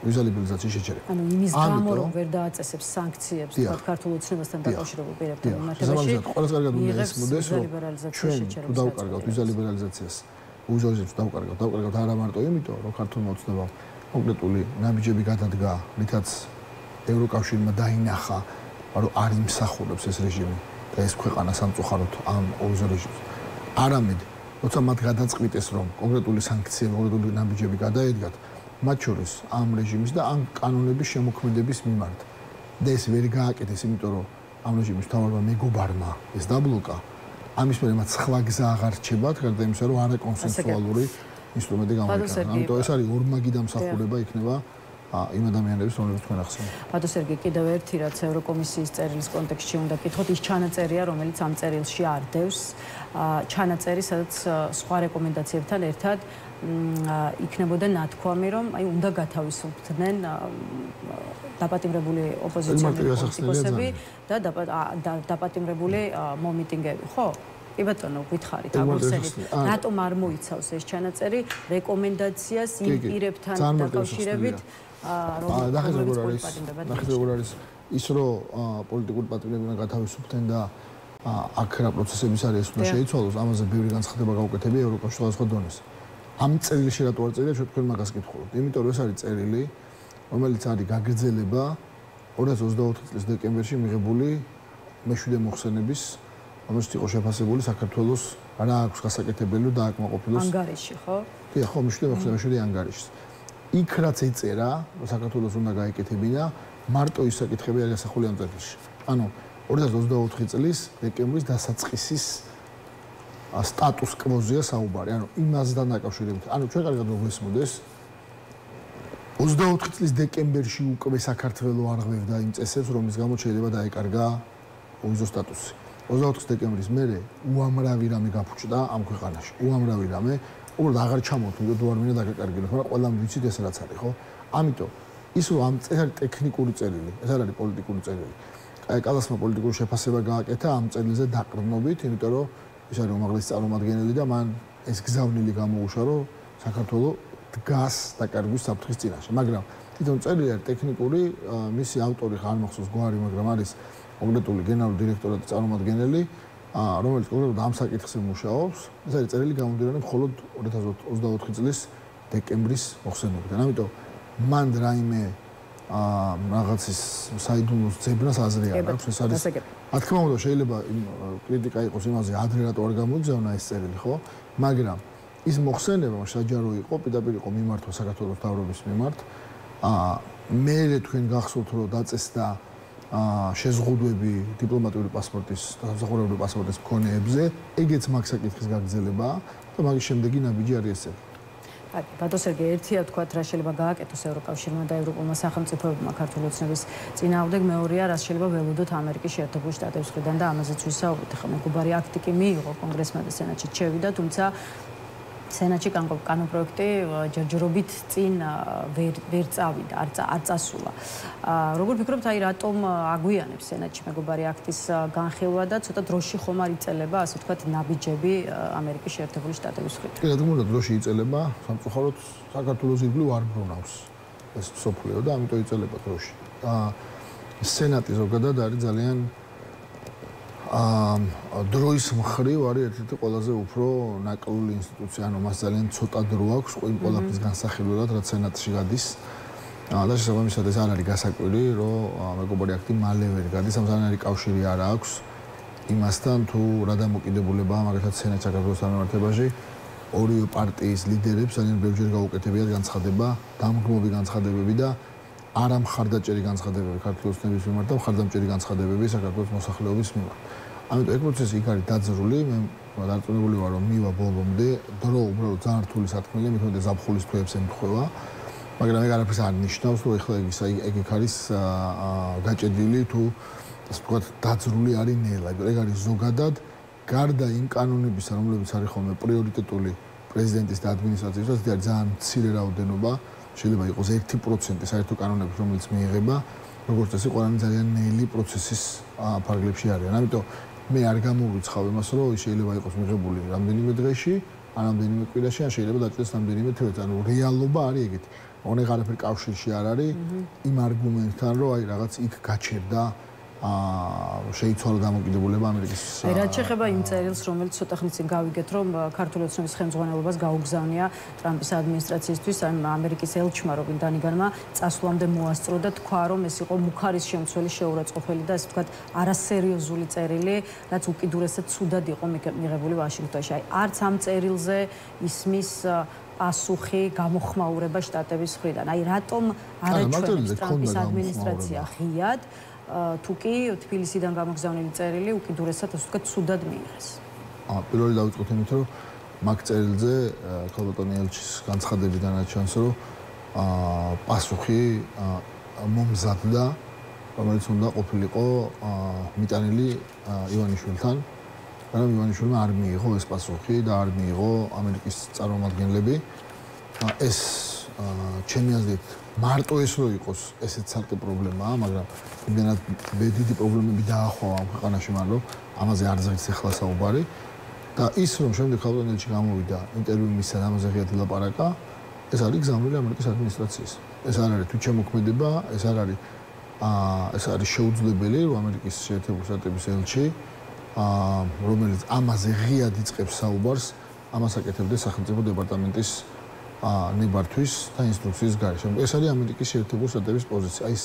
D: ვიზა ლიბერალიზაციის შეჩერება.
A: ანუ იმის გამო რომ ვერ დააწესებს სანქციებს თქვა ქართულ ოცნებასთან დაკავშირებულ პირებთან მიმართებაში.
D: ყველას კარგად უნდა ესმოდეს, რომ ჩვენ თუ დავკარგავთ ვიზა ლიბერალიზაციას, უზოლიზებს დავკარგავთ არა მარტო იმიტომ, რომ ქართულმა ოცნებამ კონკრეტული ნაბიჯები გადადგა, რითაც ევროკავშირმა დაინახა, რომ არ იმსახურებს ეს რეჟიმი და ეს ქვეყანა სამწუხაროდ ამ ვიზა რეჟიმს. არამედ, როცა მათ გადაწყვიტეს, რომ კონკრეტული სანქციები, კონკრეტული ნაბიჯები გადაედგათ, მათ შორის ამ რეჟიმის და ამ კანონების შემოქმედების მიმართ. და ეს ვერ გააკეთეს, იმიტომ რომ ამ რეჟიმის მთავარმა მეგობარმა ეს დაბლოკა. ამის მერე მათ სხვა გზა აღარ რჩებათ, გარდა იმისა, რომ არაკონსენსუალური ინსტრუმენტი გამოიყენა. ამიტომ ეს არის ორმაგი დამსახურება იქნება იმ ადამიანების, რომლებიც თქვენ ახსენეთ.
A: ბატონ სერგი, კიდევ ერთი რაც ევროკომისიის წერილის კონტექსტში უნდა გითხოთ, ის ჩანაწერია, რომელიც ამ წერილში არ დევს. ჩანაწერი, სადაც სხვა რეკომენდაციებთან ერთად იქნებოდა ნათქვამი, რომ აი უნდა გათავისუფლდნენ დაპატიმრებული ოპოზიციონერი პოლიტიკოსები და დაპატიმრებული მომიტინგეები, ხო? კი ბატონო, გითხარით, აგურსენით, რატომ არ მოიცავს ეს ჩანაწერი რეკომენდაციას იმ პირებთან დაკავშირებით,
D: ნახეთ როგორ არის ის, რომ პოლიტიკური პატრონები უნდა გათავისუფლდნენ და აქ რა პროცესების არის ეს უნდა შეიცვალოს, ამაზე ბევრი განცხადება გაუკეთებია ევროკავშირის სხვადასხვა დონეზე. ამ წერილში რატო არ წერია, თქვენ მაგას გითხულობთ. იმიტომ რომ ეს არის წერილი, რომელიც არის გაგრძელება 2024 წლის დეკემბერში მიღებული მეშვიდე მოხსენების, რომელიც იყო შეფასებული საქართველოს რა აქვს გასაკეთებელი და აკმაყოფილოს
A: ანგარიში, ხო?
D: დიახ, ხო, მეშვიდე ანგარიშს. იქ რაც ეწერა, რომ საქართველოს უნდა გაეკეთებინა, მარტო ის საკითხები არის ასახული ამ წერილში. ანუ 2024 წლის დეკემბრის დასაწყისის სტატუს კვოზია საუბარი, ანუ იმასთან დაკავშირებით. ანუ ჩვენ კარგად მოგვესმოდეს 24 წლის დეკემბერში უკვე საქართველოს არ ღვევდა იმ წესებს, რომლის გამო შეიძლება დაეკარგა ვიზო სტატუსი. 24 დეკემბრის მერე უამრავი რამე გაფუჭდა ამ ქვეყანაში. უამრავი რამე, უბრალოდ აღარ ჩამოვთვლით, თუ არ მინდა დაგეკარგილოთ, მაგრამ ყველამ ვიცით ეს რაც არის, ხო? ამიტომ ის რომ ამ ეს არის ტექნიკური წერილი, ეს არ არის პოლიტიკური წერილი. აი, კალასმა პოლიტიკური შეფასება გააკეთა ამ წერილზე დაყრდნობით, იმიტომ რომ ის არის უმაღლესი წარმომადგენელი და მან ეს გზავნილი გამოუშვა, რომ საქართველოს დგას დაკარგვის საფრთხის წინაშე. მაგრამ თვითონ წერილი არის ტექნიკური, მისი ავტორი ხარ მახსოვს გვარი, მაგრამ არის კონკრეტული გენერალური დირექტორატის წარმომადგენელი, რომელიც კონკრეტულად ამ საკითხზე მუშაობს. ეს არის წერილი გამომდინარე მხოლოდ 2024 წლის დეკემბრის მოხსენებიდან. ამიტომ მან რაიმე რაღაცის საიდუმლოს ძებნას აზრი არ აქვს. ეს არის რა თქმა უნდა შეიძლება კრიტიკა იყოს იმაზე, ადრე რატო არ გამოიგზავნა ეს წერილი, ხო? მაგრამ ის მოხსენება საჯარო იყო, პირდაპირ იყო მიმართვა საქართველოს მთავრობის მიმართ. მე თქვენ გახსოვთ რომ დაწესდა შეზღუდვები დიპლომატიური პასპორტის და სამსახურებრივი პასპორტის მქონეებზე, ეგეც მაგ საკითხის გაგრძელებაა და მაგის შემდეგი ნაბიჯი არის ესე.
A: ბატონ სერგეი, ერთია თქვათ, რა შეიძლება გააკეთოს ევროკავშირმა და ევროპულმა სახელმწიფოებმა ქართული ოცნების წინააღმდეგ, მეორეა, რაც შეიძლება ველოდოთ ამერიკის შეერთებული შტატების მხრიდან და ამაზეც ვისაუბრეთ. ახლა მეგობარი აქტი კი მიიღო კონგრესმა და სენატში შევიდა, თუმცა სენატში კანონპროექტი ჯერჯერობით წინ ვერ წავიდა, არ წასულა. როგორ ფიქრობთ, აი რატომ აგვიანებს სენატში მეგობარი აქტის განხილვა და ცოტა დროში ხომ არ იწელება, ასე ვთქვათ, ნაბიჯები ამერიკის შეერთებული შტატების მხრიდან?
D: კი, რა თქმა უნდა, დროში იწელება, სამწუხაროდ საქართველოს ირგვლივ არ ბრუნავს ეს სოფლიო და ამიტომ იწელება დროში. სენატი ზოგადად არის ძალიან დროის მხრივ არის ერთ-ერთი ყველაზე უფრო ნაკლული ინსტიტუცია, ანუ მას ძალიან ცოტა დრო აქვს ყველაფრის განსახილველად, რაც სენატში გადის. და შესაბამისად ეს არ არის გასაკვირი, რომ მეგობარი აქტი მალევე გადის, ამ ზანარი კავშირი არ აქვს იმასთან, თუ რა დამოკიდებულებაა მაგალითად სენატ საქართველოს სამმართველოში ორივე პარტიის ლიდერებს ძალიან ბევრჯერ გაუკეთებიათ განცხადება, დამგროვი განცხადებები და არა მხარდაჭერი განცხადებები ქართული ოცნების მიმართ და მხარდამჭერი განცხადებები საქართველოს მოსახლეობის მიმართ. ამიტომ ეს პროცესი იქ არის დაძრული, მე დარწმუნებული ვარ, რომ მივა ბოლომდე, დრო უბრალოდ ძალიან რთული სათქმელია, მithmetes ზაფხულის თვეებს ემთხვევა, მაგრამ ეგ არაფერს არ ნიშნავს, რომ ეხლა ეგ არის გაჭედილი თუ ასე ვთქვათ, დაძრული არის ნელა. ეგ არის ზოგადად გარდა იმ კანონებისა, რომლებიც არის ხოლმე პრიორიტეტული პრეზიდენტის და ადმინისტრაციის, ეს არის ძალიან მცირე რაოდენობა. შეიძლება იყოს 1% საერთო კანონების, რომელიც მიიღება, როგორც წესი, ყველანი ძალიან ნელი პროცესის ფარგლებში არიან. ამიტომ მე არ გამოვიცხავ იმას, რომ ის შეიძლება იყოს მიღებული რამდენიმე დღეში, ან რამდენიმე კვირაში, ან შეიძლება დაჭდეს რამდენიმე თვეში. ანუ რეალობა არის ეგეთი. ოღონდ არაფერი კავშირში არ არის იმ არგუმენტთან, რომ აი რაღაც იქ გაჩერდა შეიცვალა დამოკიდებულება ამერიკის.
A: რაც შეეხება იმ წერილს, რომელიც ცოტა ხნის წინ გავიგეთ, რომ ქართული ოცნების ხელმძღვანელობას გაუგზავნია ტრამპის ადმინისტრაციისთვის, ან ამერიკის ელჩმა რობინდანიგანმა წასვლამდე მოასწრო და თქვა, რომ ეს იყო მუხარის შემცველი შეურაცხყოფელი და ასე ვთქვათ, არასერიოზული წერილი, რაც უკიდურესად ცუდად იყო მიღებული ვაშინგტონში. აი, არც ამ წერილზე ისმის პასუხი გამოხმაურება შტატების მხრიდან. აი, რატომ არაჩვენებს ტრამპის ადმინისტრაცია ღიად თუ კი თბილისიდან გამოგზავნილი წერილი უკიდურესად ასე ვთქვათ ცუდად მიიღეს.
D: პირველი დავიწყოთ იმით, რომ მაგ წერილზე ქალბატონი ელჩის განცხადებიდან აჩვენს, რომ პასუხი მომზადდა, რომელიც უნდა ყოფილიყო მიტანილი ივანიშვილთან, მაგრამ ივანიშვილმა არ მიიღო ეს პასუხი და არ მიიღო ამერიკის წარმომადგენლები. ეს ჩემი აზრით მარტო ეს რო იყოს, ესეც ცალკე პრობლემაა, მაგრამ იმდენად დიდი პრობლემები დაახვალა ამ ქვეყანაში, მაგრამ ამაზე არ ზღვის ახლა საუბარი. და ის რომ შემდეგ ქალბატონელში გამოვიდა ინტერვიუ მისცა და ამაზე ღიად ილაპარაკა, ეს არის გზავნილი ამერიკის ადმინისტრაციის. ეს არ არის თვითშემოქმედება, ეს არის შეუძლებელი, რომ ამერიკის შეერთებული შტატების ელჩი, რომელიც ამაზე ღიად იწყებს საუბარს, ამას აკეთებდეს სახელმწიფო დეპარტამენტის ნებართვის და ინსტრუქციის გარეშე. ეს არის ამერიკის შეერთებული შტატების პოზიცია. ის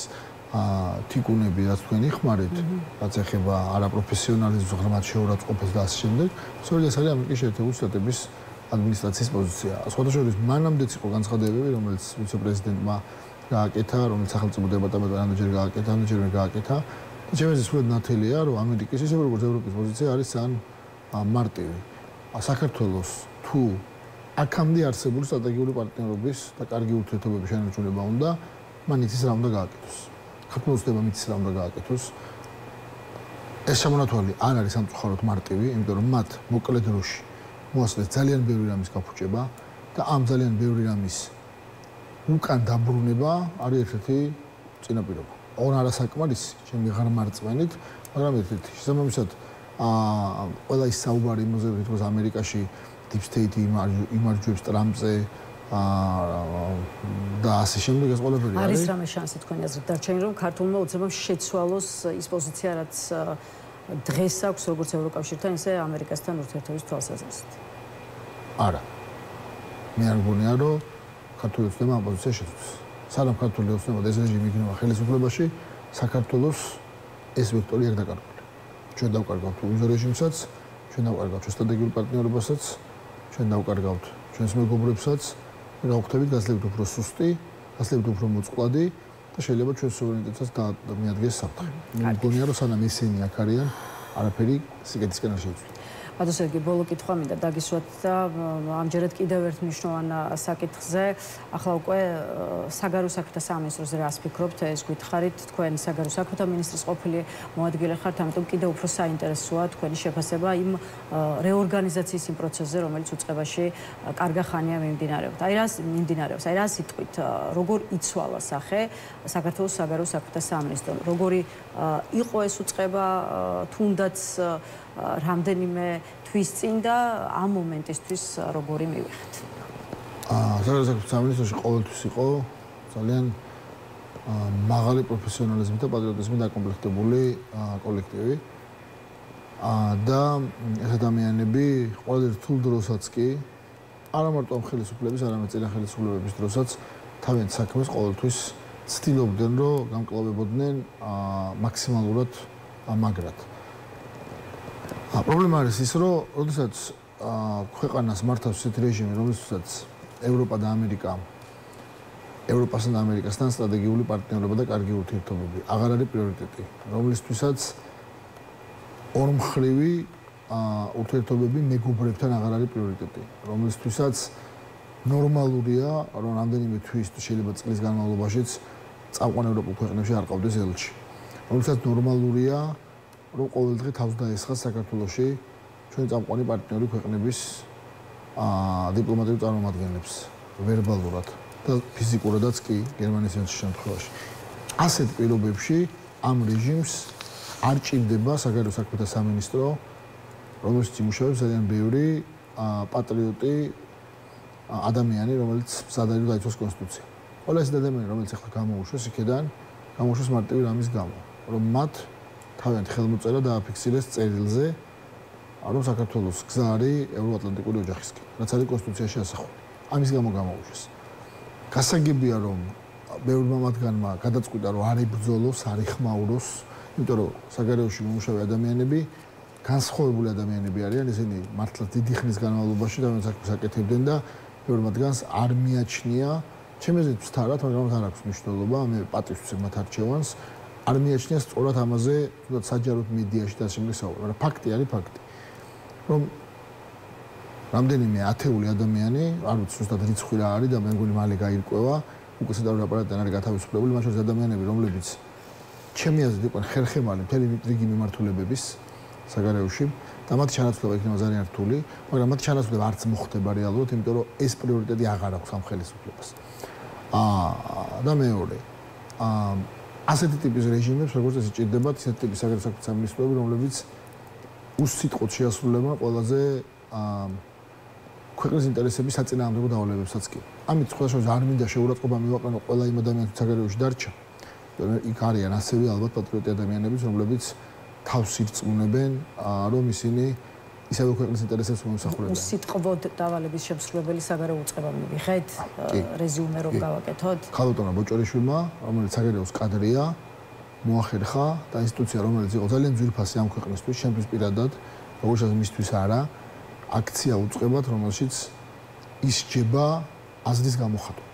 D: თიკუნები, რაც თქვენ იხმარეთ, რაც ეხება არაპროფესიონალიზმს, ღრმად შეურაცხყოფას და ასე შემდეგ, სწორედ ეს არის ამერიკის შეერთებული შტატების ადმინისტრაციის პოზიცია. სხვადასხვა მანამდეც იყო განცხადებები, რომელიც ვიცე-პრეზიდენტმა გააკეთა, რომელიც სახელმწიფო დეპარტამენტმა რამდენჯერ გააკეთა, რამდენჯერმე გააკეთა. ჩემი აზრით, სულ ნათელია, რომ ამერიკის ისე როგორც ევროპის პოზიცია არის ძალიან მარტივი. საქართველოს თუ აქამდე არსებული სტრატეგიული პარტნიორობის და კარგი ურთიერთობების შენარჩუნება უნდა, მან იცის რა უნდა გააკეთოს. საქართველოს დებამ იცის რა უნდა გააკეთოს. ეს შემონათვალი არ არის სამწუხაროდ მარტივი, იმიტომ რომ მათ მოკლე დროში მოასწრეს ძალიან ბევრი რამის გაფუჭება და ამ ძალიან ბევრი რამის უკან დაბრუნება არის ერთ-ერთი წინაპირობა. ორ არასაკმარისი, ჩემი ღრმა რწმენით, მაგრამ ერთ-ერთი შესაბამისად ყველა ის საუბარი იმაზე, რომ ამერიკაში deep state იმარჯვებს ტრამპზე და ასე შემდეგ ეს ყველაფერი არის.
A: არის რამე შანსი თქვენი აზრით დარჩენი, რომ ქართულმა ოცნებამ შეცვალოს ის პოზიცია, რაც დღეს აქვს როგორც ევროკავშირთან, ისე ამერიკასთან ურთიერთობის თვალსაზრისით?
D: არა. მე არ მგონია, რომ ქართული ოცნება ამ პოზიციას შეცვალოს. სანამ ქართული ოცნება და ეს რეჟიმი იქნება ხელისუფლებაში, საქართველოს ეს ვექტორი არ დაკარგული. ჩვენ დავკარგავთ უზო რეჟიმსაც, ჩვენ დავკარგავთ სტრატეგიულ პარტნიორობასაც, ჩვენ დავკარგავთ ჩვენს მეგობრებსაც გავხდებით გასლებით უფრო სუსტი, გასლებით უფრო მოწყვლადი და შეიძლება ჩვენს სუვერენიტეტსაც მიადგეს საფრთხე. მგონია რომ სანამ ისინი აქ არიან, არაფერი სიკეთისკენ არ შეიცვლება.
A: ბატონ სერგი, ბოლო კითხვა მინდა დაგისვათ და ამჯერად კიდევ ერთ მნიშვნელოვან საკითხზე. ახლა უკვე საგარეო საქმეთა სამინისტროზე რას ფიქრობთ, ეს გითხარით, თქვენ საგარეო საქმეთა მინისტრის ყოფილი მოადგილე ხართ, ამიტომ კიდევ უფრო საინტერესოა თქვენი შეფასება იმ რეორგანიზაციის იმ პროცესზე, რომელიც უწყებაში კარგა ხანია მიმდინარეობს. აი რა სიტყვით, როგორ იცვალა სახე საქართველოს საგარეო საქმეთა სამინისტრო, როგორი იყო ეს უწყება, თუნდაც რამდენიმე თვის წინ და ამ მომენტისთვის როგორი მივიღეთ?
D: საგარეო საქმეთა სამინისტროში ყოველთვის იყო ძალიან მაღალი პროფესიონალიზმით და პატრიოტიზმით დაკომპლექტებული კოლექტივი. და ეს ადამიანები ყველა რთულ დროსაც კი არა მარტო ამ ხელისუფლების, არამედ წინა ხელისუფლებების დროსაც თავიანთ საქმეს ყოველთვის ცდილობდნენ, რომ გამკლავებოდნენ მაქსიმალურად მაგრად. პრობლემა არის ის, რომ როდესაც ქვეყანას მართავს ესეთი რეჟიმი, რომელსაც ევროპა და ამერიკა, ევროპასთან და ამერიკასთან სტრატეგიული პარტნიორობა და კარგი ურთიერთობები აღარ არის პრიორიტეტი, რომლისთვისაც ორმხრივი ურთიერთობები მეგობრებთან აღარ არის პრიორიტეტი, რომლისთვისაც ნორმალურია, რომ რამდენიმე თვის შეიძლება წლის განმავლობაშიც წამყვან ევროპულ ქვეყნებში არ ყავდეს ელჩი. რომელსაც ნორმალურია, რომ ყოველდღე თავს დაესხა საქართველოში ჩვენი წამყვანი პარტნიორი ქვეყნების დიპლომატიურ წარმომადგენლებს ვერბალურად და ფიზიკურადაც კი გერმანიის შემთხვევაში. ასეთ პირობებში ამ რეჟიმს არ ჭირდება საგარეო საქმეთა სამინისტრო, რომელშიც იმუშავებს ძალიან ბევრი პატრიოტი ადამიანი, რომელიც მზადარი დაიცვას კონსტიტუცია. ყველა ეს ადამიანი, რომელიც ახლა გამოუშვეს იქედან, გამოუშვეს მარტივი რამის გამო, რომ მათ თავიანთ ხელმოწერა დააფიქსირეს წერილზე, რომ საქართველოს გზა არის ევროატლანტიკური ოჯახისკენ, რაც არის კონსტიტუციაში ასახული. ამის გამო გამოუშვეს. გასაგებია, რომ ბევრმა მათგანმა გადაწყვიტა, რომ არ იბრძოლოს, არ იხმაუროს, იმიტომ რომ საგარეოში მომუშავე ადამიანები განსხვავებული ადამიანები არიან, ისინი მართლა დიდი ხნის განმავლობაში თავიანთ საქმეს აკეთებდნენ და ბევრ მათგანს არ მიაჩნია, ჩემი აზრით ვსთარად, მაგრამ არ აქვს მნიშვნელობა, მე პატივს ვცემ მათ არჩევანს, არ მიაჩნია სწორად ამაზე, თუნდაც საჯაროდ მედიაში და შემდეგ საუბარი, მაგრამ ფაქტი არის ფაქტი, რომ რამდენიმე ათეული ადამიანი, არ ვიცი ზუსტად რიცხვი რა არის და მე მგონი მალე გაირკვევა, უკვე სადავო აპარატიდან არის გათავისუფლებული, მათ შორის ადამიანები, რომლებიც ჩემი აზრით იყვნენ ხერხემალი მთელი რიგი მიმართულებების საგარეოში და მათი ჩანაცვლება იქნება ძალიან რთული, მაგრამ მათი ჩანაცვლება არც მოხდება რეალურად, იმიტომ რომ ეს პრიორიტეტი აღარ აქვს ამ ხელისუფლებას. და მეორე, ასეთი ტიპის რეჟიმებს, როგორც ეს ჭირდებათ, ისეთი ტიპის საგარეო საქმეთა სამინისტროები, რომლებიც უსიტყვოდ შეასრულებენ ყველაზე ქვეყნის ინტერესების საწინააღმდეგო დავალებებსაც კი. ამით სხვადასხვა არ მინდა შეურაცხყოფა მივაყენო ყველა იმ ადამიანს საგარეოში დარჩა. იქ არიან ასევე ალბათ პატრიოტი ადამიანებიც, რომლებიც თავს ირწმუნებენ, რომ ისინი ისევე ქვეყნის ინტერესებს მომსახურებენ.
A: უსიტყვოდ დავალების შემსრულებელი საგარეო უწყება მივიღეთ, რეზიუმე რომ გავაკეთოთ.
D: ხალოტონა ბოჭორიშვილმა, რომელიც საგარეოს კადრია, მოახერხა და ინსტიტუცია, რომელიც იყო ძალიან ძვირფასი ამ ქვეყნისთვის, შემთხვევით პირადად, როგორც მისთვის არა, აქცია უწყებათ, რომელშიც ისჯება აზრის გამოხატვა.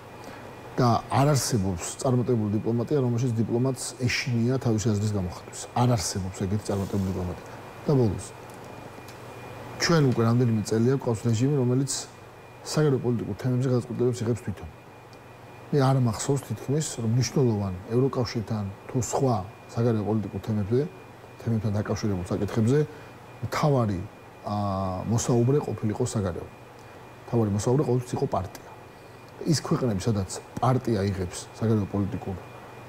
D: და არ არსებობს წარმატებული დიპლომატია, რომელშიც დიპლომატს ეშინია თავისი აზრის გამოხატვის. არ არსებობს ეგეთი წარმატებული დიპლომატია. და ბოლოს ჩვენ უკვე რამდენიმე წელია გვყავს რეჟიმი, რომელიც საგარეო პოლიტიკურ თემებზე გადაწყვეტილებებს იღებს თვითონ. მე არ მახსოვს თითქმის, რომ მნიშვნელოვან ევროკავშირთან თუ სხვა საგარეო პოლიტიკურ თემებთან დაკავშირებულ საკითხებზე მთავარი მოსაუბრე ყოფილიყო საგარეო. მთავარი მოსაუბრე ყოველთვის იყო პარტია. ის ქვეყნები, სადაც პარტია იღებს საგარეო პოლიტიკურ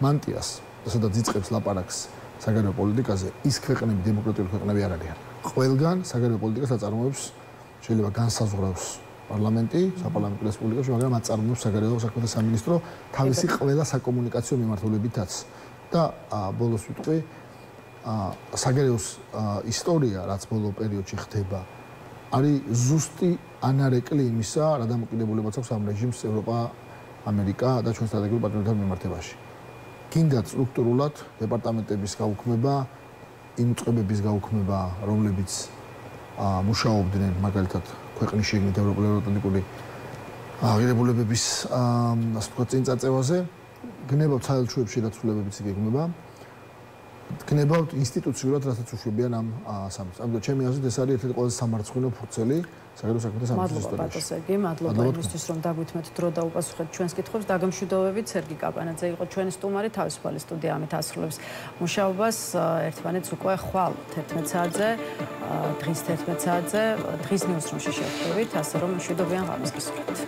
D: მანტიას და სადაც იწყებს ლაპარაკს საგარეო პოლიტიკაზე, ის ქვეყნები დემოკრატიული ქვეყნები არ არიან. ყველგან საგარეო პოლიტიკას აწარმოებს შეიძლება განსაზღვრავს პარლამენტი, საპარლამენტო რესპუბლიკაში, მაგრამ აწარმოებს საგარეო საქმეთა სამინისტრო თავისი ყველა საკომუნიკაციო მიმართულებითაც. და ბოლოს ვიტყვი, საგარეოს ისტორია, რაც ბოლო პერიოდში ხდება, არის ზუსტი ანარეკლი იმისა, რა დამოკიდებულებაც აქვს ამ რეჟიმს ევროპა, ამერიკა და ჩვენ სტრატეგიულ პარტნიორებთან მიმართებაში. გინდათ სტრუქტურულად დეპარტამენტების გაუქმება, იმ წყებების გაუქმება, რომლებიც მუშაობდნენ მაგალითად ქვეყნის შიგნით ევროპულ-ატლანტიკური აღიარებულებების ასე ვთქვათ წინ წაწევაზე გნებავთ საელჩოებში დაცულებებიც იგეგმება. გნებავთ ინსტიტუციურად რასაც უშვებიან ამ სამს. ამიტომ ჩემი აზრით ეს არის ერთ-ერთი ყველაზე სამარცხვინო ფურცელი საქართველოს საქმეთა სამინისტროს ისტორიაში.
A: სერგი, მადლობა იმისთვის, რომ დაგვითმეთ დრო და უპასუხეთ ჩვენს კითხვებს. დაგემშვიდობებით, სერგი კაპანაძე იყო ჩვენი სტუმარი, თავისუფალი სტუდია ამით ასრულებს მუშაობას. ერთმანეთს უკვე ხვალ 11 საათზე, დღის 11 საათზე, დღის ნიუზრუმში შევხვდებით, ასე რომ მშვიდობიან ღამის გისურვებთ.